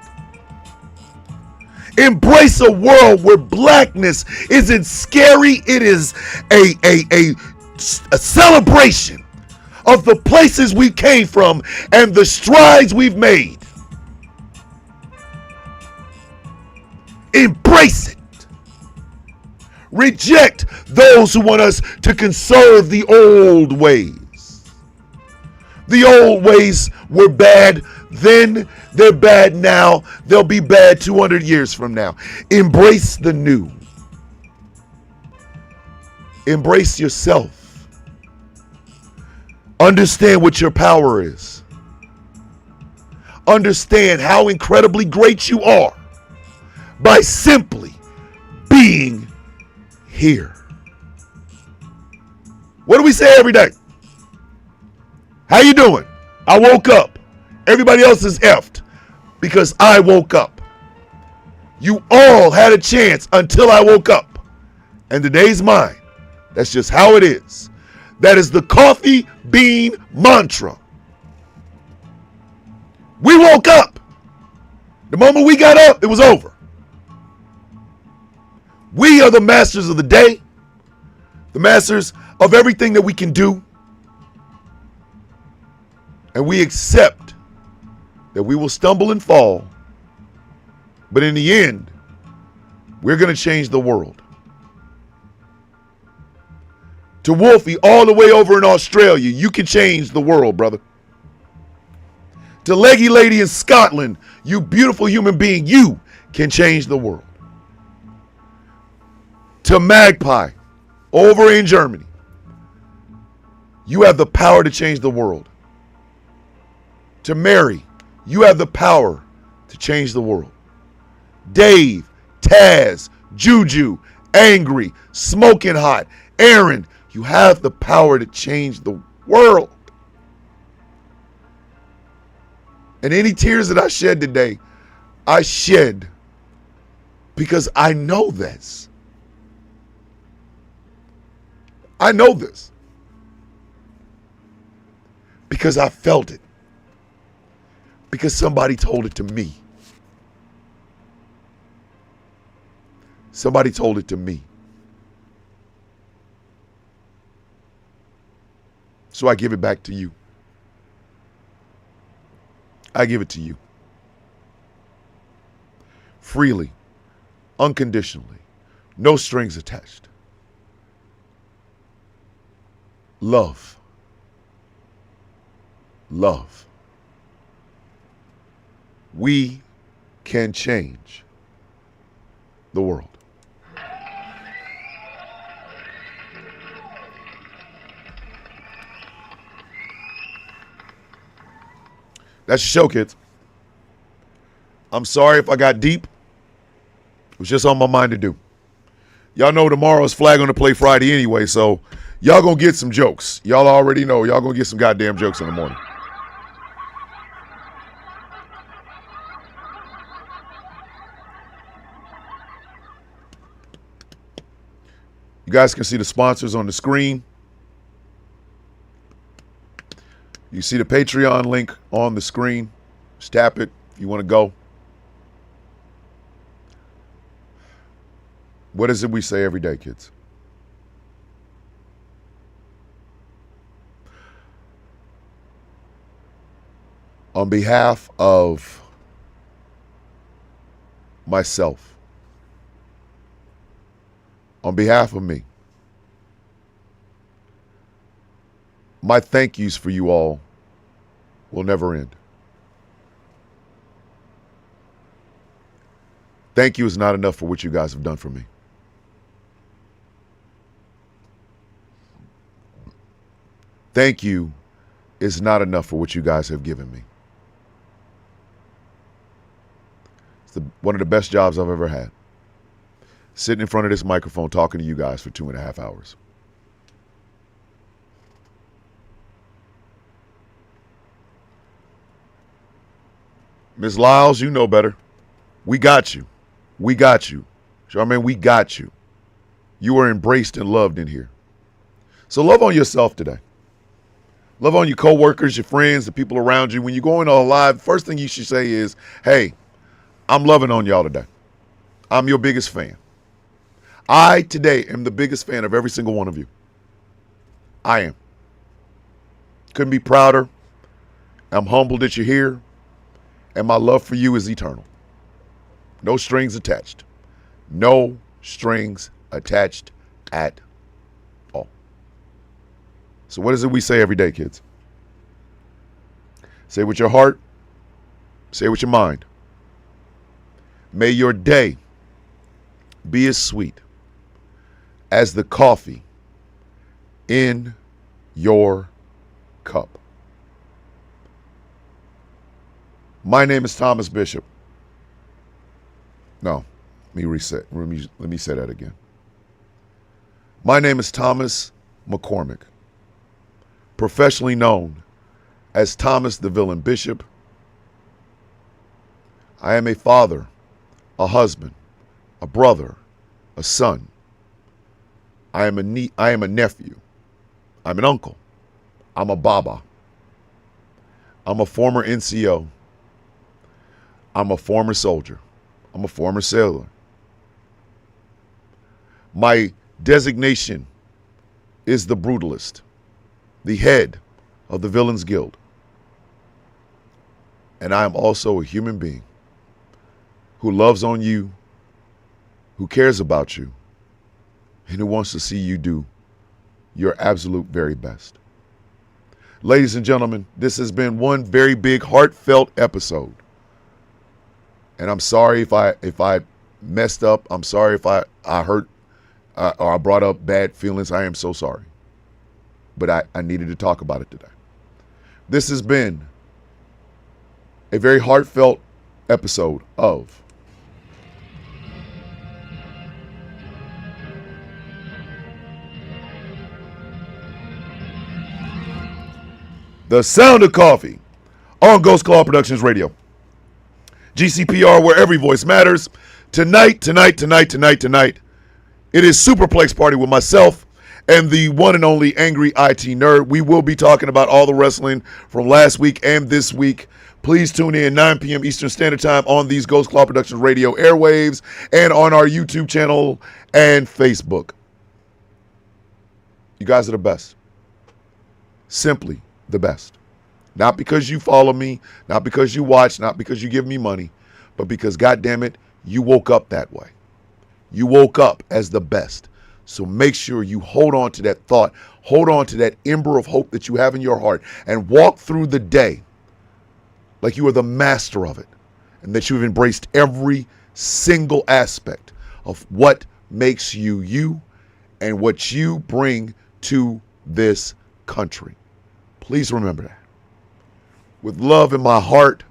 Embrace a world where blackness isn't scary. It is a celebration of the places we came from and the strides we've made. Embrace it. Reject those who want us to conserve the old ways. The old ways were bad then, they're bad now, they'll be bad 200 years from now. Embrace the new. Embrace yourself. Understand what your power is. Understand how incredibly great you are by simply being here. What do we say every day? How you doing? I woke up. Everybody else is effed because I woke up. You all had a chance until I woke up. And today's mine. That's just how it is. That is the coffee bean mantra. We woke up. The moment we got up, it was over. We are the masters of the day, the masters of everything that we can do. And we accept that we will stumble and fall, but in the end, we're going to change the world. To Wolfie, all the way over in Australia, you can change the world, brother. To Leggy Lady in Scotland, you beautiful human being, you can change the world. To Magpie, over in Germany, you have the power to change the world. To Mary, you have the power to change the world. Dave, Taz, Juju, Angry, Smoking Hot, Aaron, you have the power to change the world. And any tears that I shed today, I shed because I know this. I know this because I felt it. Because somebody told it to me. Somebody told it to me. So I give it back to you. I give it to you. Freely, unconditionally, no strings attached. Love. Love. We can change the world. That's your show, kids. I'm sorry if I got deep. It was just on my mind to do. Y'all know tomorrow is Flag on the Play Friday anyway, so y'all gonna get some jokes. Y'all already know y'all gonna get some goddamn jokes in the morning. You guys can see the sponsors on the screen. You see the Patreon link on the screen. Just tap it if you want to go. What is it we say every day, kids? On behalf of myself, on behalf of me, my thank yous for you all will never end. Thank you is not enough for what you guys have done for me. thank you is not enough for what you guys have given me. It's one of the best jobs I've ever had. Sitting in front of this microphone talking to you guys for 2.5 hours. Ms. Lyles, you know better. We got you. We got you. Charmaine, we got you. You are embraced and loved in here. So love on yourself today. Love on your coworkers, your friends, the people around you. When you go into a live, first thing you should say is, hey, I'm loving on y'all today. I'm your biggest fan. I today am the biggest fan of every single one of you. I am. Couldn't be prouder. I'm humbled that you're here. And my love for you is eternal. No strings attached. No strings attached at all. So what is it we say every day, kids? Say it with your heart. Say it with your mind. May your day be as sweet as the coffee in your cup. My name is Thomas Bishop. No, let me reset. Let me say that again. My name is Thomas McCormick, professionally known as Thomas the Villain Bishop. I am a father, a husband, a brother, a son. I am a nephew. I'm an uncle. I'm a baba. I'm a former NCO. I'm a former soldier. I'm a former sailor. My designation is the brutalist, the head of the Villains Guild. And I am also a human being who loves on you, who cares about you, and who wants to see you do your absolute very best. Ladies and gentlemen, this has been one very big, heartfelt episode. And I'm sorry if I messed up. I'm sorry if I hurt or I brought up bad feelings. I am so sorry. But I needed to talk about it today. This has been a very heartfelt episode of The Sound of Coffee on Ghost Claw Productions Radio. GCPR, where every voice matters. Tonight, it is Superplex Party with myself and the one and only Angry IT Nerd. We will be talking about all the wrestling from last week and this week. Please tune in 9 p.m. Eastern Standard Time on these Ghost Claw Productions Radio airwaves and on our YouTube channel and Facebook. You guys are the best. Simply the best. Not because you follow me, not because you watch, not because you give me money, but because, goddammit, you woke up that way. You woke up as the best. So make sure you hold on to that thought, hold on to that ember of hope that you have in your heart, and walk through the day like you are the master of it, and that you've embraced every single aspect of what makes you you and what you bring to this country. Please remember that. With love in my heart,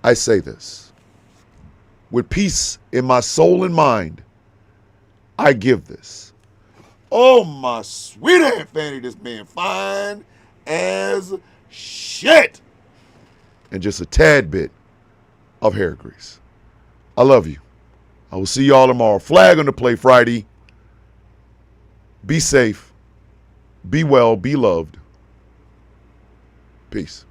I say this. With peace in my soul and mind, I give this. Oh, my sweet Aunt Fanny, this man fine as shit. And just a tad bit of hair grease. I love you. I will see y'all tomorrow. Flag on the play Friday. Be safe. Be well. Be loved. Peace.